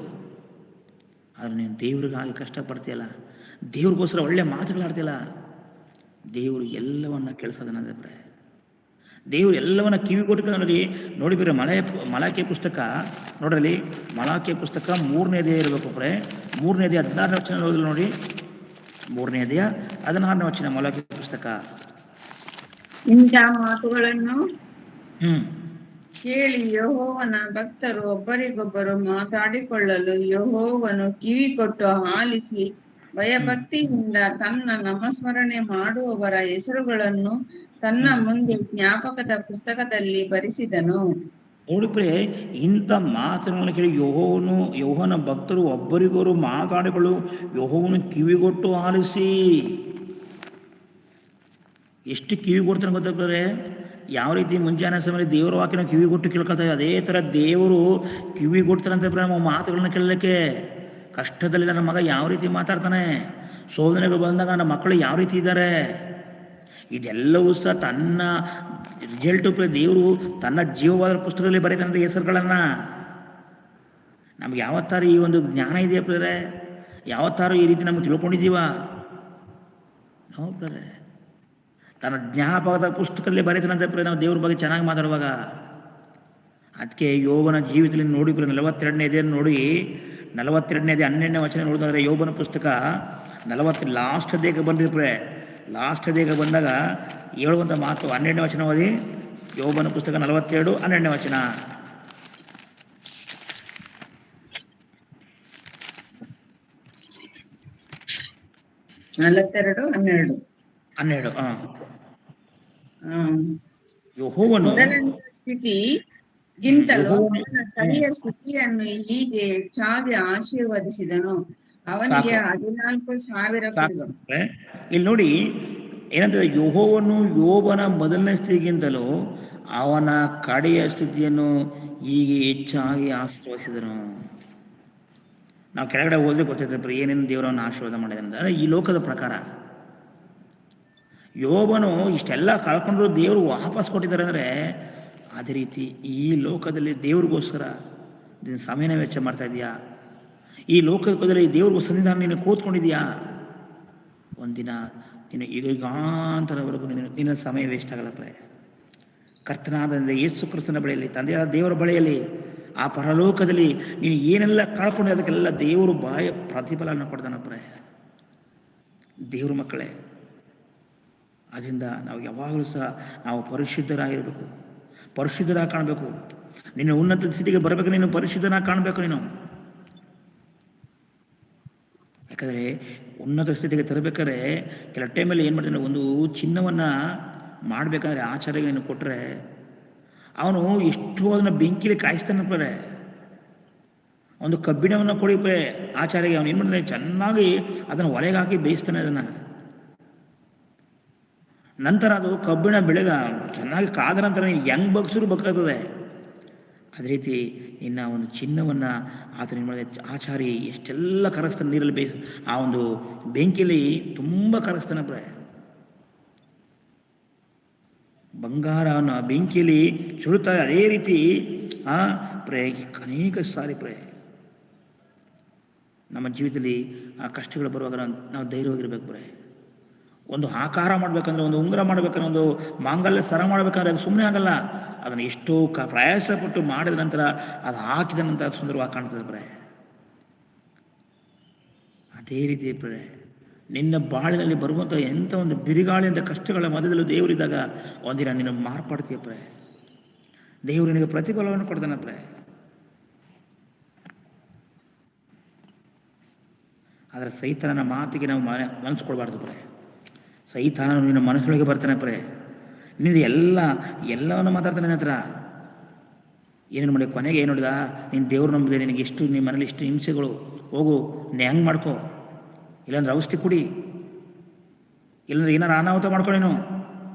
ಆದರೆ ನೀನು ದೇವ್ರಿಗಾಗಿ ಕಷ್ಟಪಡ್ತೀಯಲ್ಲ, ದೇವ್ರಿಗೋಸ್ಕರ ಒಳ್ಳೆ ಮಾತುಗಳಾಡ್ತಿಯಲ್ಲ, ದೇವರು ಎಲ್ಲವನ್ನ ಕೇಳಿಸೋದನ್ನಂದ್ರೆ, ದೇವರು ಎಲ್ಲವನ್ನ ಕಿವಿಗೊಟ್ಟು ನೋಡಿ ಬೇರೆ. ಮಲಾಖೆ ಪುಸ್ತಕ ನೋಡ್ರಲ್ಲಿ, ಮಲಾಖೆ ಪುಸ್ತಕ 3ನೇ ಅಧ್ಯಾಯ ಇರಬೇಕು ಪ್ರೇ. 3ನೇ ಅಧ್ಯಾಯ 16ನೇ ವಚನ ಓದಲು ನೋಡಿ. 3ನೇ ಅಧ್ಯಾಯ 16ನೇ ವಚನ ಮಲಾಖೆ ಪುಸ್ತಕ. ಇಂಥ ಮಾತುಗಳನ್ನು ಕೇಳಿ ಯೆಹೋವನ ಭಕ್ತರು ಒಬ್ಬರಿಗೊಬ್ಬರು ಮಾತಾಡಿಕೊಳ್ಳಲು ಯೆಹೋವನು ಕಿವಿ ಕೊಟ್ಟು ಆಲಿಸಿ ಭಯಭಕ್ತಿಯಿಂದ ತನ್ನ ನಾಮಸ್ಮರಣೆ ಮಾಡುವವರ ಹೆಸರುಗಳನ್ನು ತನ್ನ ಮುಂದೆ ಜ್ಞಾಪಕದ ಪುಸ್ತಕದಲ್ಲಿ ಬರೆಸಿದನು. ನೋಡಿಬ್ರೆ, ಇಂಥ ಮಾತುಗಳನ್ನು ಕೇಳಿ ಯೆಹೋವನ ಭಕ್ತರು ಒಬ್ಬರಿಗೊಬ್ಬರು ಮಾತಾಡಿಕೊಳ್ಳು ಯೆಹೋವನು ಕಿವಿಗೊಟ್ಟು ಆಲಿಸಿ. ಎಷ್ಟು ಕಿವಿಗೊಡ್ತಾನೆ ಗೊತ್ತಾಗ್ತದೆ. ಯಾವ ರೀತಿ ಮುಂಜಾನೆ ಸಮಯದಲ್ಲಿ ದೇವರ ವಾಕ್ಯನ ಕಿವಿಗೊಟ್ಟು ಕೇಳ್ಕೊಳ್ತಾರೆ, ಅದೇ ಥರ ದೇವರು ಕಿವಿಗೊಡ್ತಾರಂತೆ ನಮ್ಮ ಮಾತುಗಳನ್ನ ಕೇಳಲಿಕ್ಕೆ. ಕಷ್ಟದಲ್ಲಿ ನನ್ನ ಮಗ ಯಾವ ರೀತಿ ಮಾತಾಡ್ತಾನೆ, ಶೋಧನೆಗಳು ಬಂದಾಗ ನನ್ನ ಮಕ್ಕಳು ಯಾವ ರೀತಿ ಇದ್ದಾರೆ, ಇದೆಲ್ಲವೂ ಸಹ ತನ್ನ ರಿಸಲ್ಟು ದೇವರು ತನ್ನ ಜೀವವಾದ ಪುಸ್ತಕದಲ್ಲಿ ಬರೀತಾನಂತ ಹೆಸರುಗಳನ್ನು. ನಮ್ಗೆ ಯಾವತ್ತಾರು ಈ ಒಂದು ಜ್ಞಾನ ಇದೆಯಾ ಪ್ರೇರೆ? ಯಾವತ್ತಾರು ಈ ರೀತಿ ನಮ್ಗೆ ತಿಳ್ಕೊಂಡಿದ್ದೀವ? ನಾವು ಪ್ರೇರೆ ತನ್ನ ಜ್ಞಾಪಕದ ಪುಸ್ತಕದಲ್ಲಿ ಬರೀತಾನಂತ ಪ್ರೇರೆ ನಾವು ದೇವ್ರ ಬಗ್ಗೆ ಚೆನ್ನಾಗಿ ಮಾತಾಡುವಾಗ. ಅದಕ್ಕೆ ಯೋಬನ ಜೀವಿತದಲ್ಲಿ ನೋಡಿ 42ನೇ ಅಧ್ಯಾಯ ನೋಡಿ, 42ನೇ ಅಧ್ಯಾಯ 12ನೇ ವಚನ ನೋಡಿದ್ರೆ, ಯೋಬನ ಪುಸ್ತಕ 40 ಲಾಸ್ಟ್ ಅಧ್ಯಾಯಕ್ಕೆ ಬಂದಿರ್ಪ್ರೆ. ಲಾಸ್ಟ್ ಅಧ್ಯಾಯಕ್ಕೆ ಬಂದಾಗ ಹೇಳುವಂಥ ಮಾತು 12ನೇ ವಚನ ಓದಿ. ಯೋಬನ ಪುಸ್ತಕ 42 12ನೇ ವಚನ. ಯೆಹೋವನು ಸ್ಥಿತಿಗಿಂತಲೂ ಅವನ ಕಡೆಯ ಸ್ಥಿತಿಯನ್ನು ಹೀಗೆ ಹೆಚ್ಚಾಗಿ ಆಶೀರ್ವದಿಸಿದನು. ಅವನಿಗೆ 14,000. ಇಲ್ಲಿ ನೋಡಿ ಏನಂತಂದ್ರೆ, ಯೆಹೋವನು ಯೋಬನ ಮೊದಲನೇ ಸ್ಥಿತಿಗಿಂತಲೂ ಅವನ ಕಡೆಯ ಸ್ಥಿತಿಯನ್ನು ಹೀಗೆ ಹೆಚ್ಚಾಗಿ ಆಶೀರ್ವದಿಸಿದನು. ನಾವು ಕೆಳಗಡೆ ಹೋದ್ರೆ ಗೊತ್ತಿರ್ತದೆ ಏನೇನು ದೇವರನ್ನು ಆಶೀರ್ವಾದ ಮಾಡಿದೆ ಅಂದರೆ, ಈ ಲೋಕದ ಪ್ರಕಾರ ಯೋಬನು ಇಷ್ಟೆಲ್ಲ ಕಳ್ಕೊಂಡ್ರು ದೇವರು ವಾಪಸ್ ಕೊಟ್ಟಿದ್ದಾರೆ ಅಂದರೆ, ಅದೇ ರೀತಿ ಈ ಲೋಕದಲ್ಲಿ ದೇವ್ರಿಗೋಸ್ಕರ ಸಮಯನ ವೆಚ್ಚ ಮಾಡ್ತಾ ಇದೆಯಾ? ಈ ಲೋಕದಲ್ಲಿ ದೇವ್ರಿಗೂ ಸನ್ನಿಧಾನ ನೀನು ಕೂತ್ಕೊಂಡಿದ್ಯಾ? ಒಂದಿನ ನೀನು ಯುಗಾಂತರವರೆಗೂ ನಿನ್ನ ಸಮಯ ವೇಸ್ಟ್ ಆಗಲ್ಲ. ಕರ್ತನಾದ ಯೇಸು ಕ್ರಿಸ್ತನ ಬಳಿಯಲ್ಲಿ, ತಂದೆಯಾದ ದೇವರ ಬಳಿಯಲ್ಲಿ, ಆ ಪರಲೋಕದಲ್ಲಿ ನೀನು ಏನೆಲ್ಲ ಕಳ್ಕೊಂಡು ಅದಕ್ಕೆಲ್ಲ ದೇವರು ಪ್ರತಿಫಲನ ಕೊಡ್ತಾನಪ್ಪ. ದೇವ್ರ ಮಕ್ಕಳೇ, ಅದರಿಂದ ನಾವು ಯಾವಾಗಲೂ ಸಹ ನಾವು ಪರಿಶುದ್ಧರಾಗಿರಬೇಕು, ಪರಿಶುದ್ಧರಾಗಿ ಕಾಣಬೇಕು. ನೀನು ಉನ್ನತ ಸ್ಥಿತಿಗೆ ಬರಬೇಕು, ನೀನು ಪರಿಶುದ್ಧನಾಗಿ ಕಾಣಬೇಕು ನೀನು. ಯಾಕಂದರೆ ಉನ್ನತ ಸ್ಥಿತಿಗೆ ತರಬೇಕಾದ್ರೆ ಕೆಲ ಟೈಮಲ್ಲಿ ಏನು ಮಾಡ್ತಾನೆ, ಒಂದು ಚಿನ್ನವನ್ನು ಮಾಡಬೇಕಾದ್ರೆ ಆಚಾರ್ಯಗಳನ್ನು ಕೊಟ್ಟರೆ ಅವನು ಎಷ್ಟು ಅದನ್ನು ಬೆಂಕಿಲಿ ಕಾಯಿಸ್ತಾನಪ್ಪ. ಒಂದು ಕಬ್ಬಿಣವನ್ನು ಕೊಡಿಪೆ ಆಚಾರ್ಯಗೆ, ಅವನು ಏನು ಮಾಡ್ತಾನೆ, ಚೆನ್ನಾಗಿ ಅದನ್ನು ಒಲೆಗೆ ಹಾಕಿ ಬೇಯಿಸ್ತಾನೆ. ಅದನ್ನು ನಂತರ ಅದು ಕಬ್ಬಿಣ ಬೆಳೆಗ ಚೆನ್ನಾಗಿ ಕಾದ ನಂತರ ಹೆಂಗ್ ಬಗ್ಸರು ಬಗ್ಗಾಗ್ತದೆ. ಅದೇ ರೀತಿ ಇನ್ನು ಒಂದು ಚಿನ್ನವನ್ನು ಆತನ ಮಾಡಿದ ಆಚಾರಿ ಎಷ್ಟೆಲ್ಲ ಕರಗಿಸ್ತಾನೆ, ನೀರಲ್ಲಿ ಬೇಯಿಸಿ ಆ ಒಂದು ಬೆಂಕಿಯಲ್ಲಿ ತುಂಬ ಕರಗಿಸ್ತಾನೆ. ಬಂಗಾರವನ್ನು ಬೆಂಕಿಯಲ್ಲಿ ಸುಡುತ್ತಾರೆ. ಅದೇ ರೀತಿ ಅನೇಕ ಸಾರಿ ನಮ್ಮ ಜೀವಿತದಲ್ಲಿ ಆ ಕಷ್ಟಗಳು ಬರುವಾಗ ನಾವು ಧೈರ್ಯವಾಗಿರ್ಬೇಕು. ಒಂದು ಆಕಾರ ಮಾಡ್ಬೇಕಂದ್ರೆ, ಒಂದು ಉಂಗುರ ಮಾಡ್ಬೇಕಂದ್ರೆ, ಒಂದು ಮಾಂಗಲ್ಯ ಸರ ಮಾಡ್ಬೇಕಂದ್ರೆ ಅದು ಸುಮ್ಮನೆ ಆಗಲ್ಲ. ಅದನ್ನು ಎಷ್ಟೋ ಪ್ರಯಾಸಪಟ್ಟು ಮಾಡಿದ ನಂತರ ಅದು ಹಾಕಿದ ನಂತರ ಸುಂದರವಾಗಿ ಕಾಣ್ತದೆ. ಅದೇ ರೀತಿ ನಿನ್ನ ಬಾಳಿನಲ್ಲಿ ಬರುವಂಥ ಎಂಥ ಒಂದು ಬಿರುಗಾಳಿ ಅಂತ ಕಷ್ಟಗಳ ಮಧ್ಯದಲ್ಲೂ ದೇವರಿದ್ದಾಗ ಒಂದಿನ ನೀನು ಮಾರ್ಪಾಡ್ತೀಯಪ್ಪ. ದೇವರು ನಿನಗೆ ಪ್ರತಿಫಲವನ್ನು ಕೊಡ್ತಾನೆ ಪ್ರೇ. ಆದರೆ ಸೈತಾನನ ಮಾತಿಗೆ ನಾವು ಮನಸ್ಸು ಕೊಡಬಾರ್ದು ಪ್ರೇ. ಸೈತಾನ ನಿನ್ನ ಮನಸ್ಸೊಳಗೆ ಬರ್ತಾನೆ ಪ್ರೇ. ನಿಂದು ಎಲ್ಲವನ್ನು ಮಾತಾಡ್ತಾನೆ ನನ್ನ ಹತ್ರ. ಏನೇನು ಮಾಡಿ ಕೊನೆಗೆ ಏನು ನೋಡಿದ, ನೀನು ದೇವ್ರು ನಂಬಿದೆ, ನಿನಗೆ ಇಷ್ಟು ನಿಮ್ಮ ಮನೇಲಿ ಇಷ್ಟು ಹಿಂಸೆಗಳು, ಹೋಗು ನೀ ಹೆಂಗೆ ಮಾಡ್ಕೋ, ಇಲ್ಲಾಂದ್ರೆ ಔಷಧಿ ಕುಡಿ, ಇಲ್ಲಾಂದ್ರೆ ಏನಾರು ಅನಾಹುತ ಮಾಡ್ಕೊ ನೀನು.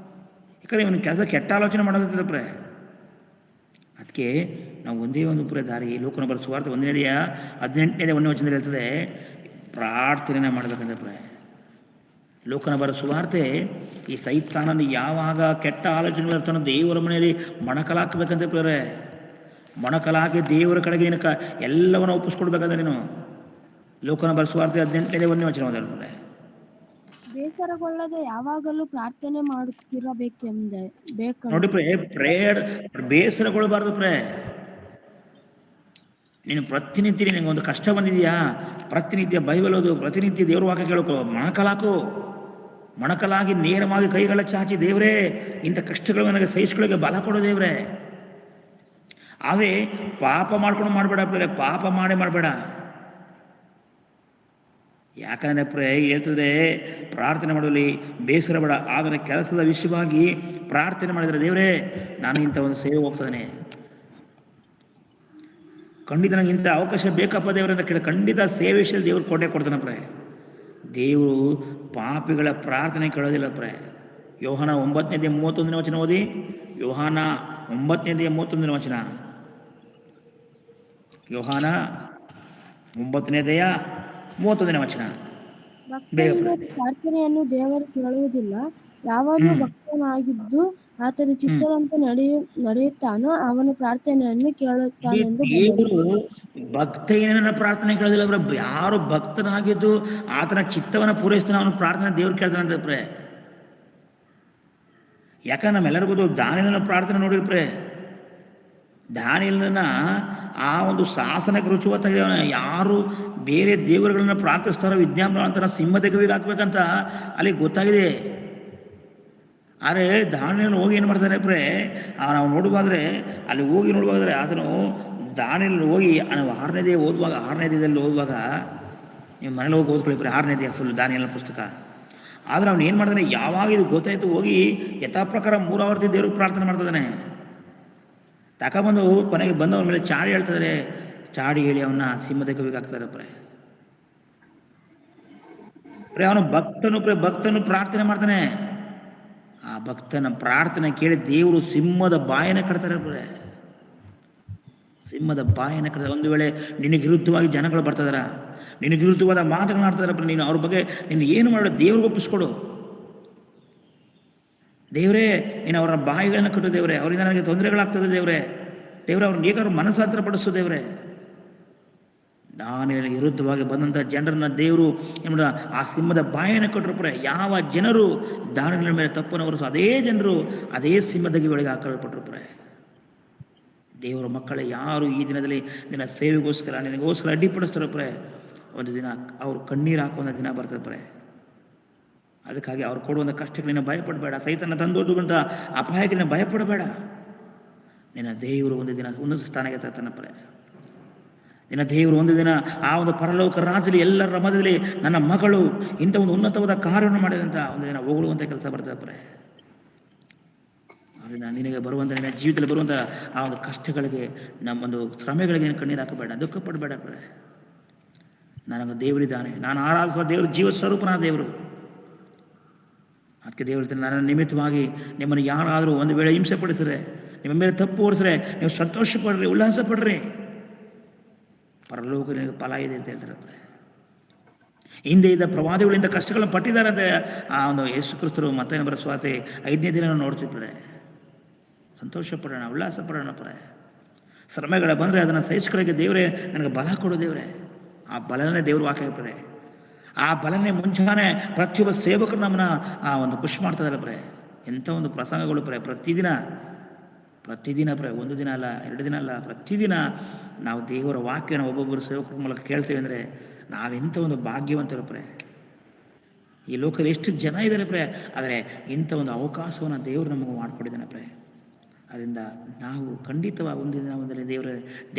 ಯಾಕಂದರೆ ಇವನು ಕೆಲಸ ಕೆಟ್ಟ ಆಲೋಚನೆ ಮಾಡೋದಿಲ್ಲ ಪ್ರೇ. ಅದಕ್ಕೆ ನಾವು ಒಂದೇ ಒಂದು ಪುರ ದಾರಿ, ಲೋಕನ ಬರೋ ಸುವಾರ್ತೆ 18ನೇ ವಚನದಲ್ಲಿ ಹೇಳ್ತದೆ, ಪ್ರಾರ್ಥನೆ ಮಾಡಬೇಕಂದ್ರೆ ಪ್ರೇ. ಲೋಕನ ಬರೋ ಸುವಾರ್ತೆ ಈ ಸೈತಾನನ ಯಾವಾಗ ಕೆಟ್ಟ ಆಲೋಚನೆ ಬರ್ತಾನೋ ದೇವರ ಮನೆಯಲ್ಲಿ ಮೊಣಕಲಾಕಬೇಕಂತ ಪ್ರೇರೆ. ಮೊಣಕಲಾಕಿ ದೇವರ ಕಡೆಗೆ ನಿನಕ ಎಲ್ಲವನ್ನು ಒಪ್ಪಿಸ್ಕೊಡ್ಬೇಕಂದ್ರೆ ನೀನು. ಲೋಕನ ಬರೋ ಸುವಾರ್ತೆ 18ನೇ ವಚನ ಓದಿದ್ರೆ, ಬೇಸರಗೊಳ್ಳದೆ ಯಾವಾಗಲೂ ಪ್ರಾರ್ಥನೆ ಮಾಡುತ್ತಿರಬೇಕೆಂದೆ ನೋಡಿ ಪ್ರೇ, ಪ್ರೇಯರ್ ಬೇಸರಗೊಳ್ಳಬಾರ್ದು ಪ್ರೇ. ನೀನು ಪ್ರತಿನಿತ್ಯ ನಿನಗೆ ಒಂದು ಕಷ್ಟ ಬಂದಿದೆಯಾ, ಪ್ರತಿನಿತ್ಯ ಬೈಬಲ್ ಓದು, ಪ್ರತಿನಿತ್ಯ ದೇವ್ರ ವಾಕ್ಯ ಕೇಳೋಕು, ಮೊಣಕಲಾಗಿ ನೇರವಾಗಿ ಕೈಗಳ ಚಾಚಿ, ದೇವರೇ ಇಂಥ ಕಷ್ಟಗಳು ನನಗೆ ಸಹಿಸ್ಕೊಳ್ಳೋಕೆ ಬಲ ಕೊಡೋ ದೇವ್ರೆ. ಆದರೆ ಪಾಪ ಮಾಡ್ಕೊಂಡು ಮಾಡಬೇಡ ಪ್ರೇ, ಪಾಪ ಮಾಡಬೇಡ. ಯಾಕಂದರೆ ಪ್ರೇ ಹೇಳ್ತದೆ, ಪ್ರಾರ್ಥನೆ ಮಾಡುವಲ್ಲಿ ಬೇಸರ ಬೇಡ, ಆದರೆ ಕೆಲಸದ ವಿಷಯವಾಗಿ ಪ್ರಾರ್ಥನೆ ಮಾಡಿದರೆ, ದೇವರೇ ನಾನು ಇಂಥ ಒಂದು ಸೇವೆ ಹೋಗ್ತಾನೆ, ಖಂಡಿತ ನನಗೆ ಇಂಥ ಅವಕಾಶ ಬೇಕಪ್ಪ ದೇವರಿಂದ ಕೇಳಿ, ಖಂಡಿತ ಸೇವೆ ವಿಷಯದಲ್ಲಿ ದೇವ್ರು ಕೋಟೆ ಕೊಡ್ತಾನೆ ಪ್ರೇ. ದೇವರು ಪಾಪಿಗಳ ಪ್ರಾರ್ಥನೆ ಕೇಳೋದಿಲ್ಲ ಪ್ರೇ. ಯೋಹಾನ 9:31 ವಚನ ಓದಿ. ಯೋಹಾನ 9:31 ವಚನ. ಯೋಹಾನ 9:31 ವಚನ. ಪ್ರಾರ್ಥನೆಯನ್ನು ದೇವರು ಕೇಳುವುದಿಲ್ಲ. ಯಾವನು ಭಕ್ತನಾಗಿದ್ದು ಆತನ ಚಿತ್ತದಂತೆ ನಡೆಯುತ್ತಾನೋ ಅವನು ಪ್ರಾರ್ಥನೆಯನ್ನು ಕೇಳುತ್ತಾನೆಂದು. ದೇವರು ಭಕ್ತನ ಪ್ರಾರ್ಥನೆ ಕೇಳೋದಿಲ್ಲ. ಯಾರು ಭಕ್ತನಾಗಿದ್ದು ಆತನ ಚಿತ್ತವನ್ನು ಪೂರೈಸ್ತಾನೆ ಅವನು ಪ್ರಾರ್ಥನೆ ದೇವ್ರು ಕೇಳ್ತಾನಂತ ಪ್ರೇ. ಯಾಕಂದ್ರೆ ನಮ್ಮೆಲ್ಲರಿಗೂ ದಾನಿಯೇಲನ ಪ್ರಾರ್ಥನೆ ನೋಡಿರ್ಪ್ರೆ. ದಾನಿಯೇಲನ ಆ ಒಂದು ಶಾಸನಕ್ಕೆ ರುಚಿವತ್ತಾಗಿ, ಯಾರು ಬೇರೆ ದೇವರುಗಳನ್ನ ಪ್ರಾರ್ಥಿಸ್ತಾರೋ ವಿಜ್ಞಾಪನ ಅಂತಾರ ಸಿಂಹದ ಗವಿಗೆ ಹಾಕ್ಬೇಕಂತ ಅಲ್ಲಿ ಗೊತ್ತಾಗಿದೆ. ಆದರೆ ದಾನಿಯೇಲನ ಹೋಗಿ ಏನು ಮಾಡ್ತಾನೆ ಪ್ರೇ, ನಾವು ನೋಡುವಾದರೆ ಅಲ್ಲಿ ಹೋಗಿ ನೋಡುವಾದರೆ ಆತನು ದಾನಿಯೇಲನ ಹೋಗಿ 6ನೇ ಅಧ್ಯಾಯದಲ್ಲಿ ಓದುವಾಗ, ನೀವು ಮನೇಲಿ ಹೋಗಿ ಓದ್ಕೊಳ್ಳಿ ಪ್ರೇ, 6ನೇ ಅಧ್ಯಾಯ ಫುಲ್ ದಾನಿಯೇಲನ ಪುಸ್ತಕ. ಆದರೆ ಅವನು ಏನು ಮಾಡ್ತಾನೆ, ಯಾವಾಗ ಇದು ಗೊತ್ತಾಯ್ತು ಹೋಗಿ ಯಥಾ ಪ್ರಕಾರ 3 ಆವರ್ತಿ ದೇವ್ರಿಗೆ ಪ್ರಾರ್ಥನೆ ಮಾಡ್ತಿದ್ದಾನೆ. ತಗೊಬಂದು ಕೊನೆಗೆ ಬಂದವನ ಮೇಲೆ ಚಾಡಿ ಹೇಳ್ತಿದ್ದಾರೆ, ಚಾಡಿ ಹೇಳಿ ಅವನ್ನ ಸಿಂಹದ ಗವಿಗೆ ಹಾಕ್ತಾರೆ ಪ್ರೇ. ಅವನು ಭಕ್ತನು ಪ್ರಾರ್ಥನೆ ಮಾಡ್ತಾನೆ. ಆ ಭಕ್ತನ ಪ್ರಾರ್ಥನೆ ಕೇಳಿ ದೇವರು ಸಿಂಹದ ಬಾಯನ್ನು ಕಟ್ತಾರೆ ಪ್ರೇ. ಸಿಂಹದ ಬಾಯನ್ನು ಕಟ್ತಾರೆ. ಒಂದು ವೇಳೆ ನಿನಗೆ ವಿರುದ್ಧವಾಗಿ ಜನಗಳು ಬರ್ತಿದಾರ, ನಿನಗೆ ವಿರುದ್ಧವಾದ ಮಾತುಗಳನ್ನಾಡ್ತಿದಾರಪ್ಪ, ನೀನು ಅವ್ರ ಬಗ್ಗೆ ನೀನು ಏನು ಮಾಡೋ ದೇವ್ರಿಗೆ ಒಪ್ಪಿಸ್ಕೊಡು. ದೇವರೇ ನೀನು ಅವರ ಬಾಯಿಗಳನ್ನು ಕಟ್ಟು ದೇವರೇ, ಅವರಿಂದ ನನಗೆ ತೊಂದರೆಗಳಾಗ್ತದೆ ದೇವರೇ, ಅವ್ರನ್ನ ಹೇಗಾದ್ರು ಮನಸ್ಸಾಂತರ ಪಡಿಸು ದೇವರೇ. ದಾನಿಯೇಲನಿಗೆ ವಿರುದ್ಧವಾಗಿ ಬಂದಂಥ ಜನರನ್ನ ದೇವರು ಏನು ಮಾಡ, ಆ ಸಿಂಹದ ಬಾಯನ್ನು ಕಟ್ಟರು ಪ್ರೇ. ಯಾವ ಜನರು ದಾನಿಯೇಲನ ಮೇಲೆ ತಪ್ಪನ್ನು ಹೊರಿಸು ಅದೇ ಜನರು ಅದೇ ಸಿಂಹದ ಗವಿಗಳಿಗೆ ಹಾಕಲ್ಪಟ್ಟರು ಪ್ರೇ. ದೇವರ ಮಕ್ಕಳೇ, ಯಾರು ಈ ದಿನದಲ್ಲಿ ನಿನ್ನ ಸೇವೆಗೋಸ್ಕರ ನಿನಗೋಸ್ಕರ ಅಡ್ಡಿಪಡಿಸ್ತಾರೋ ಪ್ರೇ, ಒಂದು ದಿನ ಅವ್ರು ಕಣ್ಣೀರು ಹಾಕುವಂಥ ದಿನ ಬರ್ತದೆ ಪ್ರೇ. ಅದಕ್ಕಾಗಿ ಅವ್ರು ಕೊಡುವಂಥ ಕಷ್ಟಕ್ಕೆ ನೀನು ಭಯಪಡಬೇಡ, ಸೈತನ ತಂದೋದುವಂಥ ಅಪಾಯಕ್ಕೆ ನೀನು ಭಯಪಡಬೇಡ. ನಿನ್ನ ದೇವರು ಒಂದು ದಿನ ಉನ್ನತ ಸ್ಥಾನಕ್ಕೆ ತರ್ತಾನೆ ಪ್ರೇ. ನಿನ್ನ ದೇವರು ಒಂದು ದಿನ ಆ ಒಂದು ಪರಲೋಕ ರಾಜ್ಯದಲ್ಲಿ ಎಲ್ಲರ ಮಧ್ಯದಲ್ಲಿ ನನ್ನ ಮಗಳು ಇಂಥ ಒಂದು ಉನ್ನತವಾದ ಕಾರ್ಯವನ್ನು ಮಾಡಿದಂಥ ಒಂದು ದಿನ ಹೊಗಳುವಂಥ ಕೆಲಸ ಬರ್ತದೆ ಪ್ರೇ. ಅದರಿಂದ ನಿನಗೆ ಬರುವಂಥ, ನಿನ್ನ ಜೀವಿತದಲ್ಲಿ ಬರುವಂಥ ಆ ಒಂದು ಕಷ್ಟಗಳಿಗೆ, ನಮ್ಮೊಂದು ಶ್ರಮೆಗಳಿಗೆ ಕಣ್ಣೀರು ಹಾಕಬೇಡ, ದುಃಖ ಪಡಬೇಡ ಪ್ರೇ. ನನಗೆ ದೇವರಿದ್ದಾನೆ, ನಾನು ಆರಾಧಿಸುವ ದೇವರು ಜೀವ ಸ್ವರೂಪನ ದೇವರು. ಅದಕ್ಕೆ ದೇವರು ಹೇಳ್ತಾರೆ, ನನ್ನ ನಿಮಿತ್ತವಾಗಿ ನಿಮ್ಮನ್ನು ಯಾರಾದರೂ ಒಂದು ವೇಳೆ ಹಿಂಸೆ ಪಡಿಸಿದ್ರೆ, ನಿಮ್ಮ ಮೇಲೆ ತಪ್ಪು ಹೊರಿಸಿದ್ರೆ ನೀವು ಸಂತೋಷ ಪಡ್ರಿ, ಉಲ್ಲಾಸ ಪಡ್ರಿ, ಪರಲೋಕ ನಿನಗೆ ಫಲ ಇದೆ ಅಂತ ಹೇಳ್ತಾರೆ. ಹಿಂದೆ ಇದ್ದ ಪ್ರವಾದಿಗಳಿಂದ ಕಷ್ಟಗಳನ್ನು ಪಟ್ಟಿದ್ದಾರೆ ಅಂತ ಆ ಒಂದು ಯೇಸು ಕ್ರಿಸ್ತರು ಮತ್ತೆ ಬರೋ ಸುವಾರ್ತೆ 5ನೇ ದಿನ ನೋಡ್ತಿರ್ತಾರೆ. ಸಂತೋಷ ಪಡೋಣ, ಉಲ್ಲಾಸ ಪಡೋಣ ಪ್ರೇ. ಶ್ರಮೆಗಳ ಬಂದರೆ ಅದನ್ನು ಸಹಿಸ್ಕೊಳ್ಳೋಕೆ ದೇವರೇ ನನಗೆ ಬಲ ಕೊಡು ದೇವರೇ. ಆ ಬಲನೇ ದೇವರು ವಾಕ್ಯ ಪ್ರೇ. ಆ ಬಲನೇ ಮುಂಜಾನೆ ಪ್ರತಿಯೊಬ್ಬ ಸೇವಕರು ನಮ್ಮನ್ನ ಆ ಒಂದು ಖುಷಿ ಮಾಡ್ತಿದ್ದಾರೆ ಪ್ರೇ. ಎಂಥ ಒಂದು ಪ್ರಸಂಗಗಳು ಪ್ರೇ, ಪ್ರತಿದಿನ ಪ್ರೇ, ಒಂದು ದಿನ ಅಲ್ಲ, 2 ದಿನ ಅಲ್ಲ, ಪ್ರತಿದಿನ ನಾವು ದೇವರ ವಾಕ್ಯನ ಒಬ್ಬೊಬ್ಬರು ಸೇವಕರ ಮೂಲಕ ಕೇಳ್ತೇವೆ ಅಂದರೆ ನಾವೆಂಥ ಒಂದು ಭಾಗ್ಯವಂತರು ಪ್ರೇ. ಈ ಲೋಕದಲ್ಲಿ ಎಷ್ಟು ಜನ ಇದ್ದಾರೆ ಪ್ರೇ, ಆದರೆ ಇಂಥ ಒಂದು ಅವಕಾಶವನ್ನು ದೇವರು ನಮಗೆ ಮಾಡಿಕೊಟ್ಟಿದ್ದಾನೆ ಪ್ರೇ. ಅದರಿಂದ ನಾವು ಖಂಡಿತವಾಗಿ ಒಂದಿನ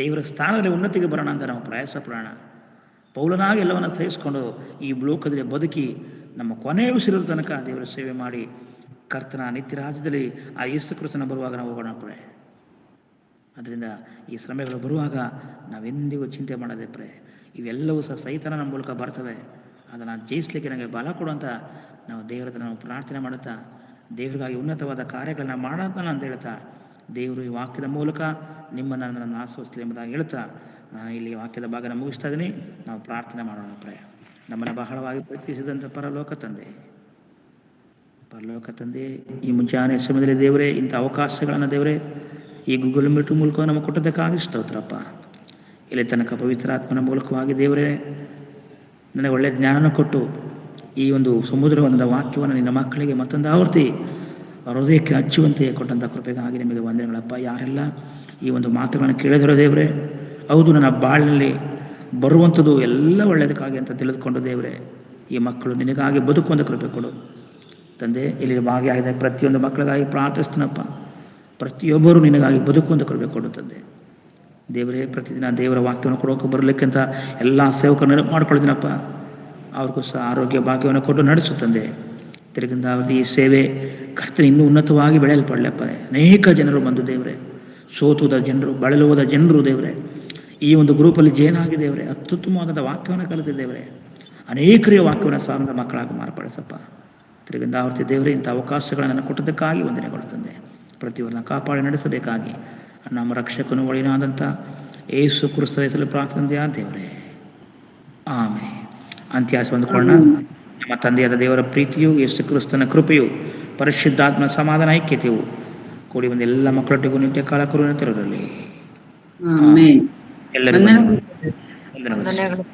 ದೇವರ ಸ್ಥಾನದಲ್ಲಿ ಉನ್ನತಿಗೆ ಬರೋಣ ಅಂತ ನಾವು ಪ್ರಯಾಸ ಪಡೋಣ. ಪೌಲನಾಗಿ ಎಲ್ಲವನ್ನು ಸಹಿಸಿಕೊಂಡು ಈ ಲೋಕದಲ್ಲಿ ಬದುಕಿ ನಮ್ಮ ಕೊನೆಯ ಉಸಿರಿನ ತನಕ ದೇವರ ಸೇವೆ ಮಾಡಿ ಕರ್ತನ ನಿತ್ಯ ರಾಜ್ಯದಲ್ಲಿ ಆ ಯೇಸು ಕ್ರಿಸ್ತನ ಬರುವಾಗ ನಾವು ಹೋಗೋಣ ಪ್ರೇ. ಅದರಿಂದ ಈ ಶ್ರಮೆಗಳು ಬರುವಾಗ ನಾವೆಂದಿಗೂ ಚಿಂತೆ ಮಾಡದೆ ಪ್ರೇ. ಇವೆಲ್ಲವೂ ಸಹ ಸೈತಾನ ನಮ್ಮ ಮೂಲಕ ಬರ್ತವೆ. ಅದನ್ನು ಜಯಿಸಲಿಕ್ಕೆ ನನಗೆ ಬಲ ಕೊಡುವಂಥ ನಾವು ದೇವರ ಹತ್ರ ನಾವು ಪ್ರಾರ್ಥನೆ ಮಾಡುತ್ತಾ ದೇವರಿಗಾಗಿ ಉನ್ನತವಾದ ಕಾರ್ಯಗಳನ್ನ ಮಾಡೋಂತ ಅಂತ ಹೇಳ್ತಾ ದೇವರು ಈ ವಾಕ್ಯದ ಮೂಲಕ ನಿಮ್ಮನ್ನು ನನ್ನನ್ನು ಆಸ್ವಸ್ತಿ ಎಂಬುದಾಗಿ ಹೇಳ್ತಾ ನಾನು ಇಲ್ಲಿ ವಾಕ್ಯದ ಭಾಗನ ಮುಗಿಸ್ತಾ ಇದ್ದೀನಿ. ನಾವು ಪ್ರಾರ್ಥನೆ ಮಾಡೋಣ ಪ್ರೇ. ನಮ್ಮನ್ನು ಬಹಳವಾಗಿ ಪ್ರೀತಿಸಿದಂಥ ಪರಲೋಕ ತಂದೆ, ಈ ಮುಂಜಾನೆ ಸಮಯದಲ್ಲಿ ದೇವರೇ ಇಂಥ ಅವಕಾಶಗಳನ್ನು ದೇವರೇ ಈ ಗೂಗಲ್ ಮೀಟ್ ಮೂಲಕ ನಮಗೆ ಕೊಟ್ಟದಕ್ಕಾಗಿ ಸ್ತೋತ್ರಪ್ಪ. ಇಲ್ಲಿ ತನಕ ಪವಿತ್ರಾತ್ಮನ ಮೂಲಕವಾಗಿ ದೇವರೇ ನನಗೆ ಒಳ್ಳೆಯ ಜ್ಞಾನ ಕೊಟ್ಟು ಈ ಒಂದು ಸಮುದ್ರವಾದ ವಾಕ್ಯವನ್ನು ನಿನ್ನ ಮಕ್ಕಳಿಗೆ ಮತ್ತೊಂದು ಆವರ್ತಿ ಹೃದಯಕ್ಕೆ ಹಚ್ಚುವಂತೆ ಕೊಟ್ಟಂಥ ಕೃಪೆಗಾಗಿ ನಿಮಗೆ ವಂದನೆಗಳಪ್ಪ. ಯಾರೆಲ್ಲ ಈ ಒಂದು ಮಾತುಗಳನ್ನು ಕೇಳಿದರೋ ದೇವರೇ, ಹೌದು ನನ್ನ ಬಾಳಿನಲ್ಲಿ ಬರುವಂಥದ್ದು ಎಲ್ಲ ಒಳ್ಳೆಯದಕ್ಕಾಗಿ ಅಂತ ತಿಳಿದುಕೊಂಡು ದೇವರೇ ಈ ಮಕ್ಕಳು ನಿನಗಾಗಿ ಬದುಕುವಂಥ ಕೃಪೆ ಕೊಡು ತಂದೆ. ಇಲ್ಲಿ ಭಾಗಿಯಾಗಿದ್ದ ಪ್ರತಿಯೊಂದು ಮಕ್ಕಳಿಗಾಗಿ ಪ್ರಾರ್ಥಿಸ್ತೀನಪ್ಪ. ಪ್ರತಿಯೊಬ್ಬರು ನಿನಗಾಗಿ ಬದುಕುವಂಥ ಕೃಪೆ ಕೊಡು ತಂದೆ. ದೇವರೇ ಪ್ರತಿದಿನ ದೇವರ ವಾಕ್ಯವನ್ನು ಕೊಡೋಕೆ ಬರಲಿಕ್ಕಂತ ಎಲ್ಲ ಸೇವಕರು ನೆನಪು ಮಾಡ್ಕೊಳ್ತೀನಪ್ಪ. ಅವ್ರಿಗೂ ಸಹ ಆರೋಗ್ಯ ಭಾಗ್ಯವನ್ನು ಕೊಟ್ಟು ನಡೆಸು ತಂದೆ. ತಿರುಗಿಂದ ಈ ಸೇವೆ ಕರ್ತನ ಇನ್ನೂ ಉನ್ನತವಾಗಿ ಬೆಳೆಯಲ್ಪಡಲಪ್ಪ. ಅನೇಕ ಜನರು ಬಂದು ದೇವರೇ, ಸೋತುದ ಜನರು, ಬಳಲುವುದ ಜನರು ದೇವರೇ ಈ ಒಂದು ಗ್ರೂಪಲ್ಲಿ ಜೇನಾಗಿ ದೇವರೇ ಅತ್ಯುತ್ತಮವಾದ ವಾಕ್ಯವನ್ನು ಕಲಿತಿದ್ದೇವರೇ ಅನೇಕರಿಗೆ ವಾಕ್ಯವನ್ನು ಸಾರದ ಮಕ್ಕಳಾಗಿ ಮಾರ್ಪಡಿಸಪ್ಪ. ತಿರುಗಿಂದ ಆವರ್ತಿ ದೇವರೇ ಇಂಥ ಅವಕಾಶಗಳನ್ನು ಕೊಟ್ಟದಕ್ಕಾಗಿ ವಂದನೆಗಳು ತಂದೆ. ಪ್ರತಿಯೊಬ್ಬರನ್ನ ಕಾಪಾಡಿ ನಡೆಸಬೇಕಾಗಿ ನಮ್ಮ ರಕ್ಷಕನು ಒಳಿನಾದಂಥ ಯೇಸು ಕ್ರಿಸ್ತರ ಹೆಸರಲ್ಲಿ ಪ್ರಾರ್ಥನೆಯ ದೇವರೇ, ಆಮೇಲೆ ಅಂತ್ಯಾಸ ಹೊಂದಿಕೊಳ್ಳೋಣ. ನಮ್ಮ ತಂದೆಯಾದ ದೇವರ ಪ್ರೀತಿಯು, ಯೇಸು ಕ್ರಿಸ್ತನ ಕೃಪೆಯು, ಪರಿಶುದ್ಧಾತ್ಮ ಸಮಾಧಾನ ಐಕ್ಯತೆಯು ಕೂಡಿ ಬಂದ ಎಲ್ಲ ಮಕ್ಕಳೊಟ್ಟಿಗೂ ನಿತ್ಯ ಕಾಲ ಕರುಣೆತಿರಲಿ. ಎಲ್ಲರಿಗೂ ವಂದನೆಗಳು.